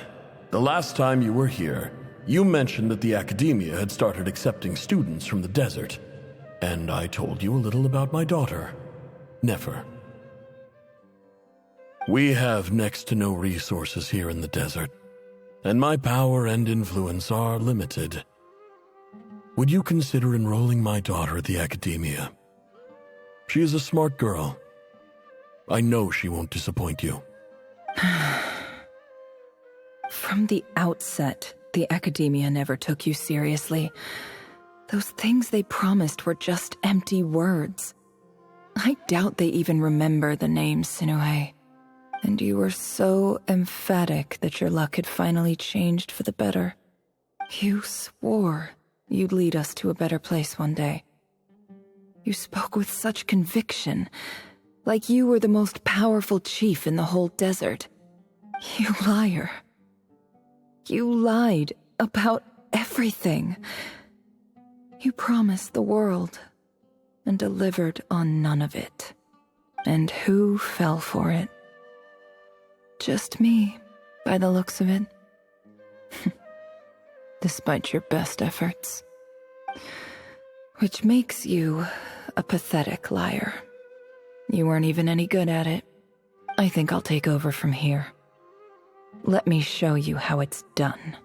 the last time you were here, you mentioned that the academia had started accepting students from the desert, and I told you a little about my daughter, Nefer. We have next to no resources here in the desert, and my power and influence are limited. Would you consider enrolling my daughter at the academia? She is a smart girl. I know she won't disappoint you. From the outset, the academia never took you seriously. Those things they promised were just empty words. I doubt they even remember the name Sinuhe. And you were so emphatic that your luck had finally changed for the better. You swore you'd lead us to a better place one day. You spoke with such conviction, like you were the most powerful chief in the whole desert. You liar. You lied about everything. You promised the world and delivered on none of it. And who fell for it? Just me, by the looks of it. Despite your best efforts. Which makes you a pathetic liar. You weren't even any good at it. I think I'll take over from here. Let me show you how it's done.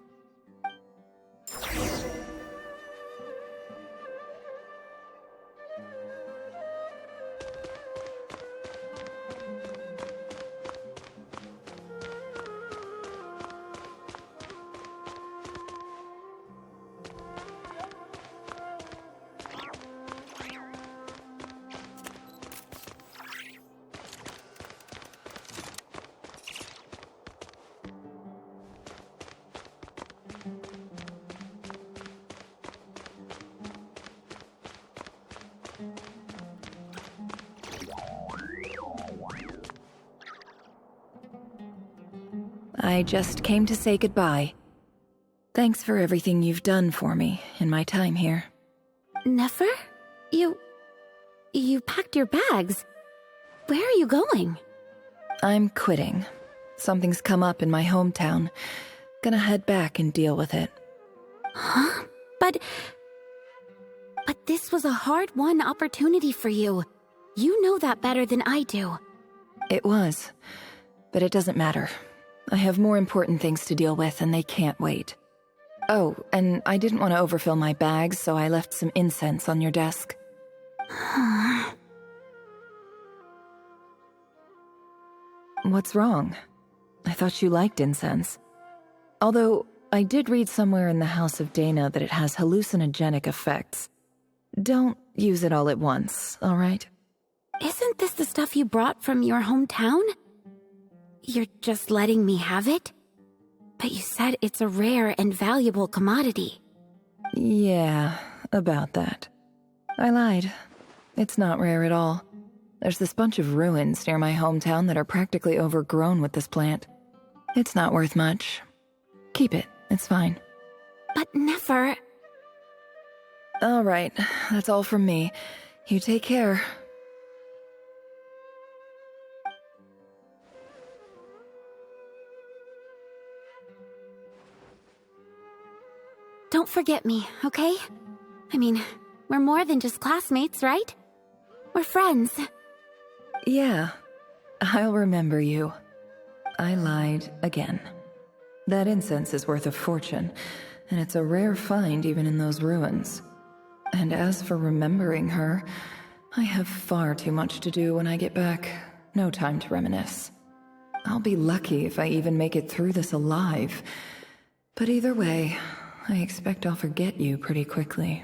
I just came to say goodbye. Thanks for everything you've done for me in my time here. Nefer? You packed your bags. Where are you going? I'm quitting. Something's come up in my hometown. Gonna head back and deal with it. Huh? But this was a hard-won opportunity for you. You know that better than I do. It was, but it doesn't matter. I have more important things to deal with, and they can't wait. Oh, and I didn't want to overfill my bags, so I left some incense on your desk. What's wrong? I thought you liked incense. Although, I did read somewhere in the House of Dana that it has hallucinogenic effects. Don't use it all at once, all right? Isn't this the stuff you brought from your hometown? You're just letting me have it? But you said it's a rare and valuable commodity. Yeah, about that. I lied. It's not rare at all. There's this bunch of ruins near my hometown that are practically overgrown with this plant. It's not worth much. Keep it, it's fine. But Nefer... All right, that's all from me. You take care. Don't forget me, okay? I mean, we're more than just classmates, right? We're friends. Yeah, I'll remember you. I lied again. That incense is worth a fortune, and it's a rare find even in those ruins. And as for remembering her, I have far too much to do when I get back. No time to reminisce. I'll be lucky if I even make it through this alive. But either way, I expect I'll forget you pretty quickly.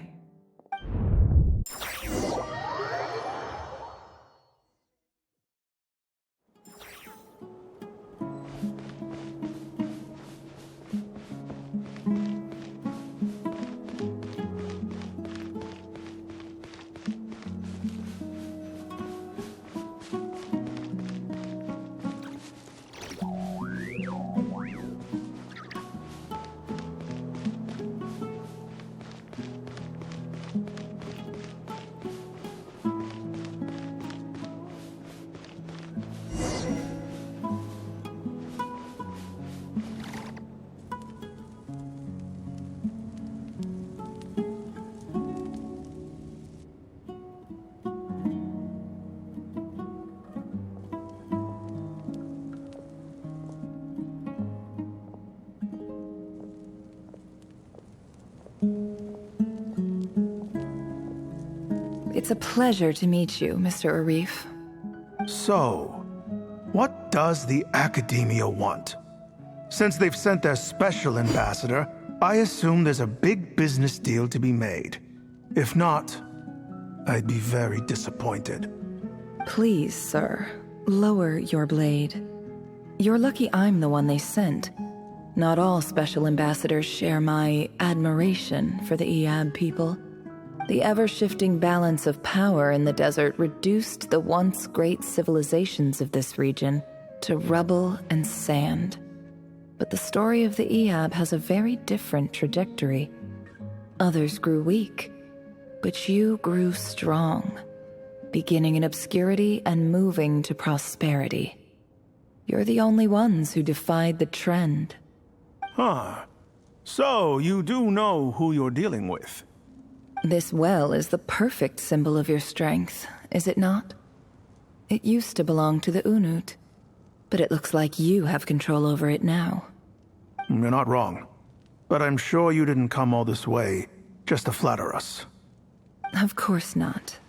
It's a pleasure to meet you, Mr. Arif. So, what does the Academia want? Since they've sent their special ambassador, I assume there's a big business deal to be made. If not, I'd be very disappointed. Please, sir, lower your blade. You're lucky I'm the one they sent. Not all special ambassadors share my admiration for the Iab people. The ever-shifting balance of power in the desert reduced the once great civilizations of this region to rubble and sand. But the story of the Iab has a very different trajectory. Others grew weak, but you grew strong, beginning in obscurity and moving to prosperity. You're the only ones who defied the trend. Huh. So, you do know who you're dealing with? This well is the perfect symbol of your strength, is it not? It used to belong to the Unut, but it looks like you have control over it now. You're not wrong. But I'm sure you didn't come all this way just to flatter us. Of course not.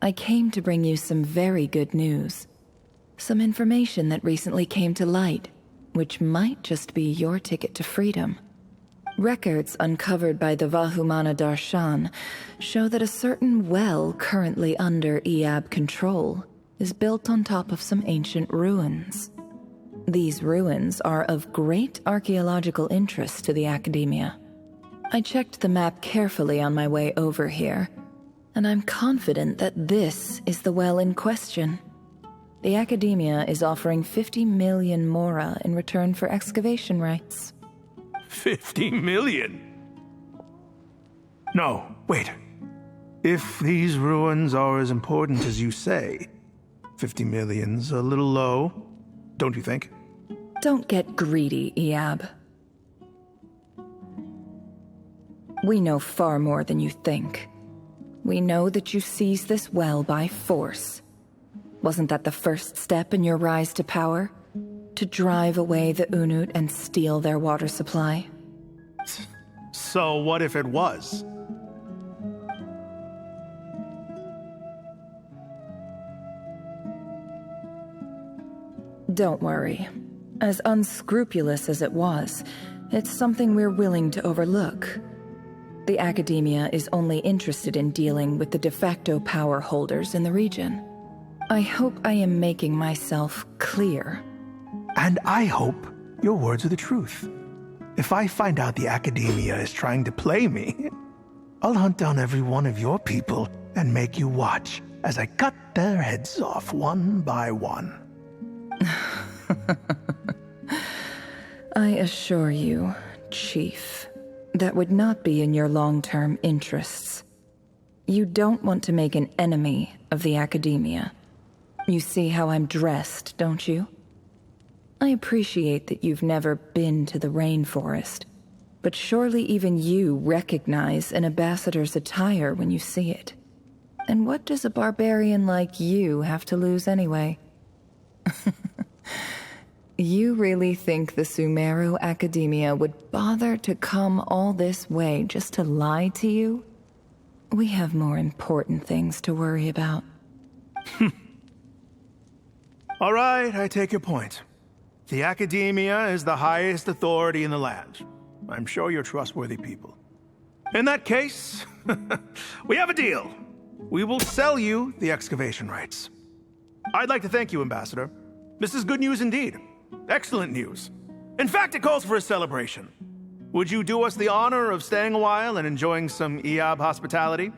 I came to bring you some very good news. Some information that recently came to light, which might just be your ticket to freedom. Records uncovered by the Vahumana Darshan show that a certain well currently under Iab control is built on top of some ancient ruins. These ruins are of great archaeological interest to the Academia. I checked the map carefully on my way over here, and I'm confident that this is the well in question. The Academia is offering 50 million mora in return for excavation rights. 50 million? No, wait. If these ruins are as important as you say, 50 million's a little low, don't you think? Don't get greedy, Iab. We know far more than you think. We know that you seized this well by force. Wasn't that the first step in your rise to power? To drive away the Unut and steal their water supply? So what if it was? Don't worry. As unscrupulous as it was, it's something we're willing to overlook. The Academia is only interested in dealing with the de facto power holders in the region. I hope I am making myself clear. And I hope your words are the truth. If I find out the Academia is trying to play me, I'll hunt down every one of your people and make you watch as I cut their heads off one by one. I assure you, Chief, that would not be in your long-term interests. You don't want to make an enemy of the Academia. You see how I'm dressed, don't you? I appreciate that you've never been to the rainforest, but surely even you recognize an ambassador's attire when you see it. And what does a barbarian like you have to lose anyway? You really think the Sumeru Academia would bother to come all this way just to lie to you? We have more important things to worry about. All right, I take your point. The Academia is the highest authority in the land. I'm sure you're trustworthy people. In that case, we have a deal. We will sell you the excavation rights. I'd like to thank you, Ambassador. This is good news indeed. Excellent news. In fact, it calls for a celebration. Would you do us the honor of staying a while and enjoying some Eab hospitality?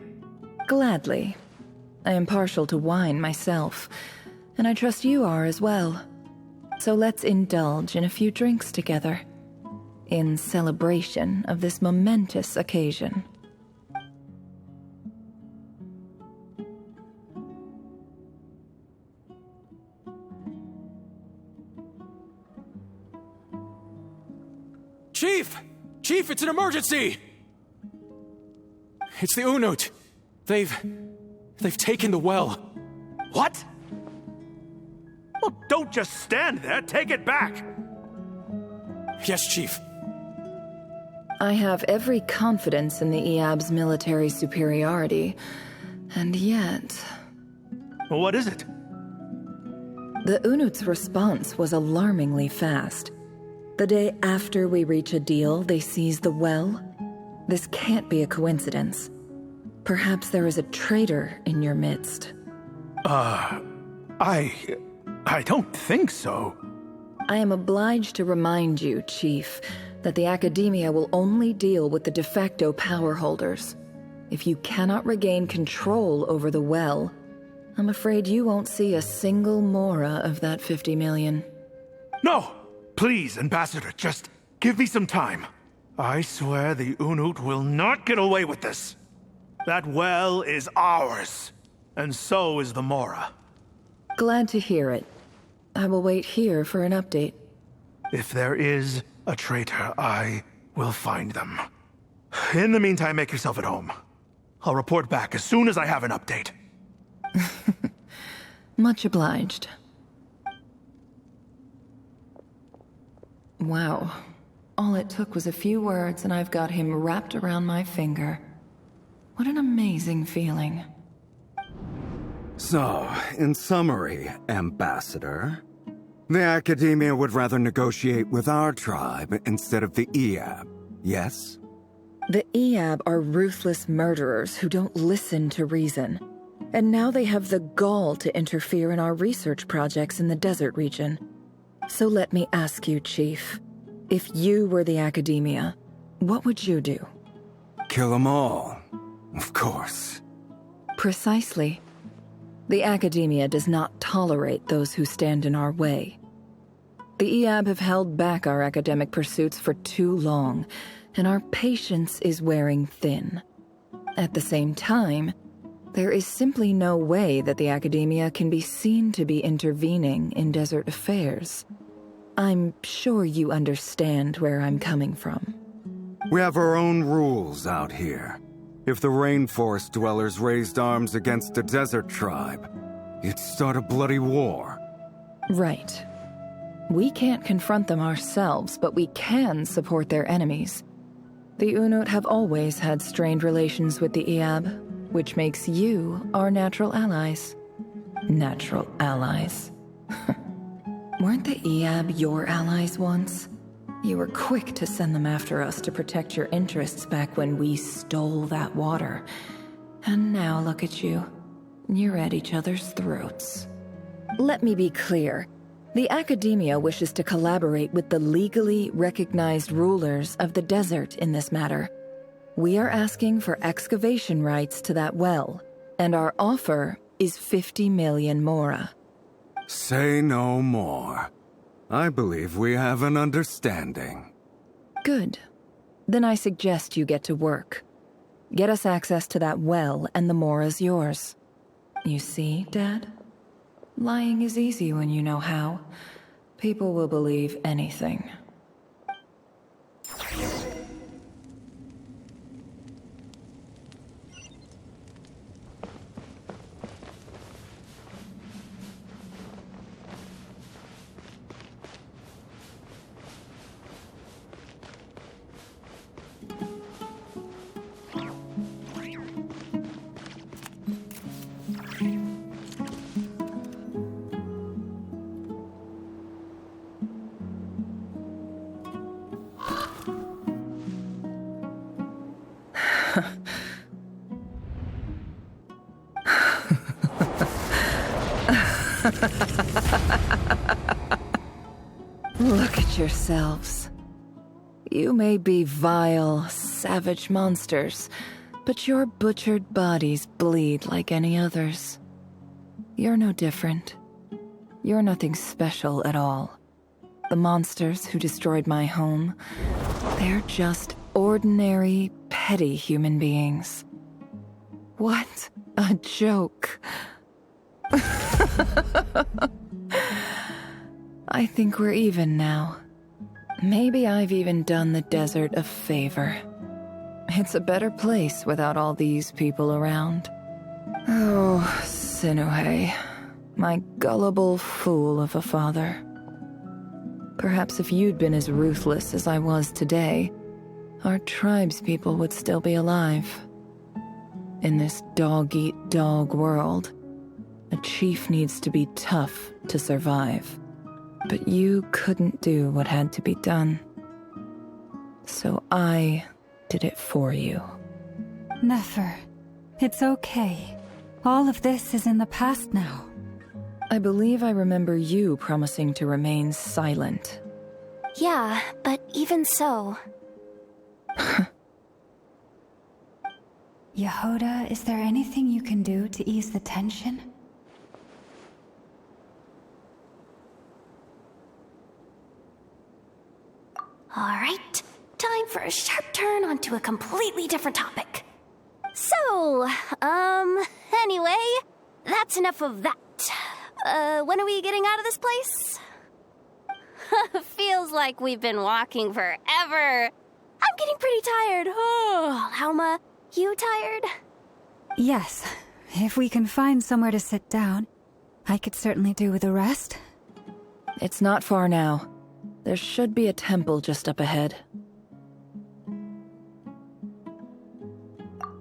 Gladly. I am partial to wine myself, and I trust you are as well. So let's indulge in a few drinks together, in celebration of this momentous occasion. Chief! Chief, it's an emergency! It's the Unut. They've taken the well. What? Well, don't just stand there. Take it back. Yes, Chief. I have every confidence in the Eab's military superiority, and yet... Well, what is it? The Unut's response was alarmingly fast. The day after we reach a deal, they seize the well. This can't be a coincidence. Perhaps there is a traitor in your midst. I don't think so. I am obliged to remind you, Chief, that the Academia will only deal with the de facto power holders. If you cannot regain control over the well, I'm afraid you won't see a single mora of that 50 million. No! Please, Ambassador, just give me some time. I swear the Unut will not get away with this. That well is ours, and so is the mora. Glad to hear it. I will wait here for an update. If there is a traitor, I will find them. In the meantime, make yourself at home. I'll report back as soon as I have an update. Much obliged. Wow. All it took was a few words and I've got him wrapped around my finger. What an amazing feeling. So, in summary, Ambassador, the Academia would rather negotiate with our tribe instead of the Eab, yes? The Eab are ruthless murderers who don't listen to reason. And now they have the gall to interfere in our research projects in the desert region. So let me ask you, Chief, if you were the Academia, what would you do? Kill them all, of course. Precisely. The Academia does not tolerate those who stand in our way. The Eab have held back our academic pursuits for too long, and our patience is wearing thin. At the same time, there is simply no way that the Academia can be seen to be intervening in desert affairs. I'm sure you understand where I'm coming from. We have our own rules out here. If the rainforest dwellers raised arms against a desert tribe, you'd start a bloody war. Right. We can't confront them ourselves, but we can support their enemies. The Unut have always had strained relations with the Eab, which makes you our natural allies. Natural allies. Weren't the Eab your allies once? You were quick to send them after us to protect your interests back when we stole that water. And now look at you. You're at each other's throats. Let me be clear. The Academia wishes to collaborate with the legally recognized rulers of the desert in this matter. We are asking for excavation rights to that well, and our offer is 50 million mora. Say no more. I believe we have an understanding. Good. Then I suggest you get to work. Get us access to that well, and the mora's yours. You see, Dad? Lying is easy when you know how. People will believe anything. Look at yourselves. You may be vile, savage monsters, but your butchered bodies bleed like any others. You're no different. You're nothing special at all. The monsters who destroyed my home, they're just ordinary, petty human beings. What a joke. I think we're even now. Maybe I've even done the desert a favor. It's a better place without all these people around. Oh, Sinuhe, my gullible fool of a father. Perhaps if you'd been as ruthless as I was today, our tribespeople would still be alive. In this dog-eat-dog world, a chief needs to be tough to survive. But you couldn't do what had to be done. So I did it for you. Nefer, it's okay. All of this is in the past now. I believe I remember you promising to remain silent. Yeah, but even so... Yehoda, is there anything you can do to ease the tension? Alright, time for a sharp turn onto a completely different topic. So, anyway, that's enough of that. When are we getting out of this place? Feels like we've been walking forever. I'm getting pretty tired. Oh, Alma, you tired? Yes, if we can find somewhere to sit down, I could certainly do with a rest. It's not far now. There should be a temple just up ahead.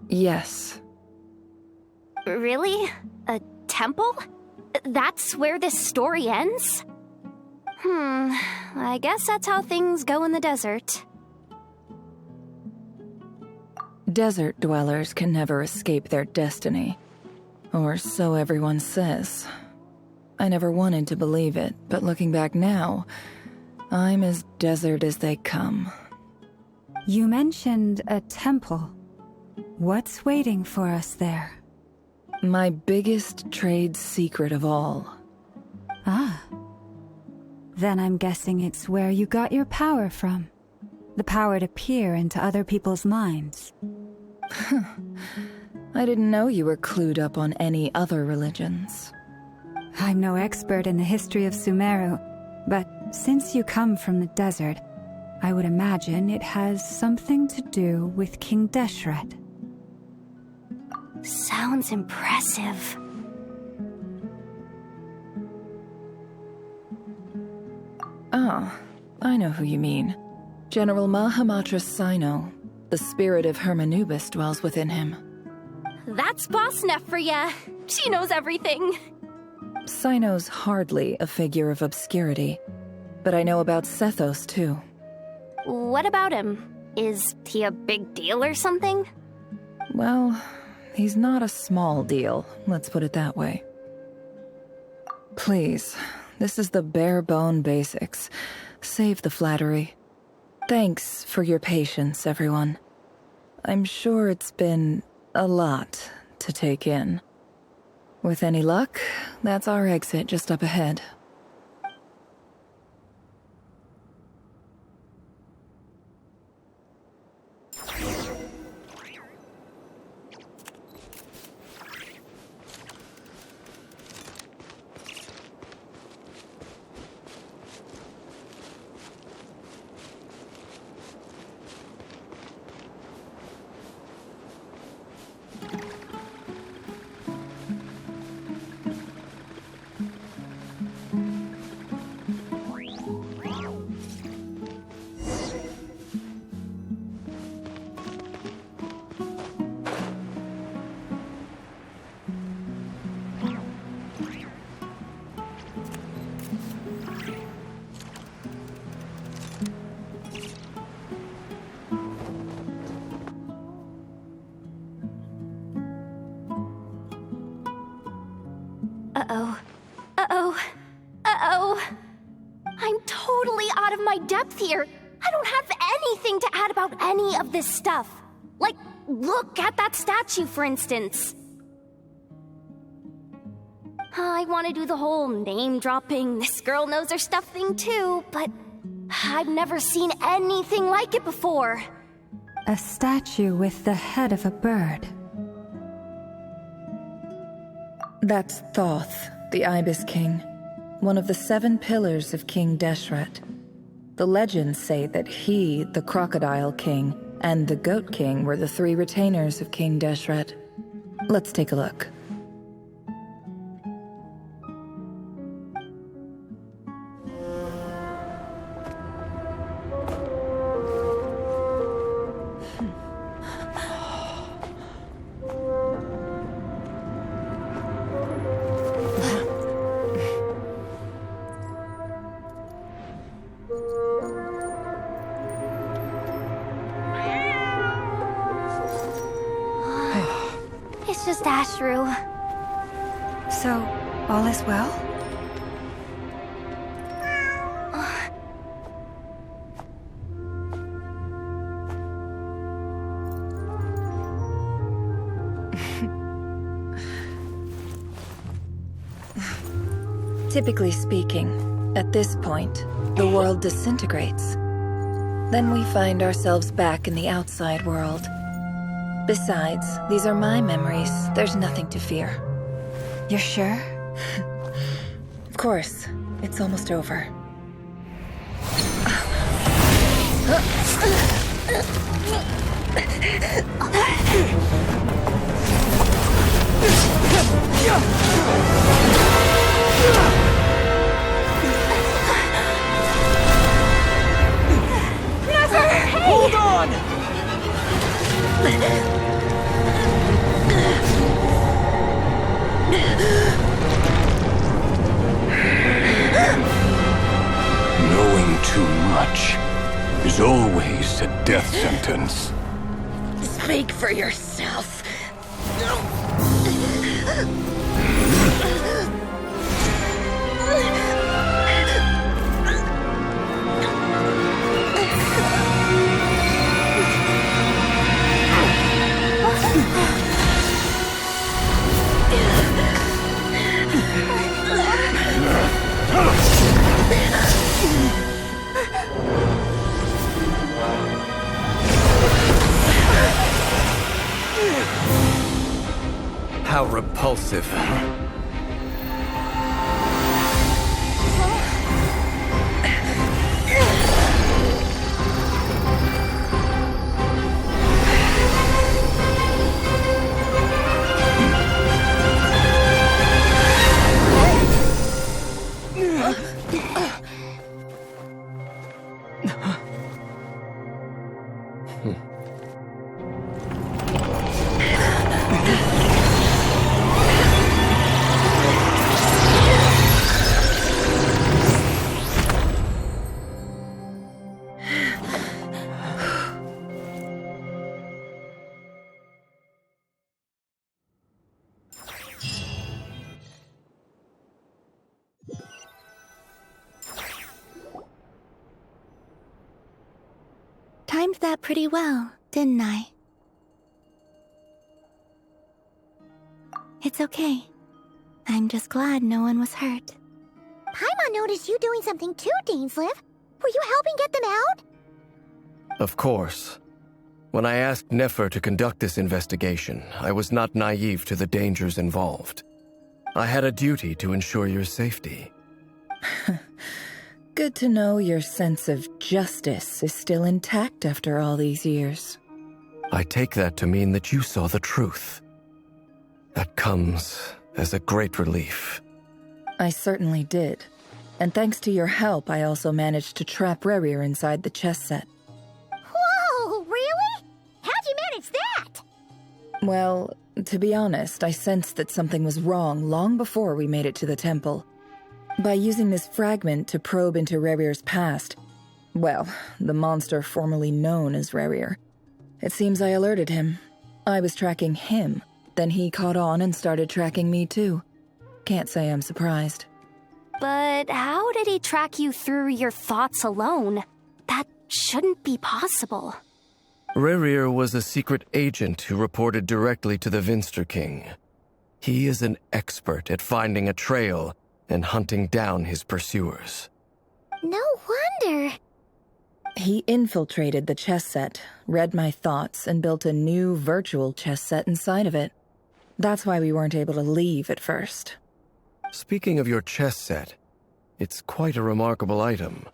Yes. Really? A temple? That's where this story ends? I guess that's how things go in the desert. Desert dwellers can never escape their destiny. Or so everyone says. I never wanted to believe it, but looking back now, I'm as desert as they come. You mentioned a temple. What's waiting for us there? My biggest trade secret of all. Ah. Then I'm guessing it's where you got your power from. The power to peer into other people's minds. I didn't know you were clued up on any other religions. I'm no expert in the history of Sumeru, but since you come from the desert, I would imagine it has something to do with King Deshret. Sounds impressive. Ah, I know who you mean. General Mahamatra Sino. The spirit of Hermanubis dwells within him. That's Boss Neff for ya. She knows everything. Sino's hardly a figure of obscurity, but I know about Sethos too. What about him? Is he a big deal or something? Well, he's not a small deal, let's put it that way. Please, this is the bare-bone basics. Save the flattery. Thanks for your patience, everyone. I'm sure it's been a lot to take in. With any luck, that's our exit just up ahead. out of my depth here. I don't have anything to add about any of this stuff. Like, look at that statue, for instance. I want to do the whole name-dropping, this girl knows her stuff thing too, but I've never seen anything like it before. A statue with the head of a bird. That's Thoth, the Ibis King, one of the 7 pillars of King Deshret. The legends say that he, the Crocodile King, and the Goat King were the 3 retainers of King Deshret. Let's take a look. It's just Ashru. So, all is well? Typically speaking, at this point, the world disintegrates. Then we find ourselves back in the outside world. Besides, these are my memories. There's nothing to fear. You're sure? Of course. It's almost over. Never! Hey! Hold on! Knowing too much is always a death sentence. Speak for yourself. How repulsive. Timed that pretty well, didn't I? It's okay. I'm just glad no one was hurt. Paimon noticed you doing something too, Dainsleif. Were you helping get them out? Of course. When I asked Nefer to conduct this investigation, I was not naive to the dangers involved. I had a duty to ensure your safety. Good to know your sense of justice is still intact after all these years. I take that to mean that you saw the truth. That comes as a great relief. I certainly did. And thanks to your help, I also managed to trap Rerir inside the chess set. Whoa, really? How'd you manage that? Well, to be honest, I sensed that something was wrong long before we made it to the temple. By using this fragment to probe into Rerir's past, well, the monster formerly known as Rerir, it seems I alerted him. I was tracking him, then he caught on and started tracking me too. Can't say I'm surprised. But how did he track you through your thoughts alone? That shouldn't be possible. Rerir was a secret agent who reported directly to the Vinster King. He is an expert at finding a trail and hunting down his pursuers. No wonder. He infiltrated the chess set, read my thoughts, and built a new virtual chess set inside of it. That's why we weren't able to leave at first. Speaking of your chess set, it's quite a remarkable item.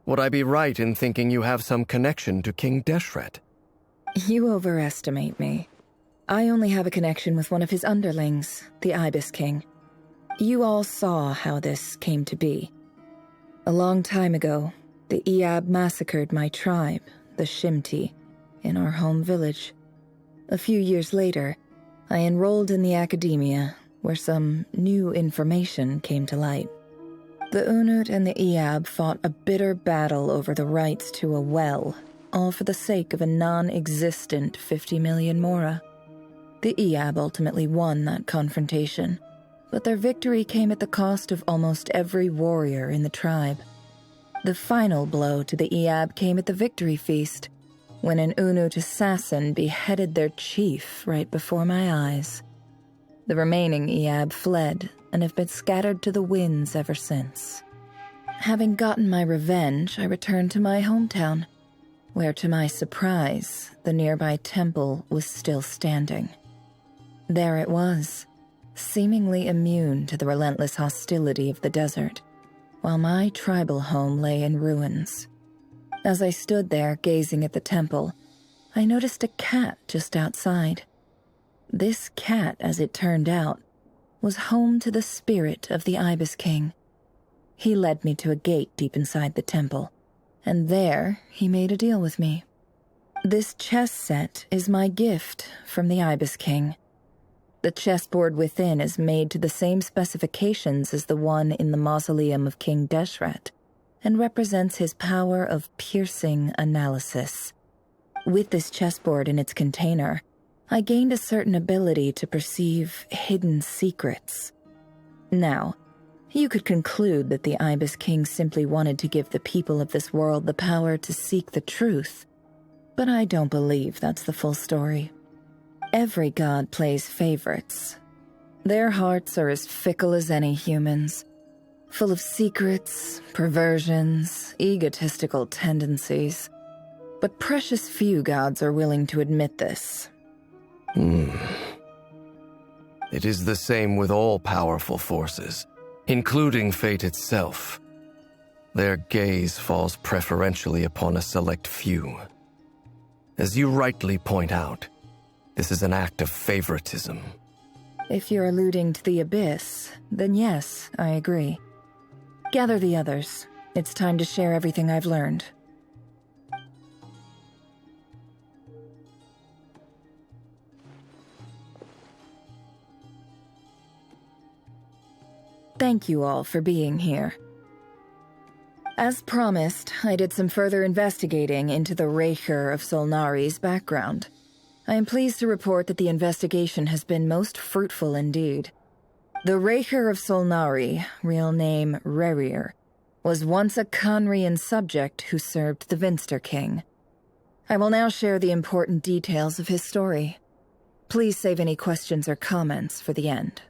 Would I be right in thinking you have some connection to King Deshret? You overestimate me. I only have a connection with one of his underlings, the Ibis King. You all saw how this came to be. A long time ago, the Iab massacred my tribe, the Shimti, in our home village. A few years later, I enrolled in the academia, where some new information came to light. The Unut and the Iab fought a bitter battle over the rights to a well, all for the sake of a non-existent 50 million mora. The Iab ultimately won that confrontation, but their victory came at the cost of almost every warrior in the tribe. The final blow to the Iab came at the victory feast, when an Unut assassin beheaded their chief right before my eyes. The remaining Iab fled and have been scattered to the winds ever since. Having gotten my revenge, I returned to my hometown, where to my surprise, the nearby temple was still standing. There it was, seemingly immune to the relentless hostility of the desert, while my tribal home lay in ruins. As I stood there gazing at the temple, I noticed a cat just outside. This cat, as it turned out, was home to the spirit of the Ibis King. He led me to a gate deep inside the temple, and there he made a deal with me. This chess set is my gift from the Ibis King. The chessboard within is made to the same specifications as the one in the mausoleum of King Deshret, and represents his power of piercing analysis. With this chessboard in its container, I gained a certain ability to perceive hidden secrets. Now, you could conclude that the Ibis King simply wanted to give the people of this world the power to seek the truth, but I don't believe that's the full story. Every god plays favorites. Their hearts are as fickle as any human's, full of secrets, perversions, egotistical tendencies. But precious few gods are willing to admit this. It is the same with all powerful forces, including fate itself. Their gaze falls preferentially upon a select few. As you rightly point out, this is an act of favoritism. If you're alluding to the Abyss, then yes, I agree. Gather the others. It's time to share everything I've learned. Thank you all for being here. As promised, I did some further investigating into the Reicher of Solnari's background. I am pleased to report that the investigation has been most fruitful indeed. The Reicher of Solnari, real name Rerir, was once a Conrian subject who served the Vinster King. I will now share the important details of his story. Please save any questions or comments for the end.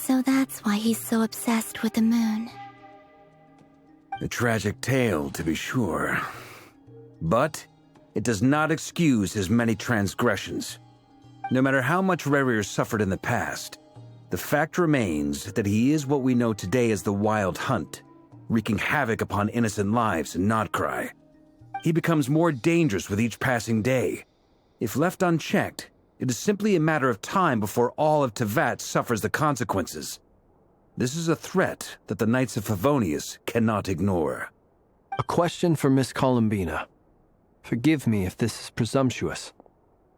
So that's why he's so obsessed with the moon. A tragic tale, to be sure. But it does not excuse his many transgressions. No matter how much Rerir suffered in the past, the fact remains that he is what we know today as the Wild Hunt, wreaking havoc upon innocent lives in Nodcry. He becomes more dangerous with each passing day. If left unchecked, it is simply a matter of time before all of Teyvat suffers the consequences. This is a threat that the Knights of Favonius cannot ignore. A question for Miss Columbina. Forgive me if this is presumptuous,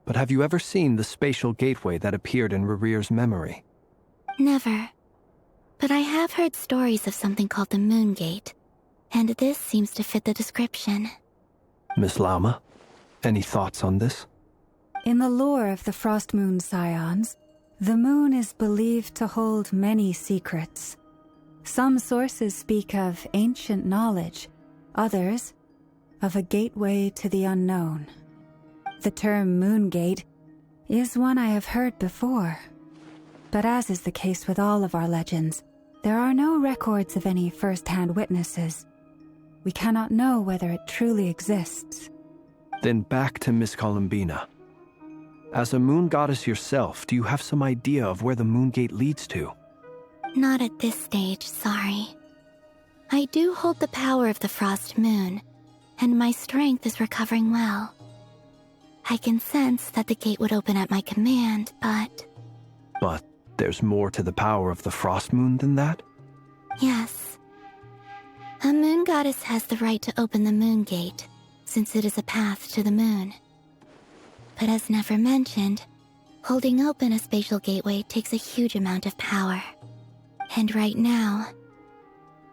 but have you ever seen the spatial gateway that appeared in Rerir's memory? Never. But I have heard stories of something called the Moon Gate, and this seems to fit the description. Miss Lama, any thoughts on this? In the lore of the Frost Moon Scions, the moon is believed to hold many secrets. Some sources speak of ancient knowledge, others of a gateway to the unknown. The term Moon Gate is one I have heard before, but as is the case with all of our legends, there are no records of any first-hand witnesses. We cannot know whether it truly exists. Then back to Miss Columbina. As a moon goddess yourself, do you have some idea of where the Moon Gate leads to? Not at this stage, sorry. I do hold the power of the Frost Moon, and my strength is recovering well. I can sense that the gate would open at my command, but... But there's more to the power of the Frost Moon than that? Yes. A moon goddess has the right to open the Moon Gate, since it is a path to the moon. But as never mentioned, holding open a spatial gateway takes a huge amount of power. And right now,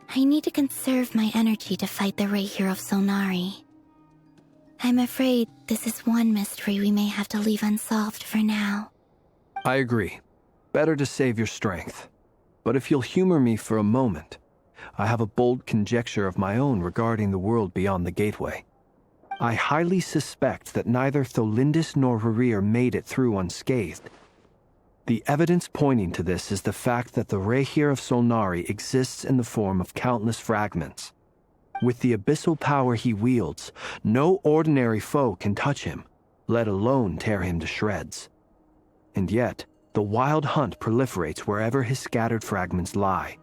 I need to conserve my energy to fight the Reir of Solnari. I'm afraid this is one mystery we may have to leave unsolved for now. I agree. Better to save your strength. But if you'll humor me for a moment, I have a bold conjecture of my own regarding the world beyond the gateway. I highly suspect that neither Tholindis nor Rerir made it through unscathed. The evidence pointing to this is the fact that the Reir of Solnari exists in the form of countless fragments. With the abyssal power he wields, no ordinary foe can touch him, let alone tear him to shreds. And yet, the Wild Hunt proliferates wherever his scattered fragments lie,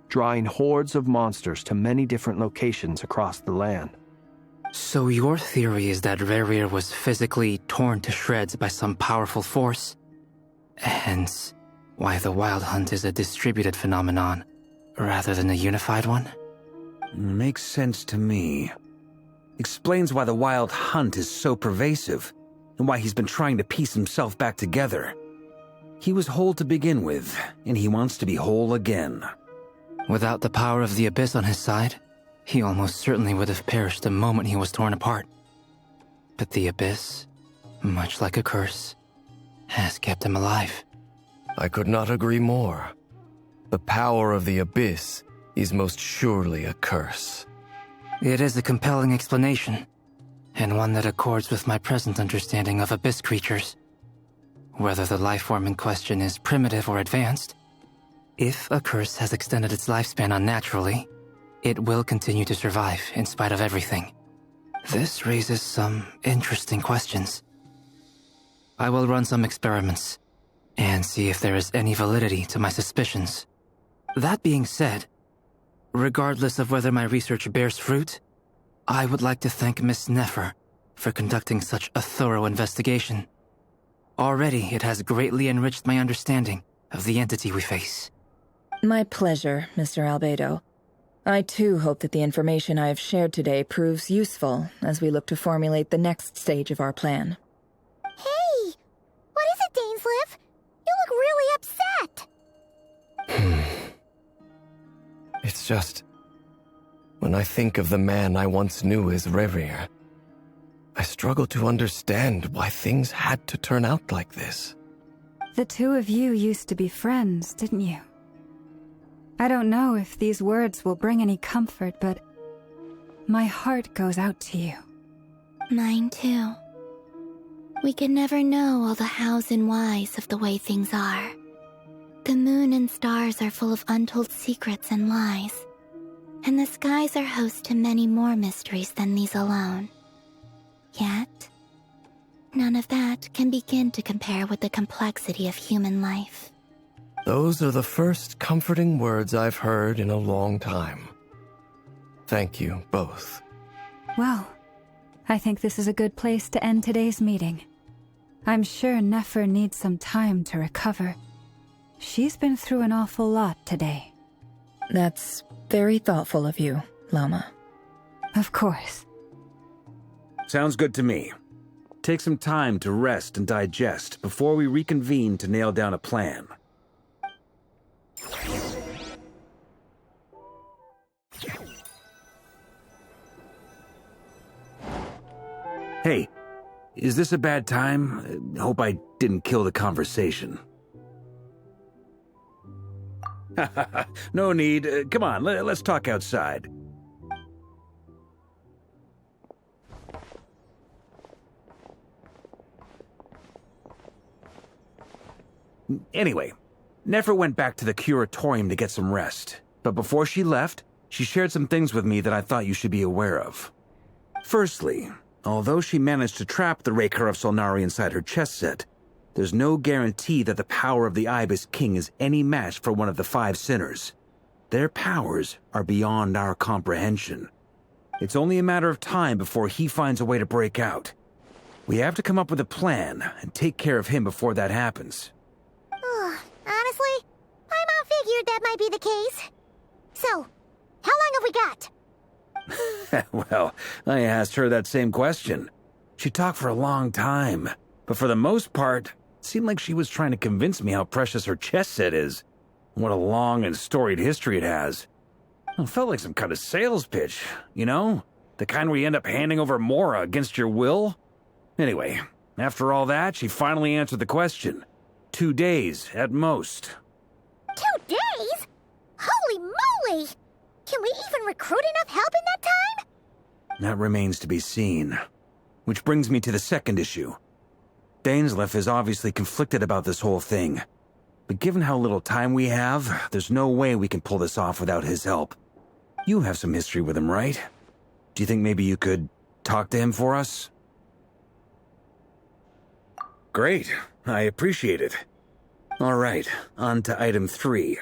drawing hordes of monsters to many different locations across the land. So your theory is that Rerir was physically torn to shreds by some powerful force? Hence, why the Wild Hunt is a distributed phenomenon, rather than a unified one? Makes sense to me. Explains why the Wild Hunt is so pervasive, and why he's been trying to piece himself back together. He was whole to begin with, and he wants to be whole again. Without the power of the Abyss on his side, he almost certainly would have perished the moment he was torn apart. But the Abyss, much like a curse, has kept him alive. I could not agree more. The power of the Abyss is most surely a curse. It is a compelling explanation, and one that accords with my present understanding of Abyss creatures. Whether the life form in question is primitive or advanced, if a curse has extended its lifespan unnaturally, it will continue to survive in spite of everything. This raises some interesting questions. I will run some experiments and see if there is any validity to my suspicions. That being said, regardless of whether my research bears fruit, I would like to thank Miss Nefer for conducting such a thorough investigation. Already, it has greatly enriched my understanding of the entity we face. My pleasure, Mr. Albedo. I too hope that the information I have shared today proves useful as we look to formulate the next stage of our plan. Hey! What is it, Dainsleif? You look really upset! It's just... when I think of the man I once knew as Rerir, I struggle to understand why things had to turn out like this. The two of you used to be friends, didn't you? I don't know if these words will bring any comfort, but my heart goes out to you. Mine too. We can never know all the hows and whys of the way things are. The moon and stars are full of untold secrets and lies, and the skies are host to many more mysteries than these alone. Yet, none of that can begin to compare with the complexity of human life. Those are the first comforting words I've heard in a long time. Thank you both. Well, I think this is a good place to end today's meeting. I'm sure Nefer needs some time to recover. She's been through an awful lot today. That's very thoughtful of you, Lama. Of course. Sounds good to me. Take some time to rest and digest before we reconvene to nail down a plan. Hey, is this a bad time? Hope I didn't kill the conversation. No need. Come on, let's talk outside. Anyway, Nefer went back to the curatorium to get some rest. But before she left, she shared some things with me that I thought you should be aware of. Firstly, although she managed to trap the Raker of Solnari inside her chess set, there's no guarantee that the power of the Ibis King is any match for one of the 5 sinners. Their powers are beyond our comprehension. It's only a matter of time before he finds a way to break out. We have to come up with a plan and take care of him before that happens. Honestly, Paimon figured that might be the case. So, how long have we got? Well, I asked her that same question. She talked for a long time, but for the most part, it seemed like she was trying to convince me how precious her chess set is. What a long and storied history it has. It felt like some kind of sales pitch, you know? The kind where you end up handing over Mora against your will. Anyway, after all that, she finally answered the question. 2 days, at most. 2 days? Holy moly! Can we even recruit enough help in that time? That remains to be seen. Which brings me to the second issue. Dainsleif is obviously conflicted about this whole thing. But given how little time we have, there's no way we can pull this off without his help. You have some history with him, right? Do you think maybe you could talk to him for us? Great. I appreciate it. All right, on to item 3.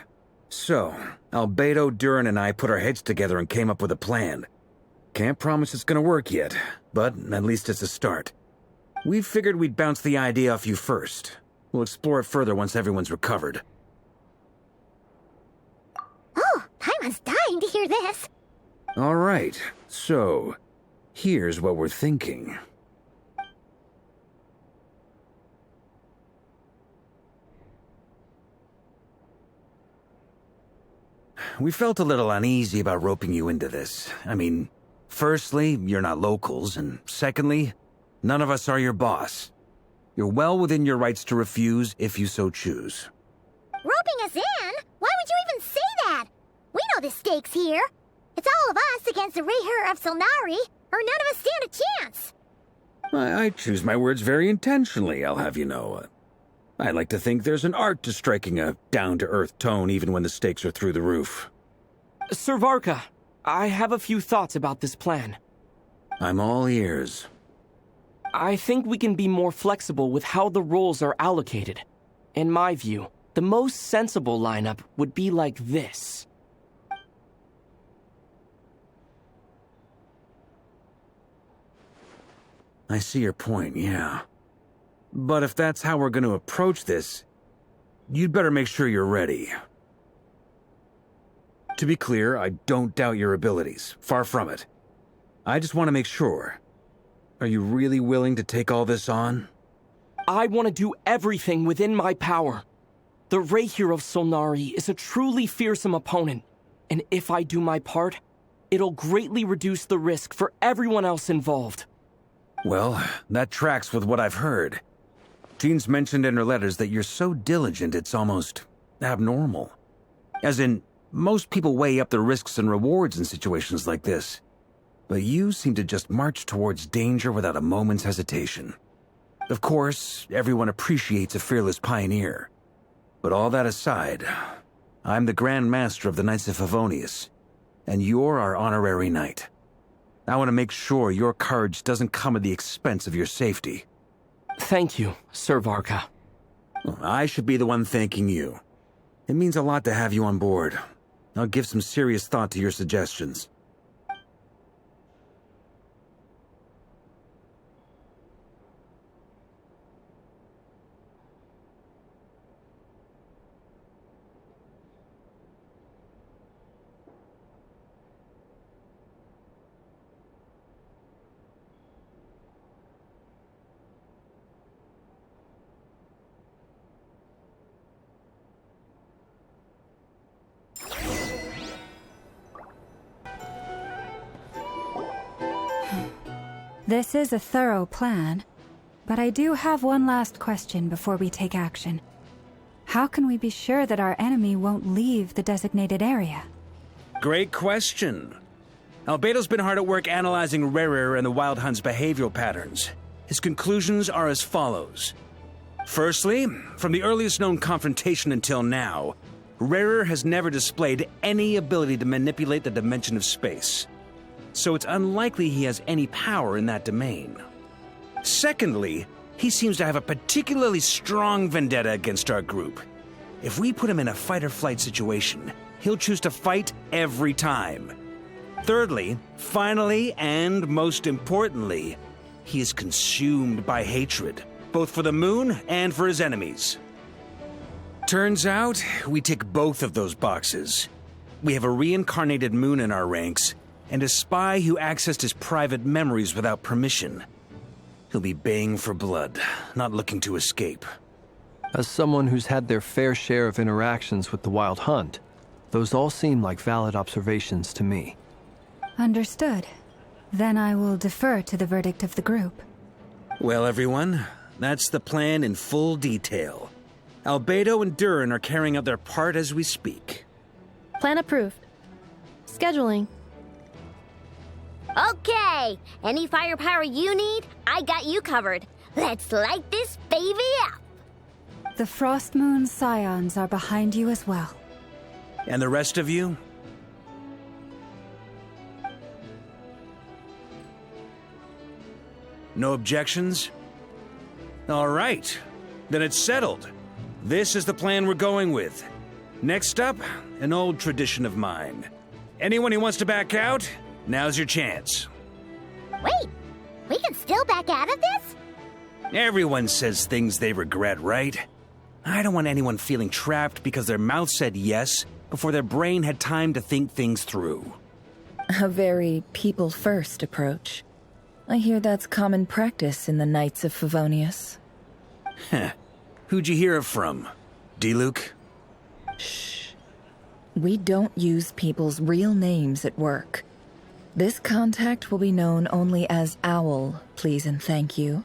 So, Albedo, Durin, and I put our heads together and came up with a plan. Can't promise it's gonna work yet, but at least it's a start. We figured we'd bounce the idea off you first. We'll explore it further once everyone's recovered. Oh, Paimon's dying to hear this. All right, so, here's what we're thinking. We felt a little uneasy about roping you into this. I mean, firstly, you're not locals, and secondly, none of us are your boss. You're well within your rights to refuse if you so choose. Roping us in? Why would you even say that? We know the stakes here. It's all of us against the Rayher of Solnari, or none of us stand a chance. I choose my words very intentionally, I'll have you know. I like to think there's an art to striking a down-to-earth tone even when the stakes are through the roof. Sir Varka, I have a few thoughts about this plan. I'm all ears. I think we can be more flexible with how the roles are allocated. In my view, the most sensible lineup would be like this. I see your point, yeah. But if that's how we're going to approach this, you'd better make sure you're ready. To be clear, I don't doubt your abilities. Far from it. I just want to make sure. Are you really willing to take all this on? I want to do everything within my power. The Rayher of Solnari is a truly fearsome opponent, and if I do my part, it'll greatly reduce the risk for everyone else involved. Well, that tracks with what I've heard. Jean's mentioned in her letters that you're so diligent it's almost abnormal. As in, most people weigh up the risks and rewards in situations like this. But you seem to just march towards danger without a moment's hesitation. Of course, everyone appreciates a fearless pioneer. But all that aside, I'm the Grand Master of the Knights of Favonius, and you're our honorary knight. I want to make sure your courage doesn't come at the expense of your safety. Thank you, Sir Varka. I should be the one thanking you. It means a lot to have you on board. I'll give some serious thought to your suggestions. This is a thorough plan, but I do have one last question before we take action. How can we be sure that our enemy won't leave the designated area? Great question. Albedo's been hard at work analyzing Rerir and the Wild Hunt's behavioral patterns. His conclusions are as follows. Firstly, from the earliest known confrontation until now, Rerir has never displayed any ability to manipulate the dimension of space. So it's unlikely he has any power in that domain. Secondly, he seems to have a particularly strong vendetta against our group. If we put him in a fight-or-flight situation, he'll choose to fight every time. Thirdly, finally, and most importantly, he is consumed by hatred, both for the moon and for his enemies. Turns out, we tick both of those boxes. We have a reincarnated moon in our ranks, and a spy who accessed his private memories without permission. He'll be baying for blood, not looking to escape. As someone who's had their fair share of interactions with the Wild Hunt, those all seem like valid observations to me. Understood. Then I will defer to the verdict of the group. Well, everyone, that's the plan in full detail. Albedo and Durin are carrying out their part as we speak. Plan approved. Scheduling. Okay, any firepower you need, I got you covered. Let's light this baby up. The Frost Moon Scions are behind you as well. And the rest of you? No objections? All right, then it's settled. This is the plan we're going with. Next up, an old tradition of mine. Anyone who wants to back out, now's your chance. Wait, we can still back out of this? Everyone says things they regret, right? I don't want anyone feeling trapped because their mouth said yes before their brain had time to think things through. A very people-first approach. I hear that's common practice in the Knights of Favonius. Heh. Who'd you hear it from? D-Luke? Shh. We don't use people's real names at work. This contact will be known only as Owl, please and thank you.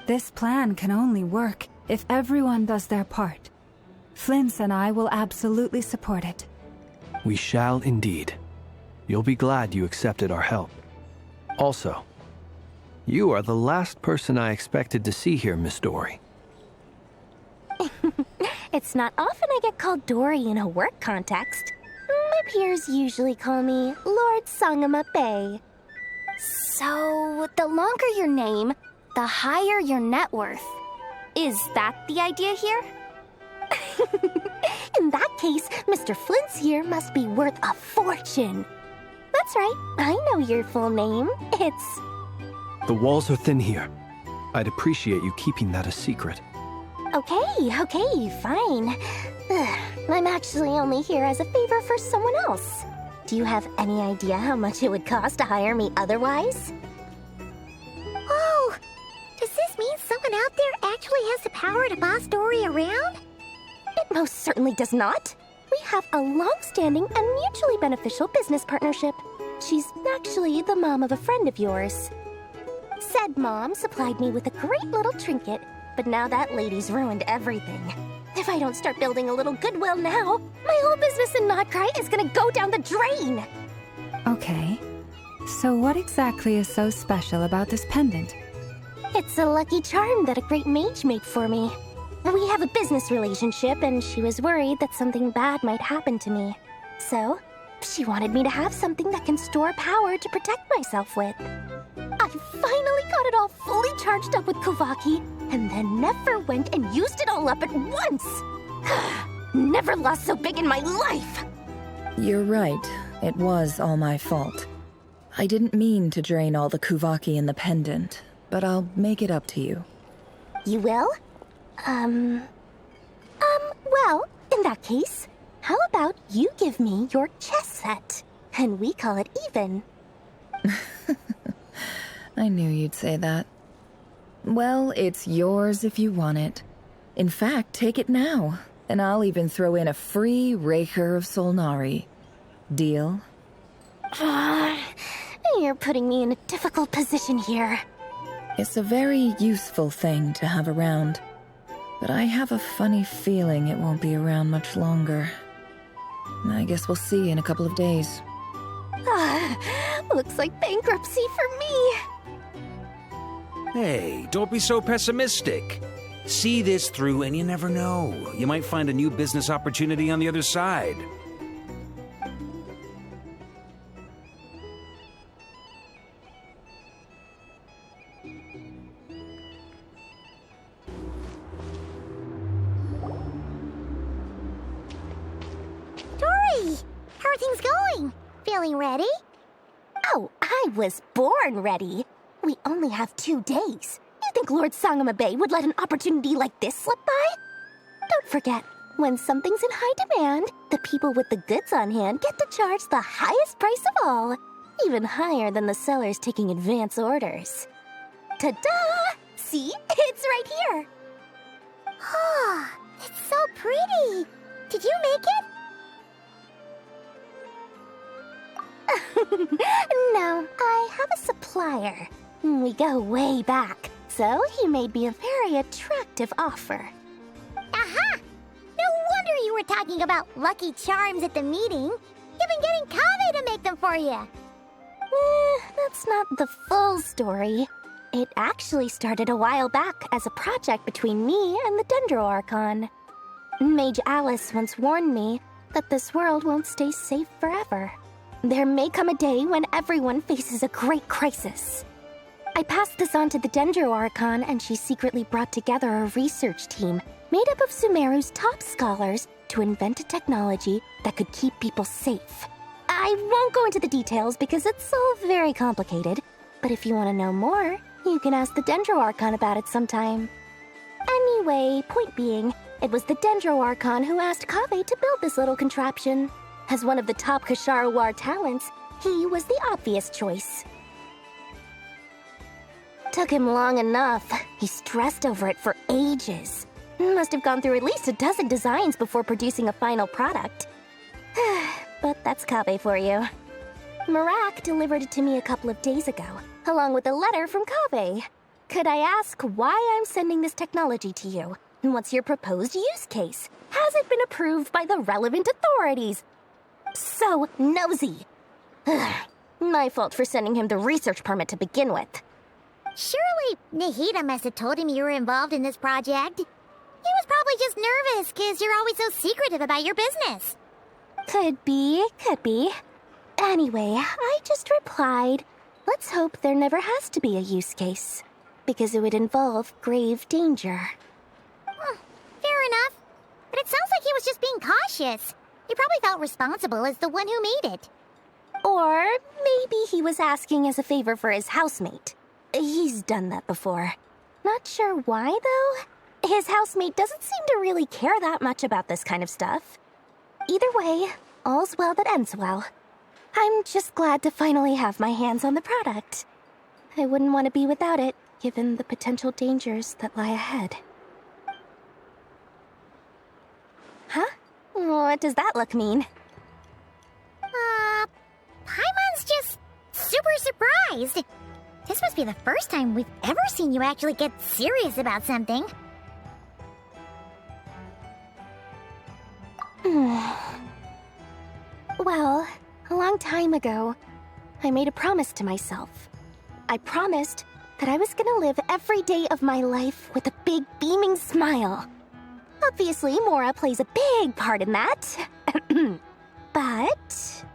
This plan can only work if everyone does their part. Flint's and I will absolutely support it. We shall indeed. You'll be glad you accepted our help. Also, you are the last person I expected to see here, Miss Dory. It's not often I get called Dory in a work context. My peers usually call me Lord Sangamabe. So, the longer your name, the higher your net worth. Is that the idea here? In that case, Mr. Flint's here must be worth a fortune. That's right, I know your full name. It's... The walls are thin here. I'd appreciate you keeping that a secret. Okay, fine. I'm actually only here as a favor for someone else. Do you have any idea how much it would cost to hire me otherwise? Oh, does this mean someone out there actually has the power to boss Dory around? It most certainly does not. We have a long-standing and mutually beneficial business partnership. She's actually the mom of a friend of yours. Said mom supplied me with a great little trinket, but now that lady's ruined everything. If I don't start building a little goodwill now, my whole business in Nodcry is gonna go down the drain! Okay. So what exactly is so special about this pendant? It's a lucky charm that a great mage made for me. We have a business relationship, and she was worried that something bad might happen to me. So, she wanted me to have something that can store power to protect myself with. I finally got it all fully charged up with Kovaki, and then never went and used it all up at once! Never lost so big in my life! You're right. It was all my fault. I didn't mean to drain all the Kovaki in the pendant, but I'll make it up to you. You will? Well, in that case, how about you give me your chess set, and we call it even? I knew you'd say that. Well, it's yours if you want it. In fact, take it now, and I'll even throw in a free Raker of Solnari. Deal? You're putting me in a difficult position here. It's a very useful thing to have around, but I have a funny feeling it won't be around much longer. I guess we'll see in a couple of days. Looks like bankruptcy for me. Hey, don't be so pessimistic. See this through and you never know. You might find a new business opportunity on the other side. Tori! How are things going? Feeling ready? Oh, I was born ready. We only have 2 days. You think Lord Sangamabe would let an opportunity like this slip by? Don't forget, when something's in high demand, the people with the goods on hand get to charge the highest price of all, even higher than the sellers taking advance orders. Ta-da! See? It's right here. Oh, it's so pretty. Did you make it? No, I have a supplier. We go way back, so he made me a very attractive offer. Aha! No wonder you were talking about Lucky Charms at the meeting. You've been getting Kave to make them for you. That's not the full story. It actually started a while back as a project between me and the Dendro Archon. Mage Alice once warned me that this world won't stay safe forever. There may come a day when everyone faces a great crisis. I passed this on to the Dendro Archon, and she secretly brought together a research team made up of Sumeru's top scholars to invent a technology that could keep people safe. I won't go into the details because it's all very complicated, but if you want to know more, you can ask the Dendro Archon about it sometime. Anyway, point being, it was the Dendro Archon who asked Kave to build this little contraption. As one of the top Kashara War talents, he was the obvious choice. Took him long enough. He stressed over it for ages. Must have gone through at least a dozen designs before producing a final product. But that's Kave for you. Marak delivered it to me a couple of days ago, along with a letter from Kave. Could I ask why I'm sending this technology to you? And what's your proposed use case? Has it been approved by the relevant authorities? So nosy. My fault for sending him the research permit to begin with. Surely Nahida must have told him you were involved in this project. He was probably just nervous because you're always so secretive about your business. Could be. Anyway, I just replied, let's hope there never has to be a use case, because it would involve grave danger. Fair enough. But it sounds like he was just being cautious. He probably felt responsible as the one who made it. Or maybe he was asking as a favor for his housemate. He's done that before. Not sure why, though. His housemate doesn't seem to really care that much about this kind of stuff. Either way, all's well that ends well. I'm just glad to finally have my hands on the product. I wouldn't want to be without it, given the potential dangers that lie ahead. Huh? What does that look mean? Paimon's just super surprised. This must be the first time we've ever seen you actually get serious about something. Well, a long time ago, I made a promise to myself. I promised that I was gonna live every day of my life with a big beaming smile. Obviously, Mora plays a big part in that. But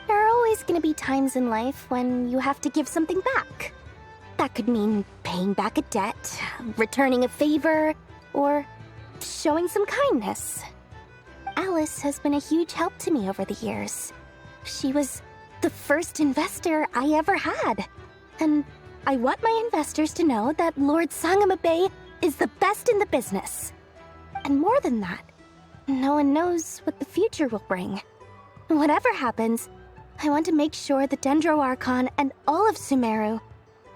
there are always going to be times in life when you have to give something back. That could mean paying back a debt, returning a favor, or showing some kindness. Alice has been a huge help to me over the years. She was the first investor I ever had. And I want my investors to know that Lord Sangamabe is the best in the business. And more than that, no one knows what the future will bring. Whatever happens, I want to make sure the Dendro Archon and all of Sumeru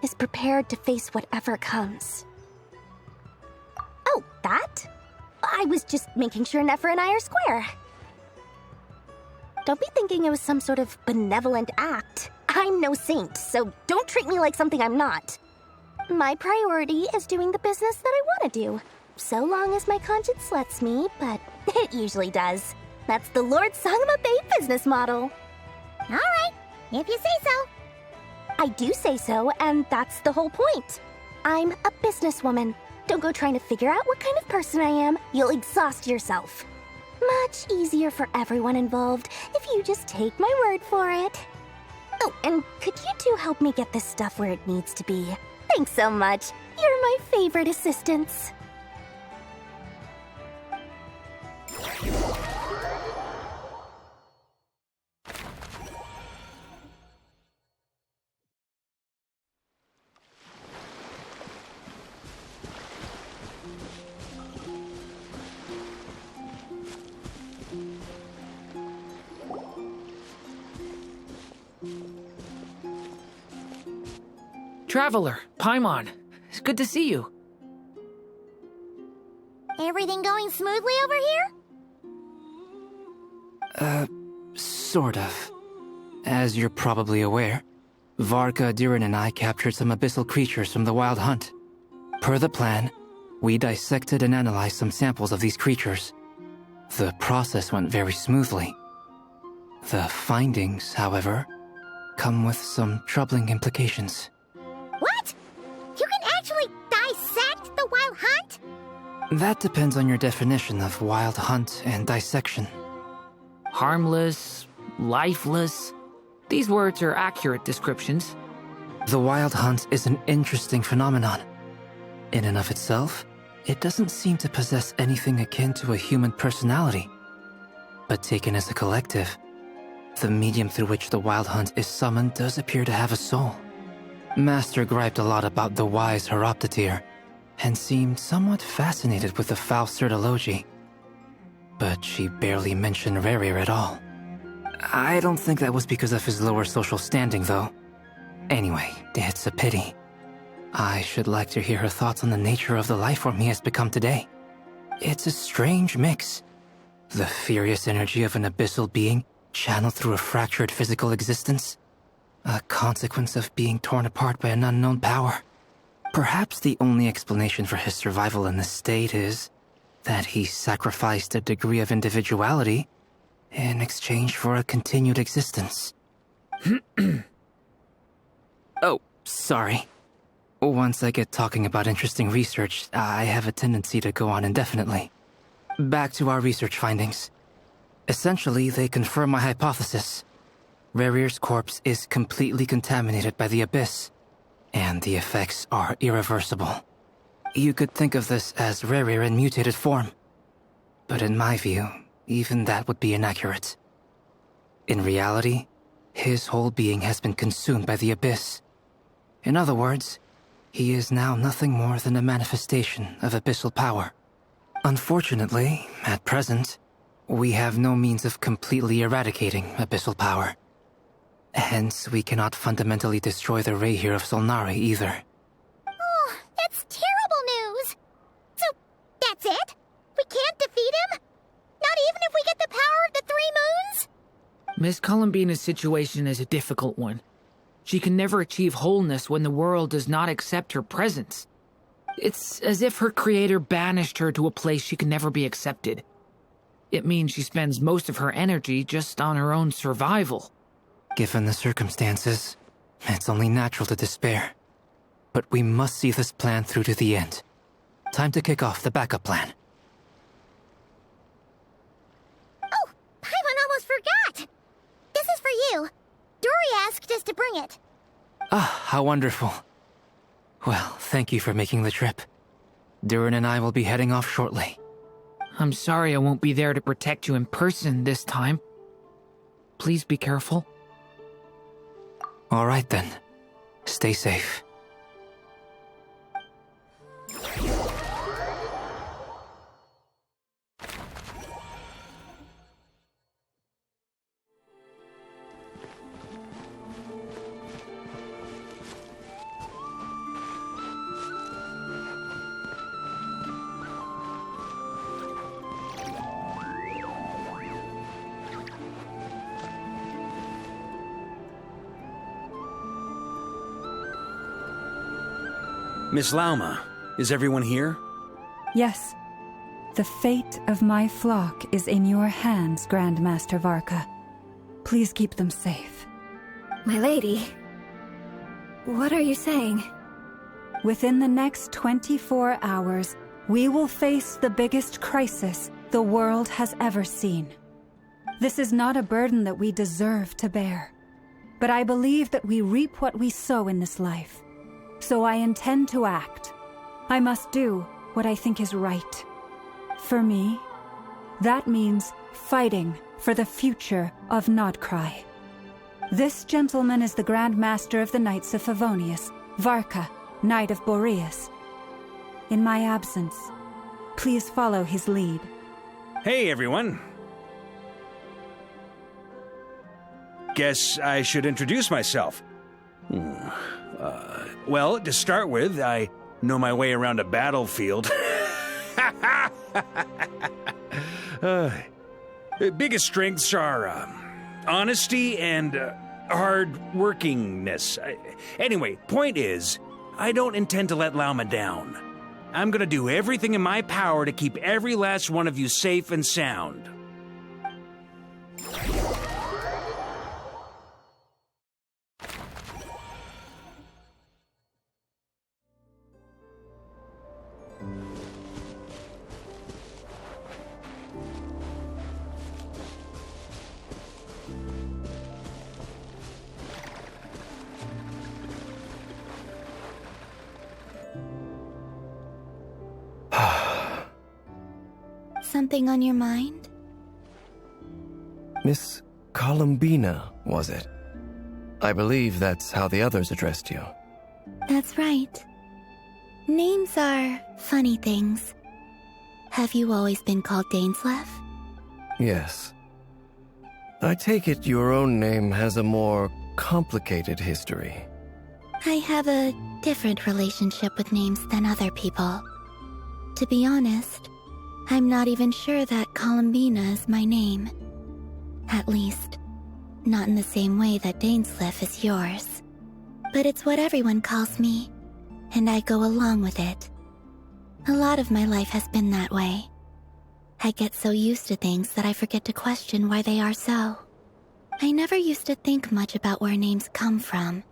is prepared to face whatever comes. Oh, that? I was just making sure Nefer and I are square. Don't be thinking it was some sort of benevolent act. I'm no saint, so don't treat me like something I'm not. My priority is doing the business that I want to do, so long as my conscience lets me, but it usually does. That's the Lord Sangamabe business model. All right, if you say so. I do say so, and that's the whole point. I'm a businesswoman. Don't go trying to figure out what kind of person I am. You'll exhaust yourself. Much easier for everyone involved if you just take my word for it. Oh, and could you two help me get this stuff where it needs to be? Thanks so much. You're my favorite assistants. Traveler, Paimon, it's good to see you. Everything going smoothly over here? Sort of. As you're probably aware, Varka, Diren, and I captured some abyssal creatures from the Wild Hunt. Per the plan, we dissected and analyzed some samples of these creatures. The process went very smoothly. The findings, however, come with some troubling implications. What? You can actually dissect the Wild Hunt? That depends on your definition of Wild Hunt and dissection. Harmless, lifeless. These words are accurate descriptions. The Wild Hunt is an interesting phenomenon. In and of itself, it doesn't seem to possess anything akin to a human personality. But taken as a collective, the medium through which the Wild Hunt is summoned does appear to have a soul. Master griped a lot about the wise Horoptetyr, and seemed somewhat fascinated with the foul Certology. But she barely mentioned Rerir at all. I don't think that was because of his lower social standing, though. Anyway, it's a pity. I should like to hear her thoughts on the nature of the lifeform he has become today. It's a strange mix. The furious energy of an abyssal being channeled through a fractured physical existence. A consequence of being torn apart by an unknown power. Perhaps the only explanation for his survival in this state is that he sacrificed a degree of individuality in exchange for a continued existence. Oh, sorry. Once I get talking about interesting research, I have a tendency to go on indefinitely. Back to our research findings. Essentially, they confirm my hypothesis. Rerir's corpse is completely contaminated by the Abyss, and the effects are irreversible. You could think of this as Rerir in mutated form. But in my view, even that would be inaccurate. In reality, his whole being has been consumed by the Abyss. In other words, he is now nothing more than a manifestation of abyssal power. Unfortunately, at present, we have no means of completely eradicating abyssal power. Hence, we cannot fundamentally destroy the Reihir of Solnari either. Oh, that's terrible news! So, that's it? We can't defeat him? Not even if we get the power of the Three Moons? Miss Columbina's situation is a difficult one. She can never achieve wholeness when the world does not accept her presence. It's as if her creator banished her to a place she can never be accepted. It means she spends most of her energy just on her own survival. Given the circumstances, it's only natural to despair. But we must see this plan through to the end. Time to kick off the backup plan. doing it. Ah, how wonderful. Well, thank you for making the trip. Durin and I will be heading off shortly. I'm sorry I won't be there to protect you in person this time. Please be careful. All right then. Stay safe. Miss Lauma, is everyone here? Yes. The fate of my flock is in your hands, Grandmaster Varka. Please keep them safe. My lady, what are you saying? Within the next 24 hours, we will face the biggest crisis the world has ever seen. This is not a burden that we deserve to bear, but I believe that we reap what we sow in this life. So I intend to act. I must do what I think is right. For me, that means fighting for the future of Nodcry. This gentleman is the Grand Master of the Knights of Favonius, Varka, Knight of Boreas. In my absence, please follow his lead. Hey, everyone. Guess I should introduce myself. Well, to start with, I know my way around a battlefield. Biggest strengths are honesty and hard-workingness. Anyway, point is, I don't intend to let Lauma down. I'm gonna do everything in my power to keep every last one of you safe and sound. Something on your mind? Miss Columbina, was it? I believe that's how the others addressed you. That's right. Names are funny things. Have you always been called Dainsleif? Yes. I take it your own name has a more complicated history. I have a different relationship with names than other people. To be honest, I'm not even sure that Columbina is my name. At least, not in the same way that Dainsleif is yours. But it's what everyone calls me, and I go along with it. A lot of my life has been that way. I get so used to things that I forget to question why they are so. I never used to think much about where names come from,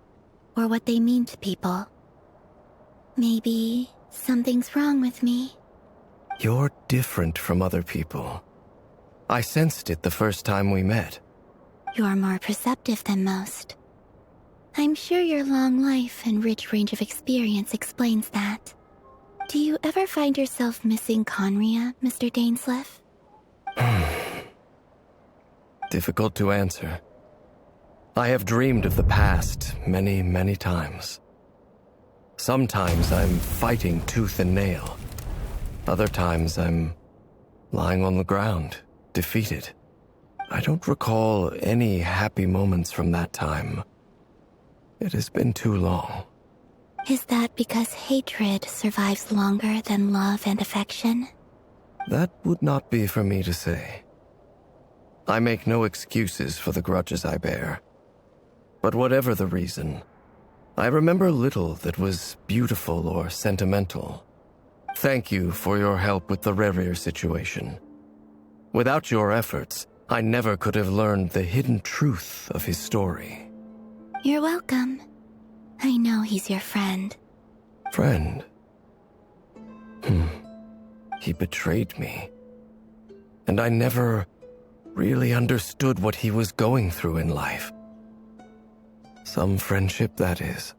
or what they mean to people. Maybe something's wrong with me. You're different from other people. I sensed it the first time we met. You're more perceptive than most. I'm sure your long life and rich range of experience explains that. Do you ever find yourself missing Conria, Mr. Dainsleif? Difficult to answer. I have dreamed of the past many, many times. Sometimes I'm fighting tooth and nail. Other times I'm lying on the ground, defeated. I don't recall any happy moments from that time. It has been too long. Is that because hatred survives longer than love and affection? That would not be for me to say. I make no excuses for the grudges I bear. But whatever the reason, I remember little that was beautiful or sentimental. Thank you for your help with the Rerir situation. Without your efforts, I never could have learned the hidden truth of his story. You're welcome. I know he's your friend. Friend? He betrayed me. And I never really understood what he was going through in life. Some friendship, that is.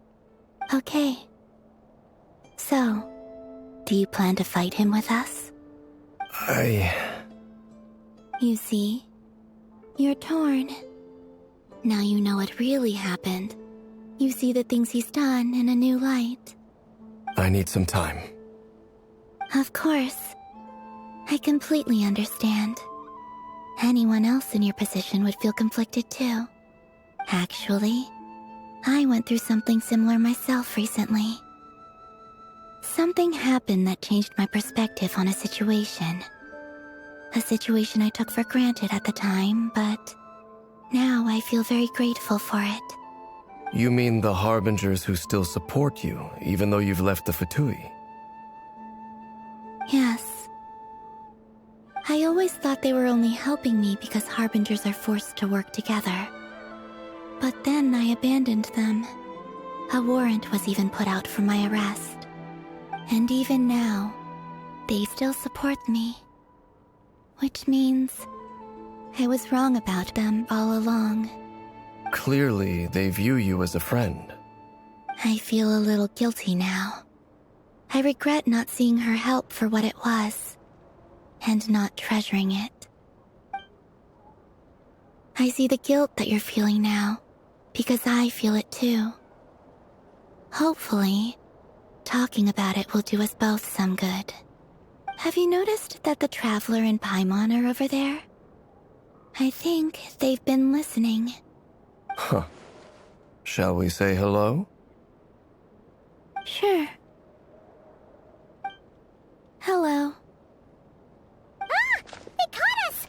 Okay. So, do you plan to fight him with us? You see, you're torn. Now you know what really happened. You see the things he's done in a new light. I need some time. Of course. I completely understand. Anyone else in your position would feel conflicted too. Actually, I went through something similar myself recently. Something happened that changed my perspective on a situation. A situation I took for granted at the time, but now I feel very grateful for it. You mean the Harbingers who still support you, even though you've left the Fatui? Yes. I always thought they were only helping me because Harbingers are forced to work together. But then I abandoned them. A warrant was even put out for my arrest. And even now, they still support me. Which means I was wrong about them all along. Clearly, they view you as a friend. I feel a little guilty now. I regret not seeing her help for what it was, and not treasuring it. I see the guilt that you're feeling now, because I feel it too. Hopefully, talking about it will do us both some good. Have you noticed that the Traveler and Paimon are over there? I think they've been listening. Huh. Shall we say hello? Sure. Hello. Ah! They caught us!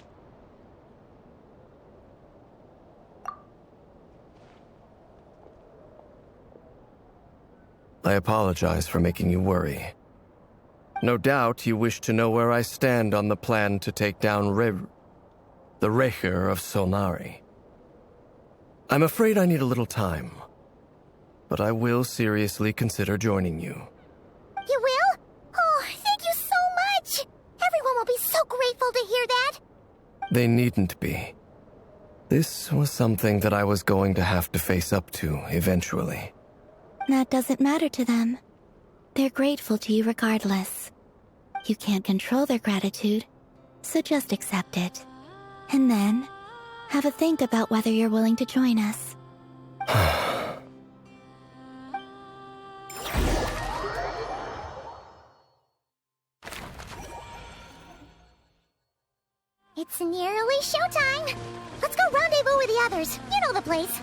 I apologize for making you worry. No doubt you wish to know where I stand on the plan to take down the Reicher of Solnari. I'm afraid I need a little time, but I will seriously consider joining you. You will? Oh, thank you so much! Everyone will be so grateful to hear that! They needn't be. This was something that I was going to have to face up to eventually. That doesn't matter to them. They're grateful to you regardless. You can't control their gratitude, so just accept it. And then, have a think about whether you're willing to join us. It's nearly showtime! Let's go rendezvous with the others. You know the place.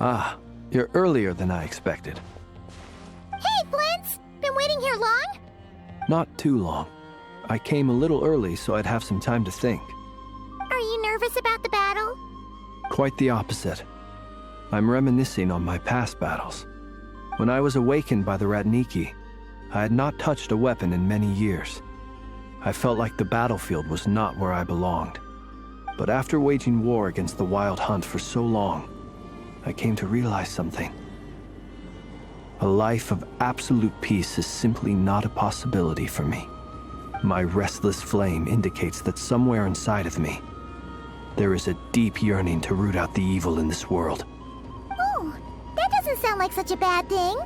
Ah, you're earlier than I expected. Hey, Flint's! Been waiting here long? Not too long. I came a little early so I'd have some time to think. Are you nervous about the battle? Quite the opposite. I'm reminiscing on my past battles. When I was awakened by the Ratniki, I had not touched a weapon in many years. I felt like the battlefield was not where I belonged. But after waging war against the Wild Hunt for so long, I came to realize something. A life of absolute peace is simply not a possibility for me. My restless flame indicates that somewhere inside of me, there is a deep yearning to root out the evil in this world. Oh, that doesn't sound like such a bad thing.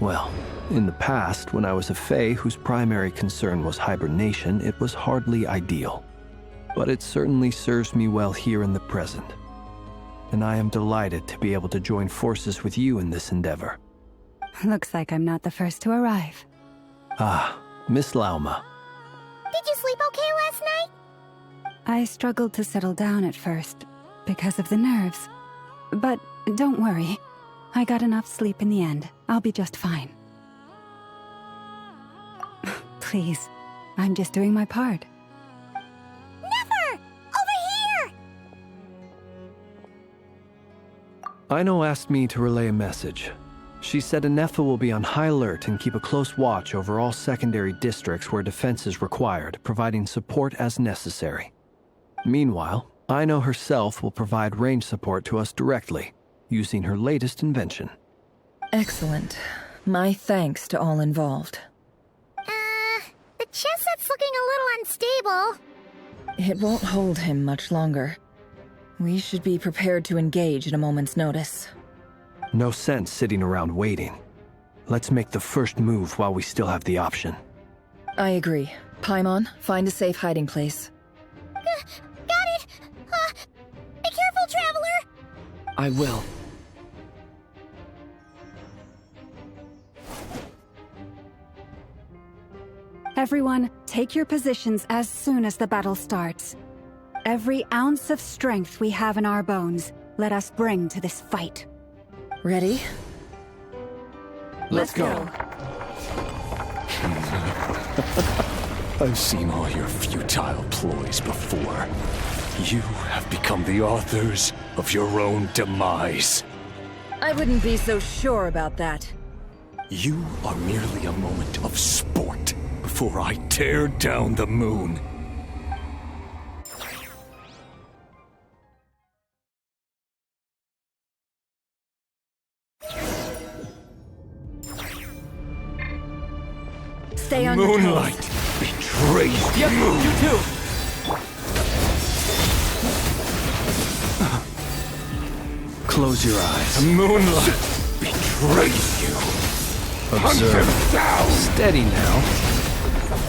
Well, in the past, when I was a Fae whose primary concern was hibernation, it was hardly ideal. But it certainly serves me well here in the present. And I am delighted to be able to join forces with you in this endeavor. Looks like I'm not the first to arrive. Ah, Miss Lauma. Did you sleep okay last night? I struggled to settle down at first, because of the nerves. But don't worry. I got enough sleep in the end. I'll be just fine. Please, I'm just doing my part. Never! Over here! Aino asked me to relay a message. She said Anefa will be on high alert and keep a close watch over all secondary districts where defense is required, providing support as necessary. Meanwhile, Ino herself will provide range support to us directly, using her latest invention. Excellent. My thanks to all involved. The chess set's looking a little unstable. It won't hold him much longer. We should be prepared to engage at a moment's notice. No sense sitting around waiting. Let's make the first move while we still have the option. I agree. Paimon, find a safe hiding place. Got it! Be careful, Traveler! I will. Everyone, take your positions as soon as the battle starts. Every ounce of strength we have in our bones, let us bring to this fight. Ready? Let's go. I've seen all your futile ploys before. You have become the authors of your own demise. I wouldn't be so sure about that. You are merely a moment of sport before I tear down the moon. Stay on your toes. Moonlight betrays Yep, you. you too. Close your eyes. The moonlight betrays you. Observe. Hunt him down. Steady now.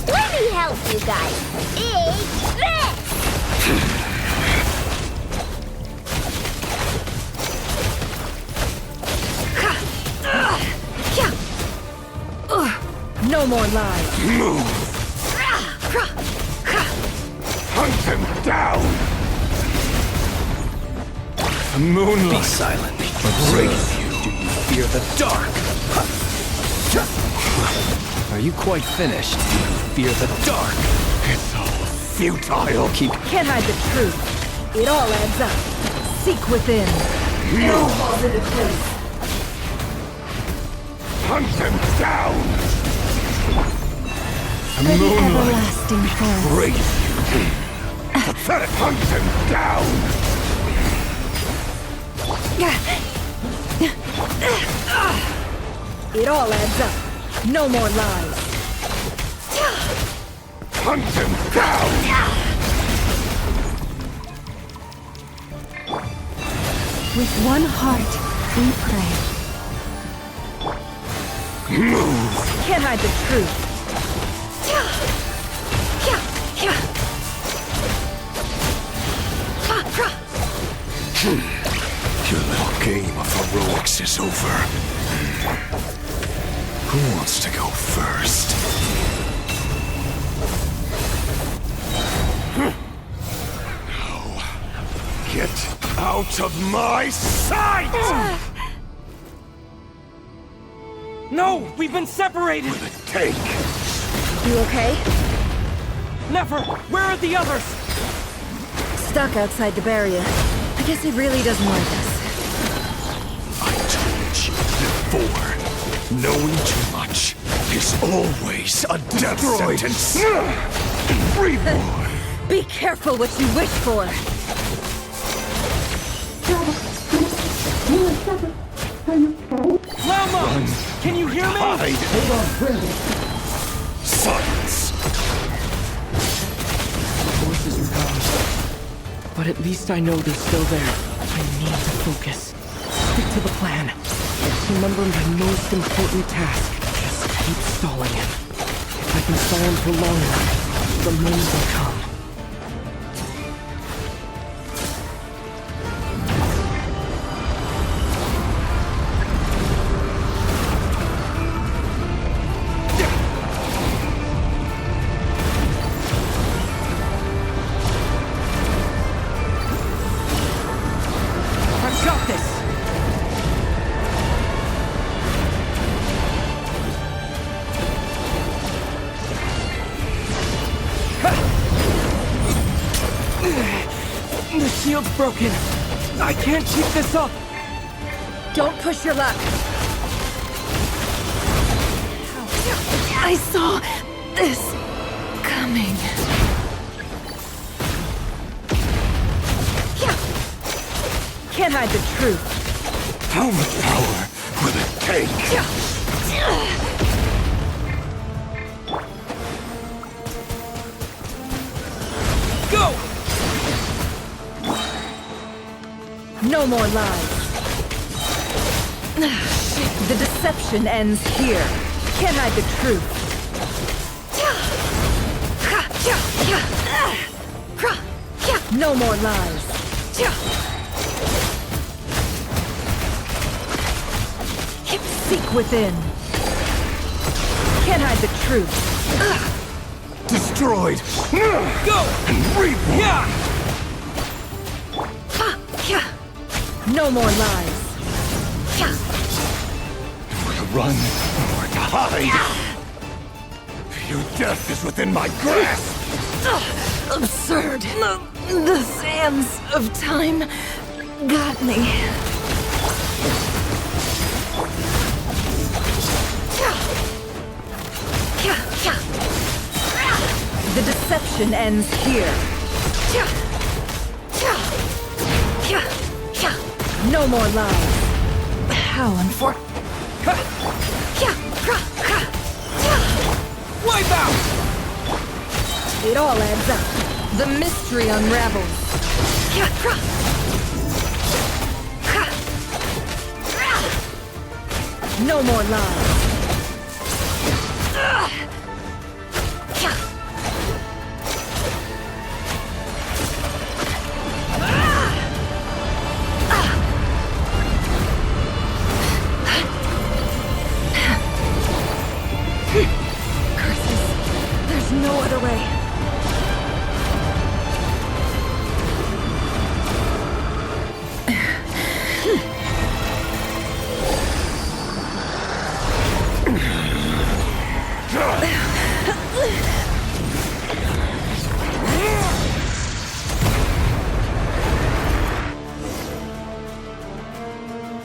Let me help you guys. Big this! No more lies. Move. Hunt him down. The moonlight. Be silent. Betrays you. Do you fear the dark? Are you quite finished? Do you fear the dark? It's all futile. Keep. Can't hide the truth. It all adds up. Seek within. It all falls into place. Hunt him down. The For the moonlight everlasting forest. betrays you. Pathetic. Hunt him down. It all adds up. No more lies. Hunt him down. With one heart, we pray. Move. Can't hide the truth. Your little game of heroics is over. Who wants to go first? No. Get out of my sight! No, we've been separated! Take. You okay? Never! Where are the others? Stuck outside the barrier. I guess he really doesn't like us. I told you before. Knowing too much is always a death sentence. Reborn. Be careful what you wish for. Mama! Can you hear me? Hide. Silence. Forces are gone. But at least I know they're still there. I need to focus. Stick to the plan. Remember my most important task. Just keep stalling him. If I can stall him for long enough, the moon will come. I've got this! The shield's broken. I can't keep this up. Don't push your luck. I saw this coming. Can't hide the truth. How much power will it take? Go! No more lies. The deception ends here. Can't hide the truth. No more lies. Seek within. Can't hide the truth. Destroyed. Go! And reborn. No more lies. Nor to run, nor to hide. Your death is within my grasp. Absurd. The sands of time got me. The deception ends here. No more lies. How unfortunate. Wipe out! It all adds up. The mystery unravels. No more lies. Curses. There's no other way.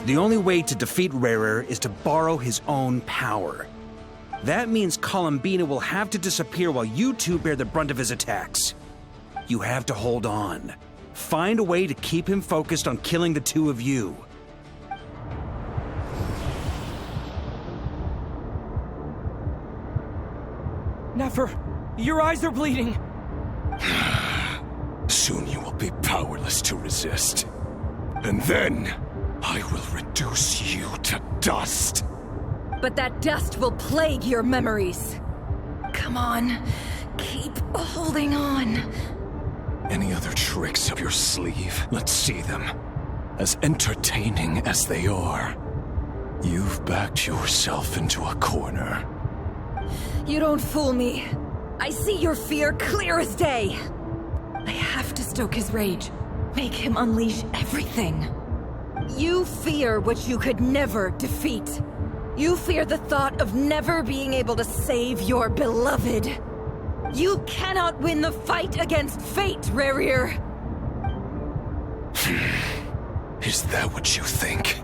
The only way to defeat Rarer is to borrow his own power. That means Columbina will have to disappear while you two bear the brunt of his attacks. You have to hold on. Find a way to keep him focused on killing the two of you. Never. Your eyes are bleeding. Soon you will be powerless to resist. And then, I will reduce you to dust. But that dust will plague your memories. Come on. Keep holding on. Any other tricks up your sleeve? Let's see them. As entertaining as they are. You've backed yourself into a corner. You don't fool me. I see your fear clear as day. I have to stoke his rage. Make him unleash everything. You fear what you could never defeat. You fear the thought of never being able to save your beloved. You cannot win the fight against fate, Rarer. Is that what you think?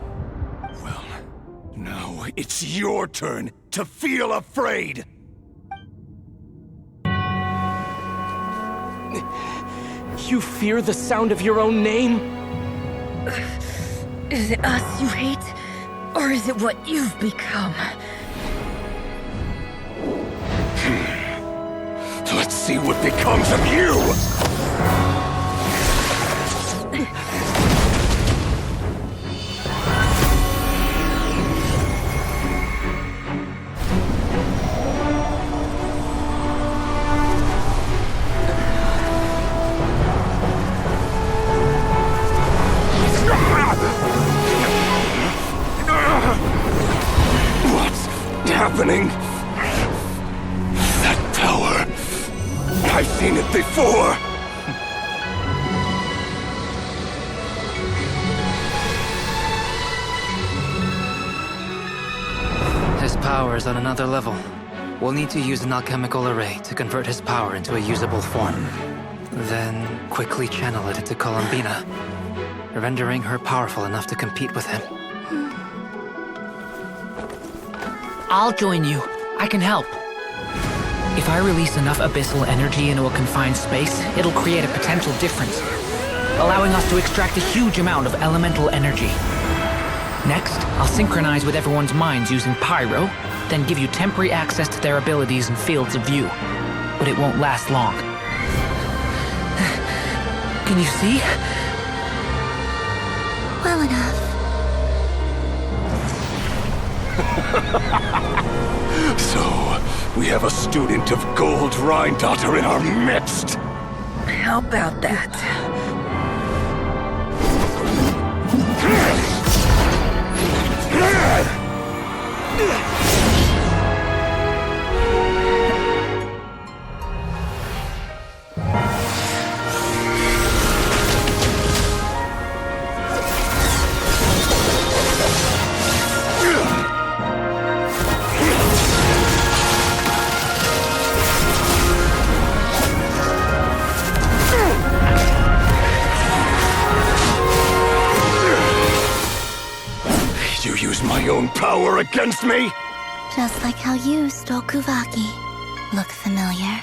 Well, now it's your turn to feel afraid! You fear the sound of your own name? Is it us you hate? Or is it what you've become? Let's see what becomes of you! What's happening? That power. I've seen it before. His power is on another level. We'll need to use an alchemical array to convert his power into a usable form. Then quickly channel it into Columbina, rendering her powerful enough to compete with him. I'll join you. I can help. If I release enough abyssal energy into a confined space, it'll create a potential difference, allowing us to extract a huge amount of elemental energy. Next, I'll synchronize with everyone's minds using pyro, then give you temporary access to their abilities and fields of view. But it won't last long. Can you see? Well enough. So, we have a student of Gold Rhine-Daughter in our midst. How about that? You use my own power against me? Just like how you stole Kuvaki. Look familiar?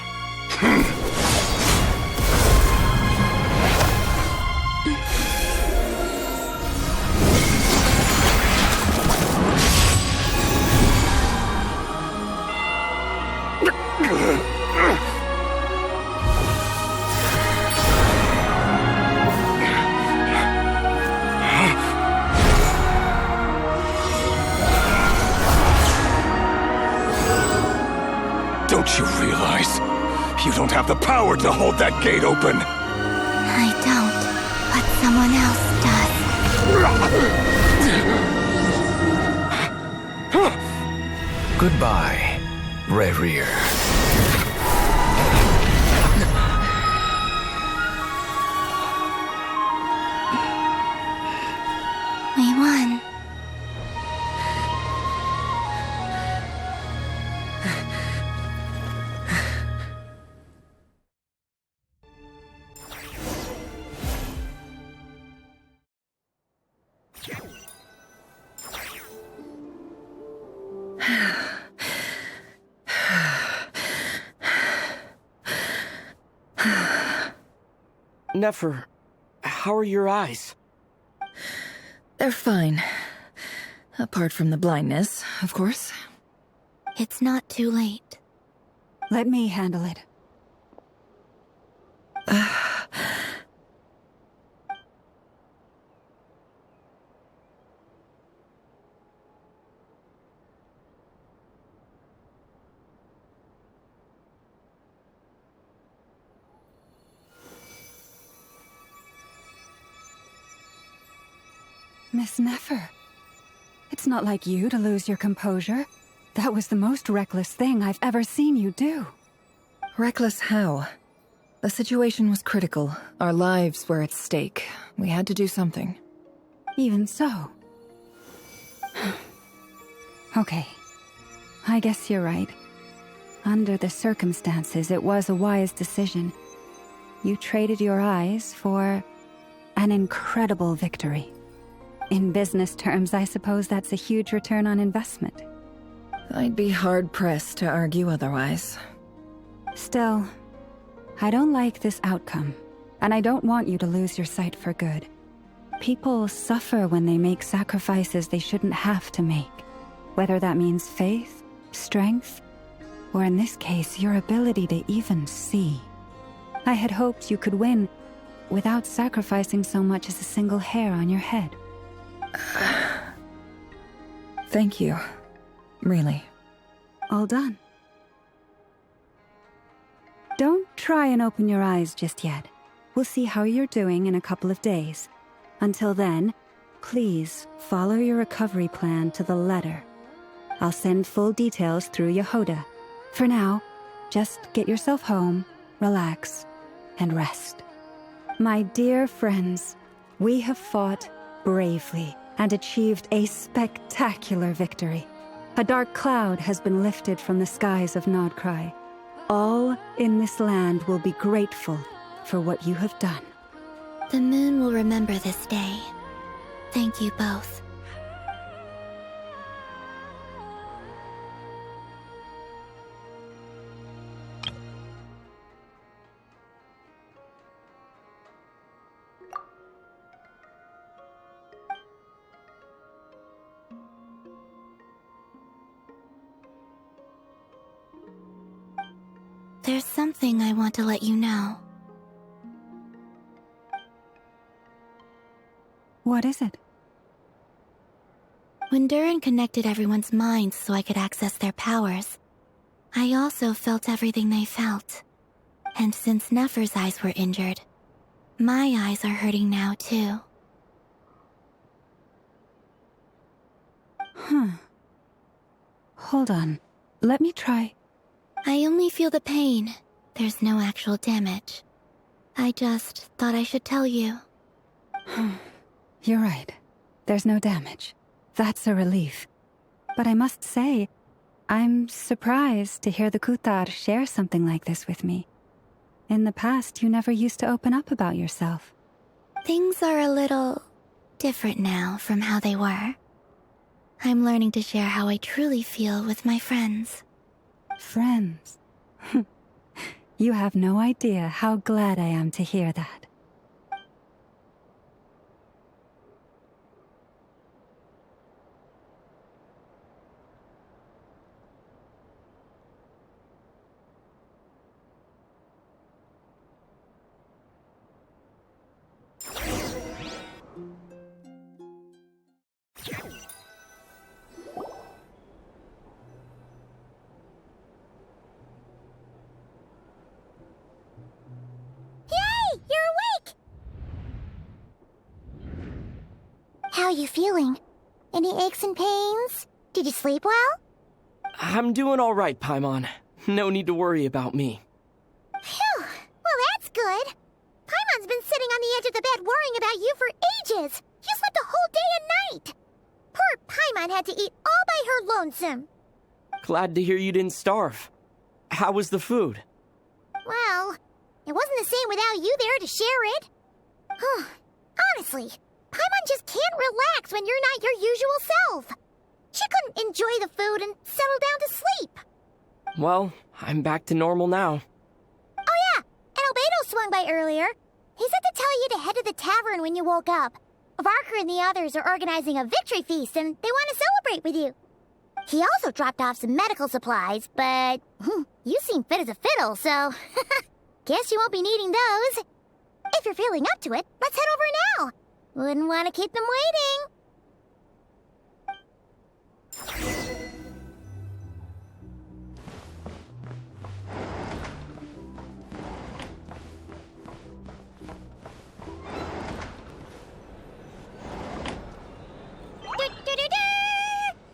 Don't you realize? You don't have the power to hold that gate open! I don't, but someone else does. Goodbye, Rerir. We won. Nefer, how are your eyes? They're fine. Apart from the blindness, of course. It's not too late. Let me handle it. Miss Nefer, it's not like you to lose your composure. That was the most reckless thing I've ever seen you do. Reckless how? The situation was critical. Our lives were at stake. We had to do something. Even so. Okay. I guess you're right. Under the circumstances, it was a wise decision. You traded your eyes for an incredible victory. In business terms, I suppose that's a huge return on investment. I'd be hard-pressed to argue otherwise. Still, I don't like this outcome, and I don't want you to lose your sight for good. People suffer when they make sacrifices they shouldn't have to make, whether that means faith, strength, or in this case, your ability to even see. I had hoped you could win without sacrificing so much as a single hair on your head. Thank you. Really. All done. Don't try and open your eyes just yet. We'll see how you're doing in a couple of days. Until then, please follow your recovery plan to the letter. I'll send full details through Yehoda. For now, just get yourself home, relax, and rest. My dear friends, we have fought bravely and achieved a spectacular victory. A dark cloud has been lifted from the skies of Nodcry. All in this land will be grateful for what you have done. The moon will remember this day. Thank you both. There's something I want to let you know. What is it? When Durin connected everyone's minds so I could access their powers, I also felt everything they felt. And since Nefer's eyes were injured, my eyes are hurting now too. Hold on. Let me try. I only feel the pain. There's no actual damage. I just thought I should tell you. You're right. There's no damage. That's a relief. But I must say, I'm surprised to hear the Kutar share something like this with me. In the past, you never used to open up about yourself. Things are a little different now from how they were. I'm learning to share how I truly feel with my friends. Friends? You have no idea how glad I am to hear that. How are you feeling? Any aches and pains? Did you sleep well? I'm doing all right, Paimon. No need to worry about me. Phew! Well, that's good. Paimon's been sitting on the edge of the bed worrying about you for ages. You slept a whole day and night. Poor Paimon had to eat all by her lonesome. Glad to hear you didn't starve. How was the food? Well, it wasn't the same without you there to share it. Honestly, Paimon just can't relax when you're not your usual self. She couldn't enjoy the food and settle down to sleep. Well, I'm back to normal now. Oh yeah, and Albedo swung by earlier. He said to tell you to head to the tavern when you woke up. Varker and the others are organizing a victory feast and they want to celebrate with you. He also dropped off some medical supplies, but you seem fit as a fiddle, so guess you won't be needing those. If you're feeling up to it, let's head over now. Wouldn't want to keep them waiting.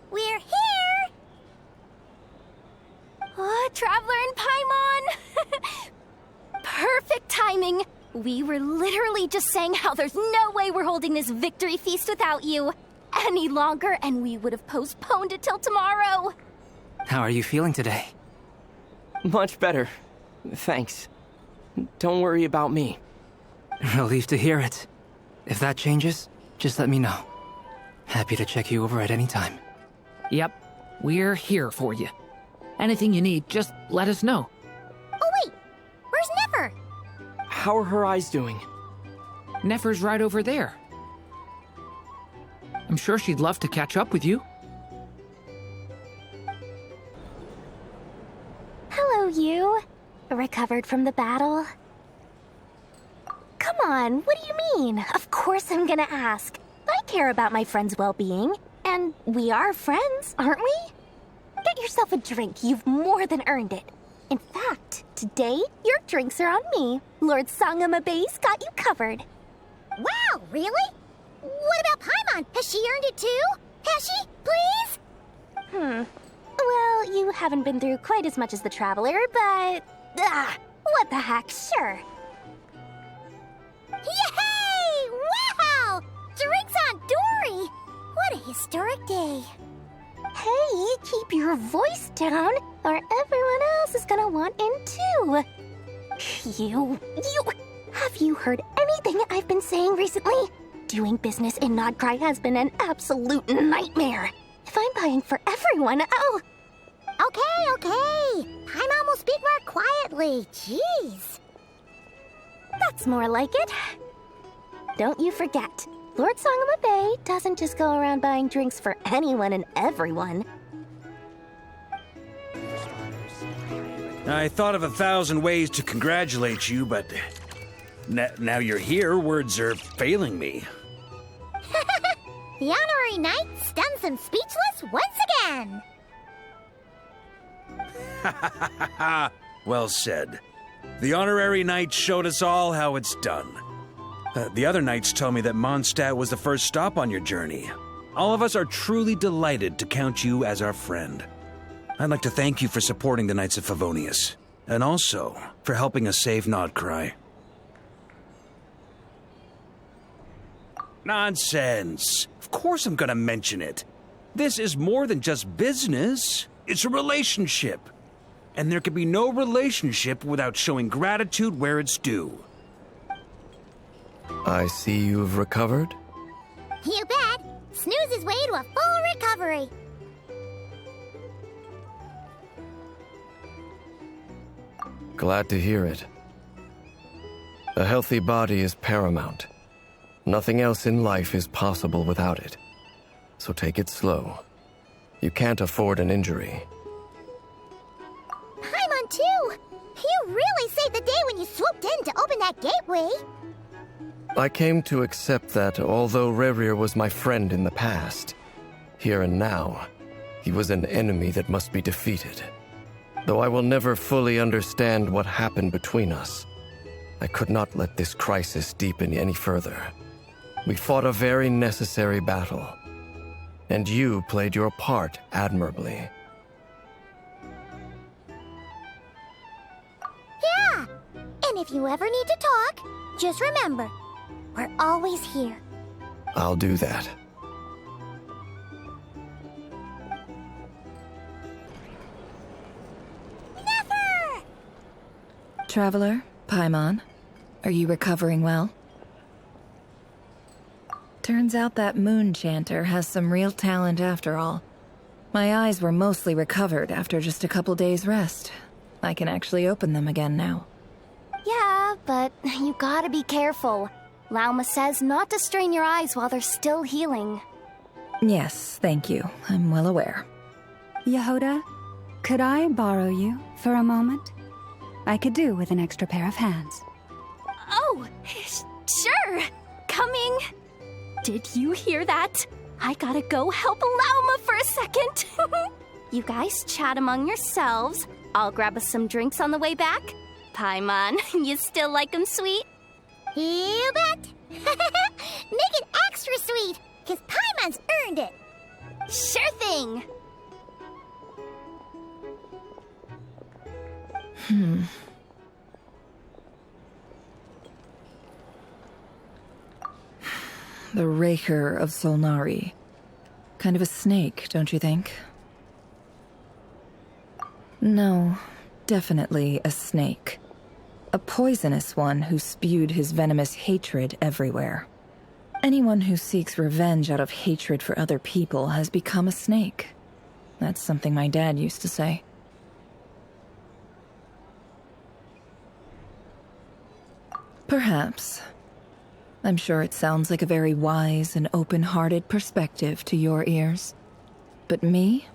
We're here! Oh, Traveler and Paimon! Perfect timing! We were literally just saying how there's no way we're holding this victory feast without you any longer, and we would have postponed it till tomorrow. How are you feeling today? Much better. Thanks. Don't worry about me. Relieved to hear it. If that changes, just let me know. Happy to check you over at any time. Yep, we're here for you. Anything you need, just let us know. Oh wait, where's Nefer? How are her eyes doing? Nefer's right over there. I'm sure she'd love to catch up with you. Hello, you. Recovered from the battle? Come on, what do you mean? Of course I'm gonna ask. I care about my friend's well-being, and we are friends, aren't we? Get yourself a drink, you've more than earned it. In fact, today, your drinks are on me. Lord Sangama Base got you covered. Wow, really? What about Paimon? Has she earned it too? Has she? Please? Well, you haven't been through quite as much as the Traveler, but... what the heck, sure. Yay! Wow! Drinks on Dory! What a historic day. Hey, keep your voice down, or everyone else is gonna want in too. You... Have you heard anything I've been saying recently? Doing business in Nodcry has been an absolute nightmare. If I'm buying for everyone, I'll... Okay. Paimon will speak more quietly. Jeez. That's more like it. Don't you forget, Lord Sangama Bay doesn't just go around buying drinks for anyone and everyone. I thought of 1,000 ways to congratulate you, but now you're here, words are failing me. The honorary knight stuns them speechless once again. Well said. The honorary knight showed us all how it's done. The other knights tell me that Mondstadt was the first stop on your journey. All of us are truly delighted to count you as our friend. I'd like to thank you for supporting the Knights of Favonius, and also for helping us save Nodcry. Nonsense! Of course I'm gonna mention it. This is more than just business. It's a relationship. And there can be no relationship without showing gratitude where it's due. I see you've recovered? You bet. Snooze his way to a full recovery. Glad to hear it. A healthy body is paramount. Nothing else in life is possible without it. So take it slow. You can't afford an injury. Paimon too! You really saved the day when you swooped in to open that gateway. I came to accept that although Rerir was my friend in the past, here and now, he was an enemy that must be defeated. Though I will never fully understand what happened between us, I could not let this crisis deepen any further. We fought a very necessary battle, and you played your part admirably. Yeah! And if you ever need to talk, just remember, we're always here. I'll do that. Never! Traveler, Paimon, are you recovering well? Turns out that moon chanter has some real talent after all. My eyes were mostly recovered after just a couple days' rest. I can actually open them again now. Yeah, but you gotta be careful. Lauma says not to strain your eyes while they're still healing. Yes, thank you. I'm well aware. Yehoda, could I borrow you for a moment? I could do with an extra pair of hands. Oh, sure. Coming. Did you hear that? I gotta go help Lauma for a second. You guys chat among yourselves. I'll grab us some drinks on the way back. Paimon, you still like 'em sweet? You bet! Make it extra sweet, because Paimon's earned it! Sure thing! The Raker of Solnari. Kind of a snake, don't you think? No, definitely a snake. A poisonous one who spewed his venomous hatred everywhere. Anyone who seeks revenge out of hatred for other people has become a snake. That's something my dad used to say. Perhaps. I'm sure it sounds like a very wise and open-hearted perspective to your ears. But me?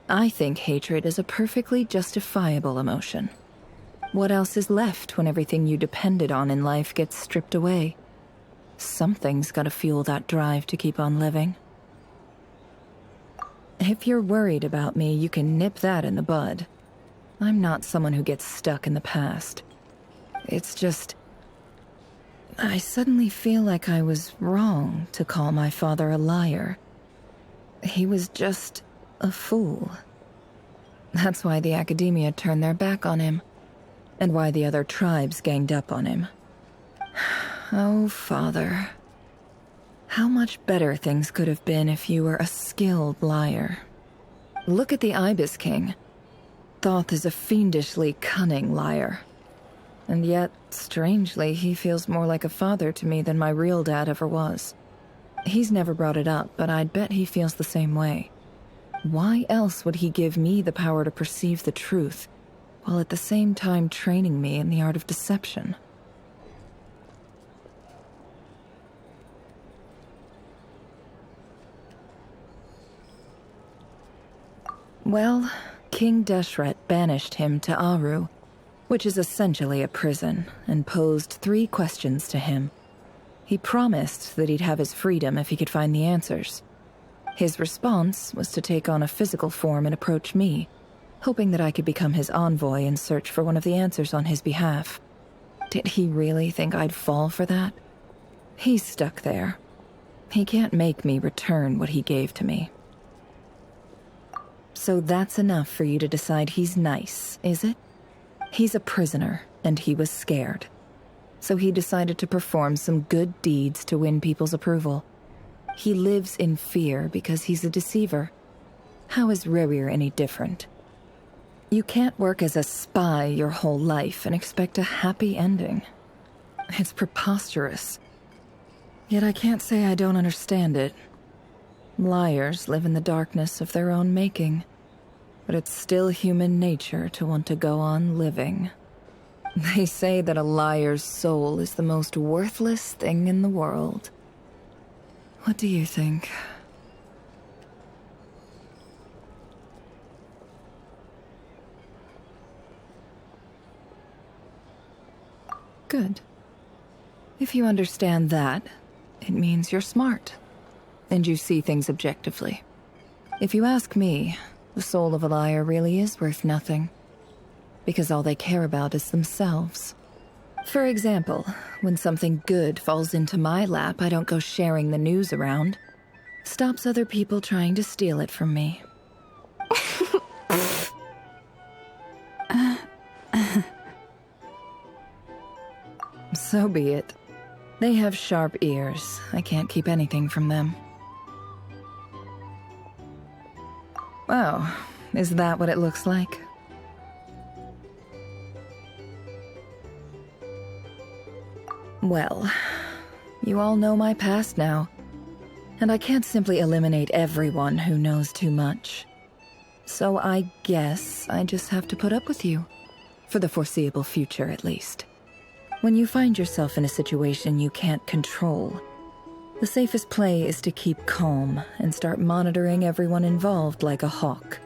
I think hatred is a perfectly justifiable emotion. What else is left when everything you depended on in life gets stripped away? Something's gotta fuel that drive to keep on living. If you're worried about me, you can nip that in the bud. I'm not someone who gets stuck in the past. It's just... I suddenly feel like I was wrong to call my father a liar. He was just a fool. That's why the Academia turned their back on him, and why the other tribes ganged up on him. Oh, Father. How much better things could have been if you were a skilled liar. Look at the Ibis King. Thoth is a fiendishly cunning liar. And yet, strangely, he feels more like a father to me than my real dad ever was. He's never brought it up, but I'd bet he feels the same way. Why else would he give me the power to perceive the truth, while at the same time training me in the art of deception? Well, King Deshret banished him to Aru, which is essentially a prison, and posed 3 questions to him. He promised that he'd have his freedom if he could find the answers. His response was to take on a physical form and approach me, hoping that I could become his envoy and search for one of the answers on his behalf. Did he really think I'd fall for that? He's stuck there. He can't make me return what he gave to me. So that's enough for you to decide he's nice, is it? He's a prisoner, and he was scared. So he decided to perform some good deeds to win people's approval. He lives in fear because he's a deceiver. How is Rerir any different? You can't work as a spy your whole life and expect a happy ending. It's preposterous. Yet I can't say I don't understand it. Liars live in the darkness of their own making, but it's still human nature to want to go on living. They say that a liar's soul is the most worthless thing in the world. What do you think? Good. If you understand that, it means you're smart, and you see things objectively. If you ask me, the soul of a liar really is worth nothing, because all they care about is themselves. For example, when something good falls into my lap, I don't go sharing the news around. Stops other people trying to steal it from me. So be it. They have sharp ears. I can't keep anything from them. Oh, is that what it looks like? Well, you all know my past now, and I can't simply eliminate everyone who knows too much. So I guess I just have to put up with you, for the foreseeable future at least. When you find yourself in a situation you can't control, the safest play is to keep calm and start monitoring everyone involved like a hawk.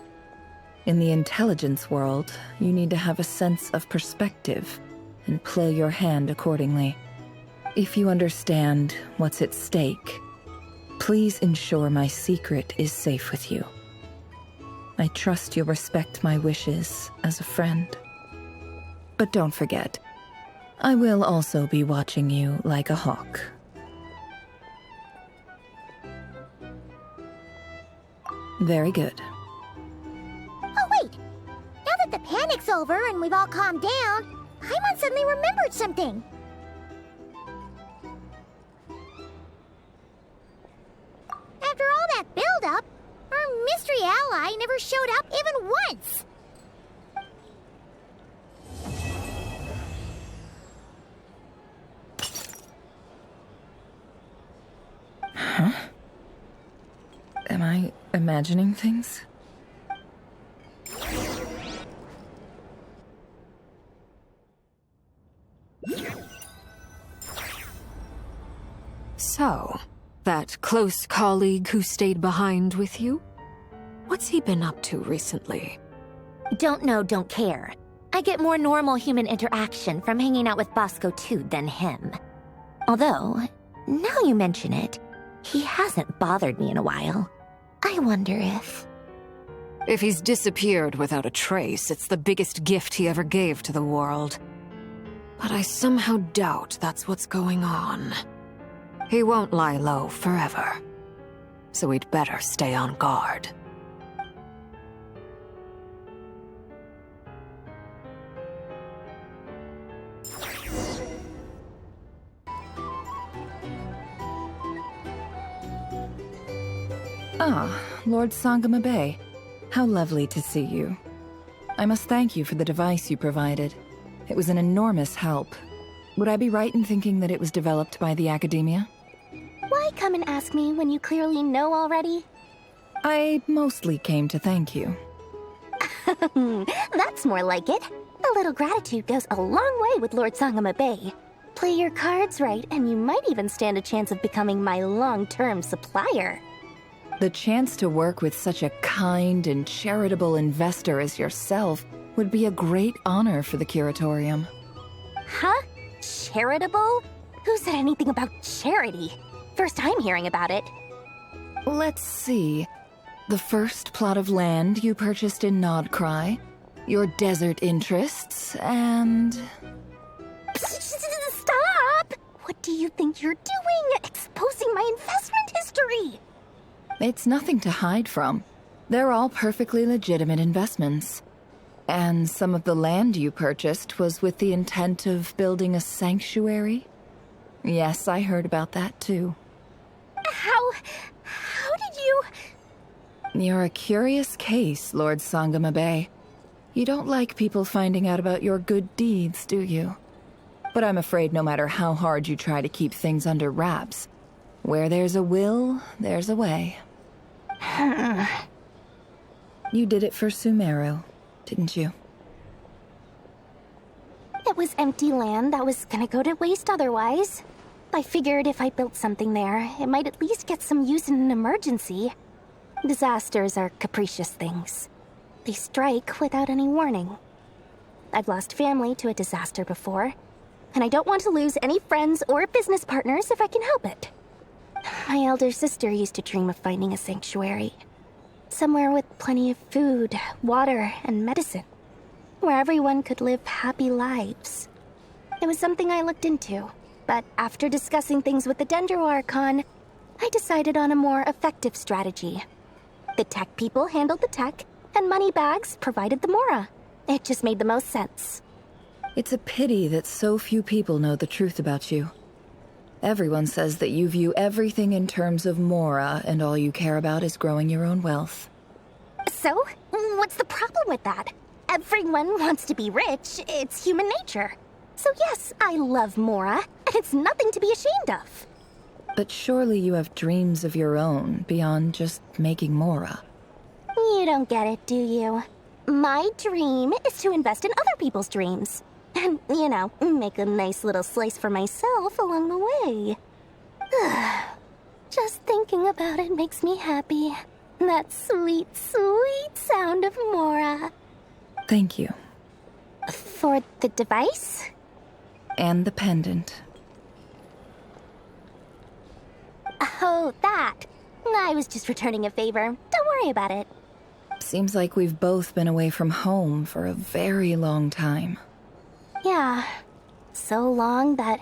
In the intelligence world, you need to have a sense of perspective and play your hand accordingly. If you understand what's at stake, please ensure my secret is safe with you. I trust you'll respect my wishes as a friend. But don't forget, I will also be watching you like a hawk. Very good. Oh, wait! Now that the panic's over and we've all calmed down, Paimon suddenly remembered something. After all that build-up, our mystery ally never showed up even once! Huh? Am I imagining things? So, that close colleague who stayed behind with you? What's he been up to recently? Don't know, don't care. I get more normal human interaction from hanging out with Bosco too than him. Although, now you mention it, he hasn't bothered me in a while. I wonder if... If he's disappeared without a trace, it's the biggest gift he ever gave to the world. But I somehow doubt that's what's going on. He won't lie low forever. So we'd better stay on guard. Ah, Lord Sangama Bay. How lovely to see you. I must thank you for the device you provided. It was an enormous help. Would I be right in thinking that it was developed by the Academia? Why come and ask me when you clearly know already? I mostly came to thank you. That's more like it. A little gratitude goes a long way with Lord Sangama Bay. Play your cards right, and you might even stand a chance of becoming my long-term supplier. The chance to work with such a kind and charitable investor as yourself would be a great honor for the Curatorium. Huh? Charitable? Who said anything about charity? First I'm hearing about it. Let's see. The first plot of land you purchased in Nodcry, your desert interests, and... Stop! What do you think you're doing? Exposing my investment history! It's nothing to hide from. They're all perfectly legitimate investments. And some of the land you purchased was with the intent of building a sanctuary? Yes, I heard about that too. How did you... You're a curious case, Lord Sangamabe. You don't like people finding out about your good deeds, do you? But I'm afraid no matter how hard you try to keep things under wraps, where there's a will, there's a way. You did it for Sumeru, didn't you? It was empty land that was gonna go to waste otherwise. I figured if I built something there, it might at least get some use in an emergency. Disasters are capricious things. They strike without any warning. I've lost family to a disaster before, and I don't want to lose any friends or business partners if I can help it. My elder sister used to dream of finding a sanctuary. Somewhere with plenty of food, water, and medicine. Where everyone could live happy lives. It was something I looked into, but after discussing things with the Dendro Archon, I decided on a more effective strategy. The tech people handled the tech, and Moneybags provided the Mora. It just made the most sense. It's a pity that so few people know the truth about you. Everyone says that you view everything in terms of Mora, and all you care about is growing your own wealth. So, what's the problem with that? Everyone wants to be rich. It's human nature. So yes, I love Mora, and it's nothing to be ashamed of. But surely you have dreams of your own beyond just making Mora. You don't get it, do you? My dream is to invest in other people's dreams. And, make a nice little slice for myself along the way. Just thinking about it makes me happy. That sweet, sweet sound of Mora. Thank you. For the device? And the pendant. Oh, that. I was just returning a favor. Don't worry about it. Seems like we've both been away from home for a very long time. Yeah. So long that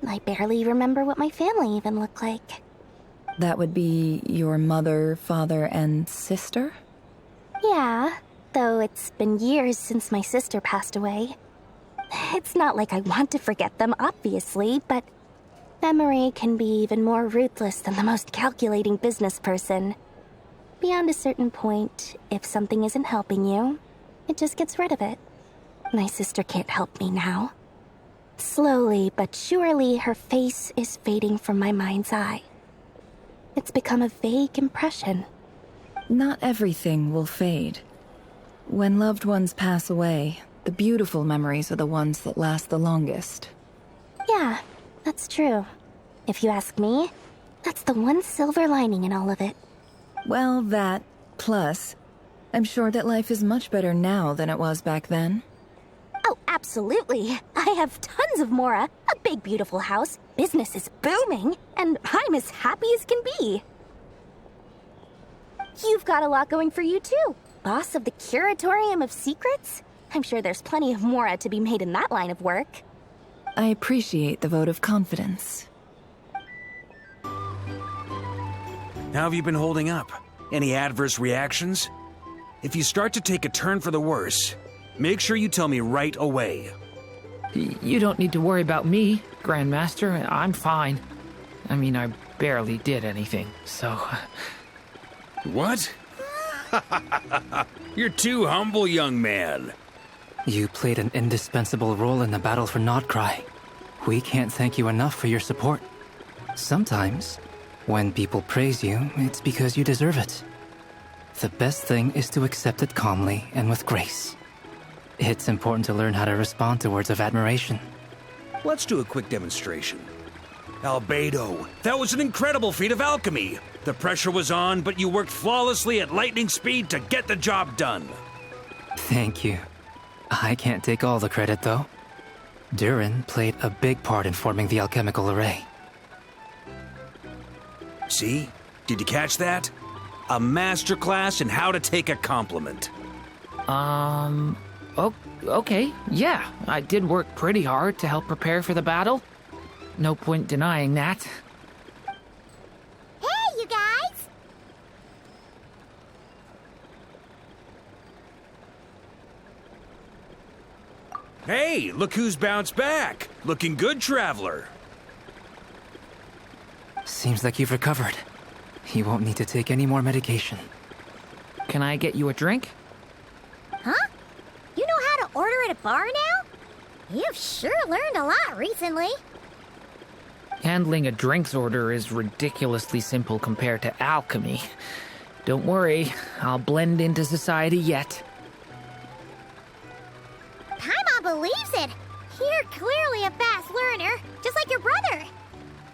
I barely remember what my family even looked like. That would be your mother, father, and sister? Yeah, though it's been years since my sister passed away. It's not like I want to forget them, obviously, but memory can be even more ruthless than the most calculating business person. Beyond a certain point, if something isn't helping you, it just gets rid of it. My sister can't help me now. Slowly but surely, her face is fading from my mind's eye. It's become a vague impression. Not everything will fade. When loved ones pass away, the beautiful memories are the ones that last the longest. Yeah, that's true. If you ask me, that's the one silver lining in all of it. Well, that, plus, I'm sure that life is much better now than it was back then. Oh, absolutely. I have tons of Mora, a big beautiful house, business is booming, and I'm as happy as can be. You've got a lot going for you too. Boss of the Curatorium of Secrets? I'm sure there's plenty of Mora to be made in that line of work. I appreciate the vote of confidence. How have you been holding up? Any adverse reactions? If you start to take a turn for the worse, make sure you tell me right away. You don't need to worry about me, Grandmaster. I'm fine. I mean, I barely did anything, so... What? You're too humble, young man. You played an indispensable role in the battle for Nodcry. We can't thank you enough for your support. Sometimes, when people praise you, it's because you deserve it. The best thing is to accept it calmly and with grace. It's important to learn how to respond to words of admiration. Let's do a quick demonstration. Albedo, that was an incredible feat of alchemy. The pressure was on, but you worked flawlessly at lightning speed to get the job done. Thank you. I can't take all the credit, though. Durin played a big part in forming the alchemical array. See? Did you catch that? A masterclass in how to take a compliment. Okay, yeah. I did work pretty hard to help prepare for the battle. No point denying that. Hey, you guys! Hey, look who's bounced back. Looking good, traveler. Seems like you've recovered. You won't need to take any more medication. Can I get you a drink? Huh? You know how to order at a bar now? You've sure learned a lot recently. Handling a drinks order is ridiculously simple compared to alchemy. Don't worry, I'll blend into society yet. Paimon believes it. You're clearly a fast learner, just like your brother.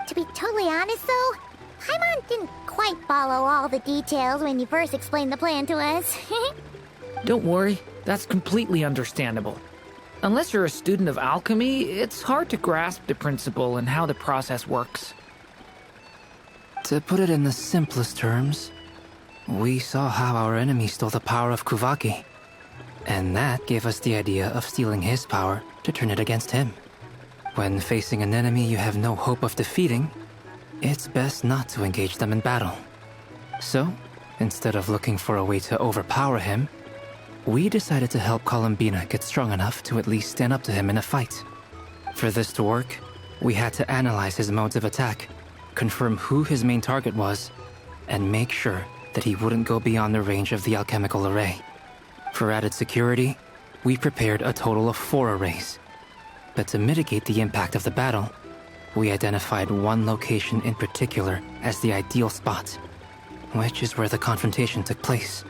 To be totally honest, though, Paimon didn't quite follow all the details when you first explained the plan to us. Don't worry, that's completely understandable. Unless you're a student of alchemy, it's hard to grasp the principle and how the process works. To put it in the simplest terms, we saw how our enemy stole the power of Kuvaki, and that gave us the idea of stealing his power to turn it against him. When facing an enemy you have no hope of defeating, it's best not to engage them in battle. So, instead of looking for a way to overpower him, we decided to help Columbina get strong enough to at least stand up to him in a fight. For this to work, we had to analyze his modes of attack, confirm who his main target was, and make sure that he wouldn't go beyond the range of the alchemical array. For added security, we prepared a total of 4 arrays. But to mitigate the impact of the battle, we identified one location in particular as the ideal spot, which is where the confrontation took place.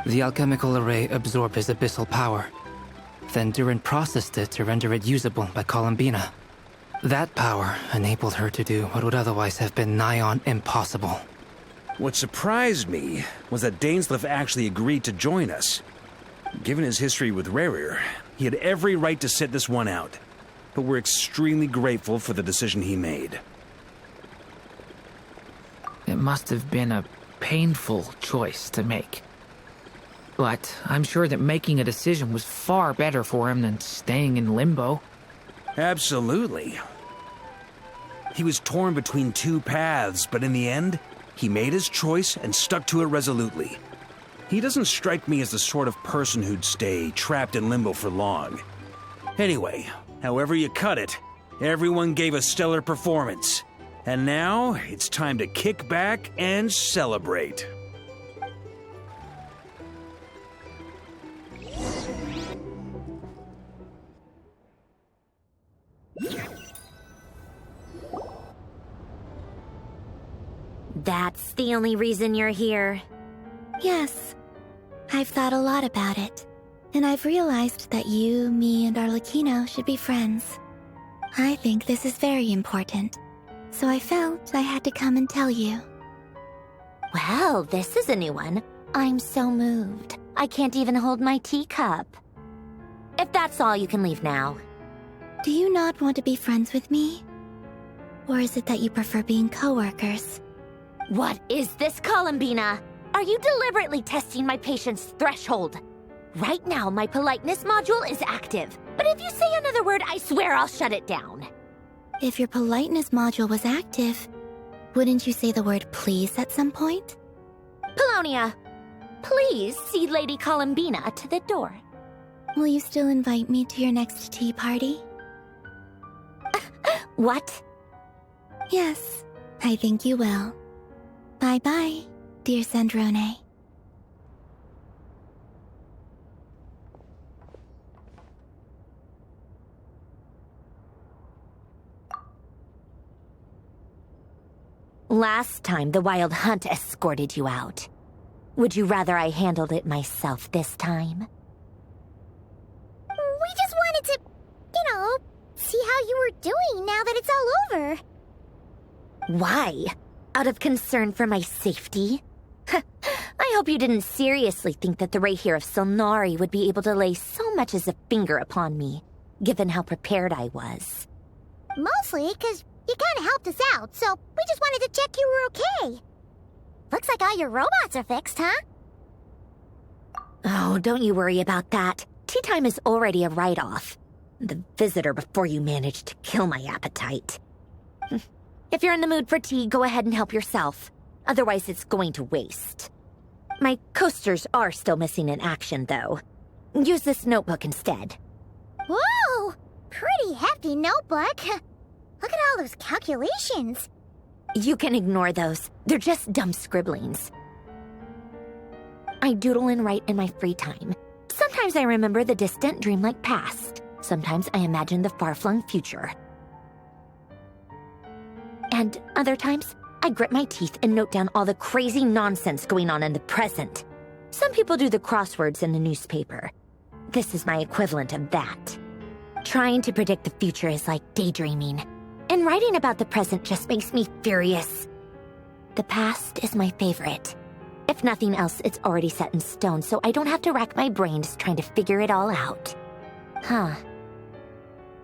The alchemical array absorbed his abyssal power. Then Durin processed it to render it usable by Columbina. That power enabled her to do what would otherwise have been nigh on impossible. What surprised me was that Dainsleif actually agreed to join us. Given his history with Rerir, he had every right to sit this one out. But we're extremely grateful for the decision he made. It must have been a painful choice to make. But I'm sure that making a decision was far better for him than staying in limbo. Absolutely. He was torn between 2 paths, but in the end, he made his choice and stuck to it resolutely. He doesn't strike me as the sort of person who'd stay trapped in limbo for long. Anyway, however you cut it, everyone gave a stellar performance. And now, it's time to kick back and celebrate. That's the only reason you're here. Yes. I've thought a lot about it. And I've realized that you, me, and Arlecchino should be friends. I think this is very important. So I felt I had to come and tell you. Well, this is a new one. I'm so moved. I can't even hold my teacup. If that's all, you can leave now. Do you not want to be friends with me? Or is it that you prefer being co-workers? What is this, Columbina? Are you deliberately testing my patience threshold? Right now, my politeness module is active. But if you say another word, I swear I'll shut it down. If your politeness module was active, wouldn't you say the word please at some point? Polonia, please see Lady Columbina to the door. Will you still invite me to your next tea party? What? Yes, I think you will. Bye-bye, dear Sandrone. Last time, the Wild Hunt escorted you out. Would you rather I handled it myself this time? We just wanted to, see how you were doing now that it's all over. Why? out of concern for my safety. I hope you didn't seriously think that the Rahier of Solnari would be able to lay so much as a finger upon me, given how prepared I was. Mostly because you kind of helped us out, so we just wanted to check you were okay. Looks like all your robots are fixed, huh? Oh, don't you worry about that. Tea time is already a write-off. The visitor before you managed to kill my appetite. If you're in the mood for tea, go ahead and help yourself. Otherwise, it's going to waste. My coasters are still missing in action, though. Use this notebook instead. Whoa! Pretty hefty notebook. Look at all those calculations. You can ignore those. They're just dumb scribblings. I doodle and write in my free time. Sometimes I remember the distant, dreamlike past. Sometimes I imagine the far-flung future. And other times, I grit my teeth and note down all the crazy nonsense going on in the present. Some people do the crosswords in the newspaper. This is my equivalent of that. Trying to predict the future is like daydreaming, and writing about the present just makes me furious. The past is my favorite. If nothing else, it's already set in stone, so I don't have to rack my brains trying to figure it all out. Huh.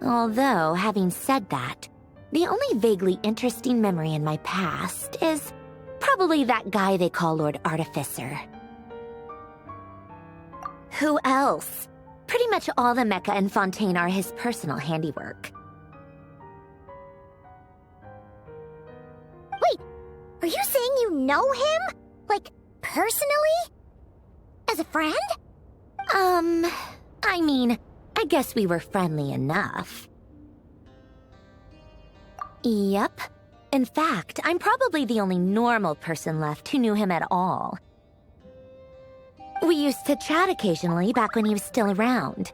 Although, having said that, the only vaguely interesting memory in my past is probably that guy they call Lord Artificer. Who else? Pretty much all the mecha and Fontaine are his personal handiwork. Wait, are you saying you know him? Like, personally? As a friend? I mean, I guess we were friendly enough. Yep. In fact, I'm probably the only normal person left who knew him at all. We used to chat occasionally back when he was still around.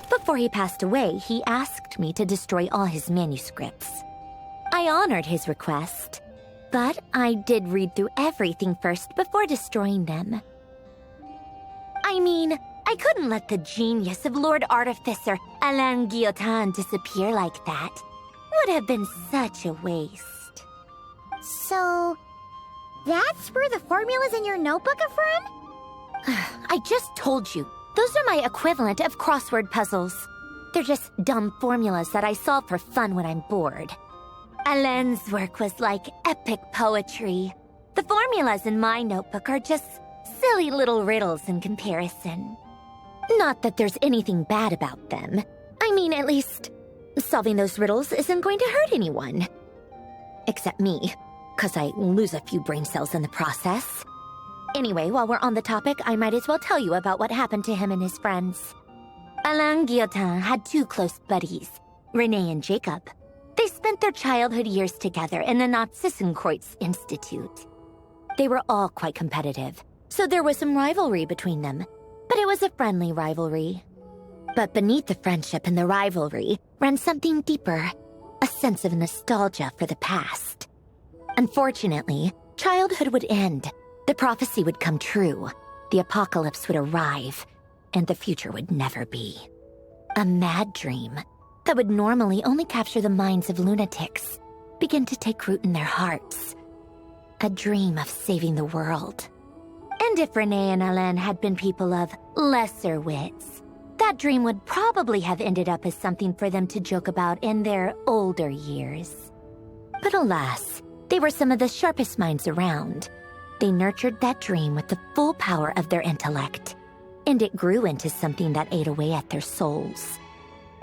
Before he passed away, he asked me to destroy all his manuscripts. I honored his request, but I did read through everything first before destroying them. I mean, I couldn't let the genius of Lord Artificer Alain Guillotin disappear like that. Would have been such a waste. So, that's where the formulas in your notebook are from? I just told you. Those are my equivalent of crossword puzzles. They're just dumb formulas that I solve for fun when I'm bored. Alain's work was like epic poetry. The formulas in my notebook are just silly little riddles in comparison. Not that there's anything bad about them. I mean, at least, solving those riddles isn't going to hurt anyone. Except me, 'cause I lose a few brain cells in the process. Anyway, while we're on the topic, I might as well tell you about what happened to him and his friends. Alain Guillotin had two close buddies, René and Jacob. They spent their childhood years together in the Narzissenkreuz Institute. They were all quite competitive, so there was some rivalry between them, but it was a friendly rivalry. But beneath the friendship and the rivalry ran something deeper, a sense of nostalgia for the past. Unfortunately, childhood would end. The prophecy would come true, the apocalypse would arrive, and the future would never be. A mad dream that would normally only capture the minds of lunatics began to take root in their hearts. A dream of saving the world. And if René and Alain had been people of lesser wits, that dream would probably have ended up as something for them to joke about in their older years. But alas, they were some of the sharpest minds around. They nurtured that dream with the full power of their intellect, and it grew into something that ate away at their souls.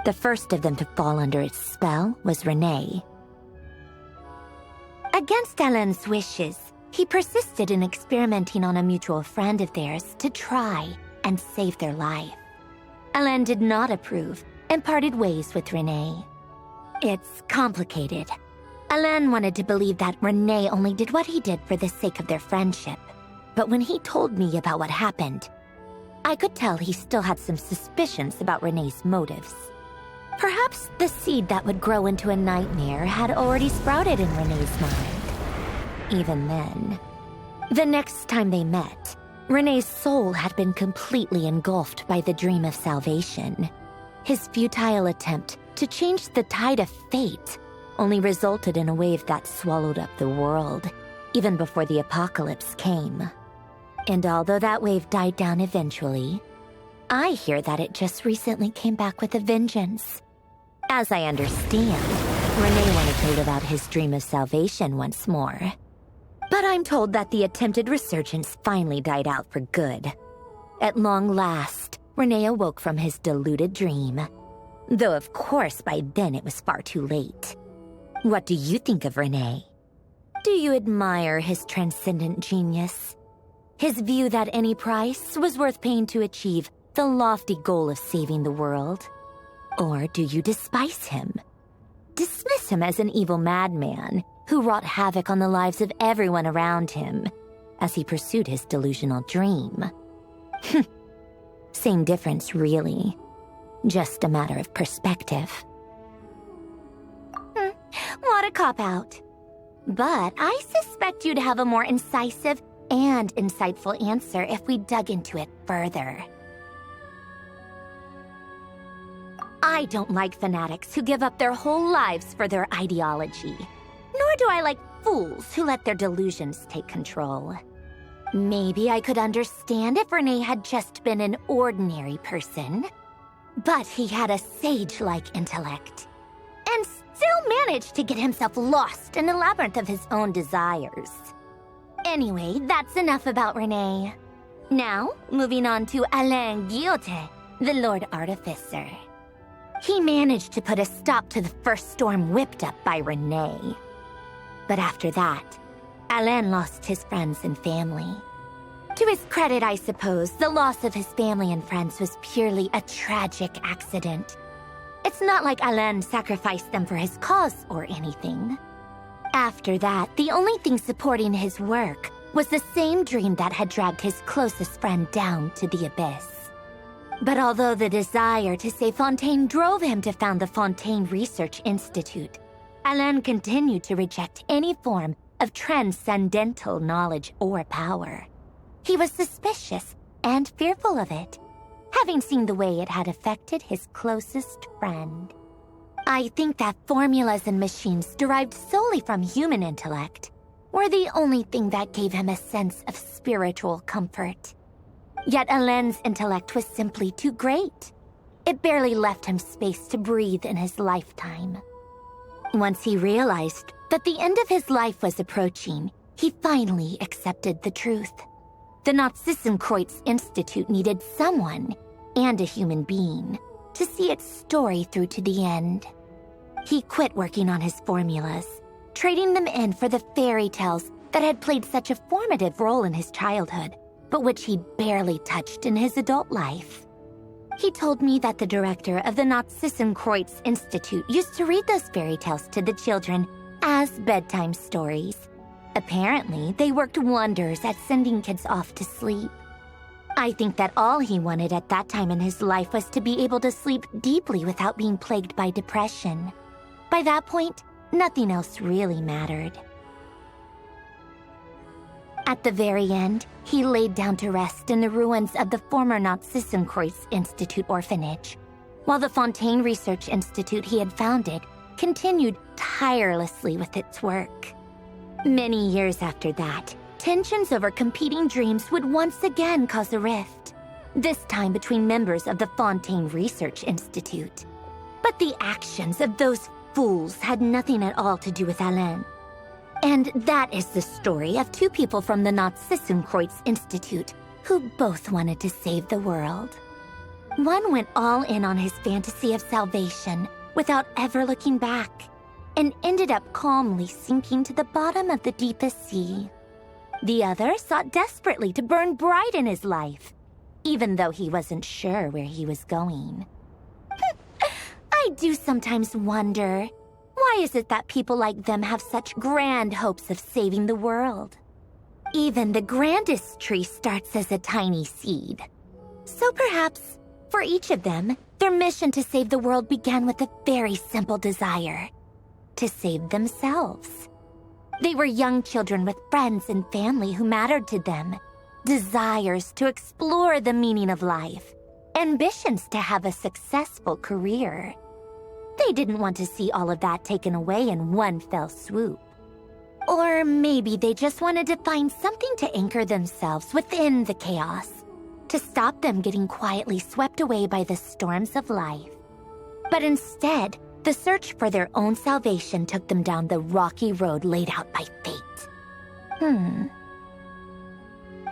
The first of them to fall under its spell was René. Against Alain's wishes, he persisted in experimenting on a mutual friend of theirs to try and save their life. Alain did not approve and parted ways with René. It's complicated. Alain wanted to believe that René only did what he did for the sake of their friendship. But when he told me about what happened, I could tell he still had some suspicions about René's motives. Perhaps the seed that would grow into a nightmare had already sprouted in René's mind. Even then. The next time they met, René's soul had been completely engulfed by the dream of salvation. His futile attempt to change the tide of fate only resulted in a wave that swallowed up the world, even before the apocalypse came. And although that wave died down eventually, I hear that it just recently came back with a vengeance. As I understand, Renee wanted to live out his dream of salvation once more. But I'm told that the attempted resurgence finally died out for good. At long last, Renee awoke from his deluded dream. Though of course by then it was far too late. What do you think of Renee? Do you admire his transcendent genius? His view that any price was worth paying to achieve the lofty goal of saving the world? Or do you despise him? Dismiss him as an evil madman who wrought havoc on the lives of everyone around him as he pursued his delusional dream? Same difference, really. Just a matter of perspective. What a cop-out. But I suspect you'd have a more incisive and insightful answer if we dug into it further. I don't like fanatics who give up their whole lives for their ideology. Nor do I like fools who let their delusions take control. Maybe I could understand if Renee had just been an ordinary person. But he had a sage-like intellect. And still managed to get himself lost in a labyrinth of his own desires. Anyway, that's enough about Renee. Now, moving on to Alain Guillotin, the Lord Artificer. He managed to put a stop to the first storm whipped up by Renee. But after that, Alain lost his friends and family. To his credit, I suppose, the loss of his family and friends was purely a tragic accident. It's not like Alain sacrificed them for his cause or anything. After that, the only thing supporting his work was the same dream that had dragged his closest friend down to the abyss. But although the desire to save Fontaine drove him to found the Fontaine Research Institute, Alain continued to reject any form of transcendental knowledge or power. He was suspicious and fearful of it, having seen the way it had affected his closest friend. I think that formulas and machines derived solely from human intellect were the only thing that gave him a sense of spiritual comfort. Yet Alain's intellect was simply too great. It barely left him space to breathe in his lifetime. Once he realized that the end of his life was approaching, he finally accepted the truth. The Nazissenkreuz Institute needed someone, and a human being, to see its story through to the end. He quit working on his formulas, trading them in for the fairy tales that had played such a formative role in his childhood, but which he barely touched in his adult life. He told me that the director of the Nazissenkreuz Institute used to read those fairy tales to the children as bedtime stories. Apparently, they worked wonders at sending kids off to sleep. I think that all he wanted at that time in his life was to be able to sleep deeply without being plagued by depression. By that point, nothing else really mattered. At the very end, he laid down to rest in the ruins of the former Nazissenkreuz Institute orphanage, while the Fontaine Research Institute he had founded continued tirelessly with its work. Many years after that, tensions over competing dreams would once again cause a rift, this time between members of the Fontaine Research Institute. But the actions of those fools had nothing at all to do with Alain. And that is the story of two people from the Nazissenkreuz Institute who both wanted to save the world. One went all in on his fantasy of salvation without ever looking back, and ended up calmly sinking to the bottom of the deepest sea. The other sought desperately to burn bright in his life, even though he wasn't sure where he was going. I do sometimes wonder, why is it that people like them have such grand hopes of saving the world? Even the grandest tree starts as a tiny seed. So perhaps, for each of them, their mission to save the world began with a very simple desire: to save themselves. They were young children with friends and family who mattered to them, desires to explore the meaning of life, ambitions to have a successful career. They didn't want to see all of that taken away in one fell swoop. Or maybe they just wanted to find something to anchor themselves within the chaos, to stop them getting quietly swept away by the storms of life. But instead, the search for their own salvation took them down the rocky road laid out by fate. Do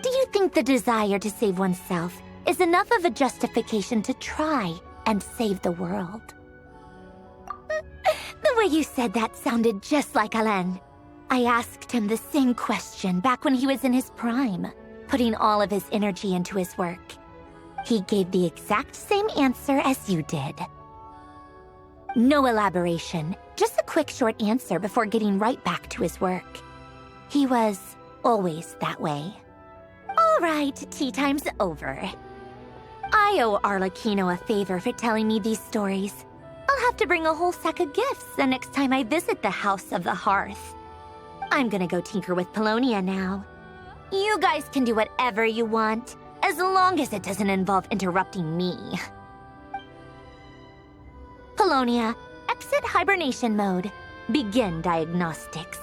you think the desire to save oneself is enough of a justification to try and save the world? The way you said that sounded just like Alain. I asked him the same question back when he was in his prime, putting all of his energy into his work. He gave the exact same answer as you did. No elaboration, just a quick short answer before getting right back to his work. He was always that way. All right, tea time's over. I owe Arlecchino a favor for telling me these stories. I'll have to bring a whole sack of gifts the next time I visit the House of the Hearth. I'm gonna go tinker with Polonia now. You guys can do whatever you want, as long as it doesn't involve interrupting me. Polonia, exit hibernation mode. Begin diagnostics.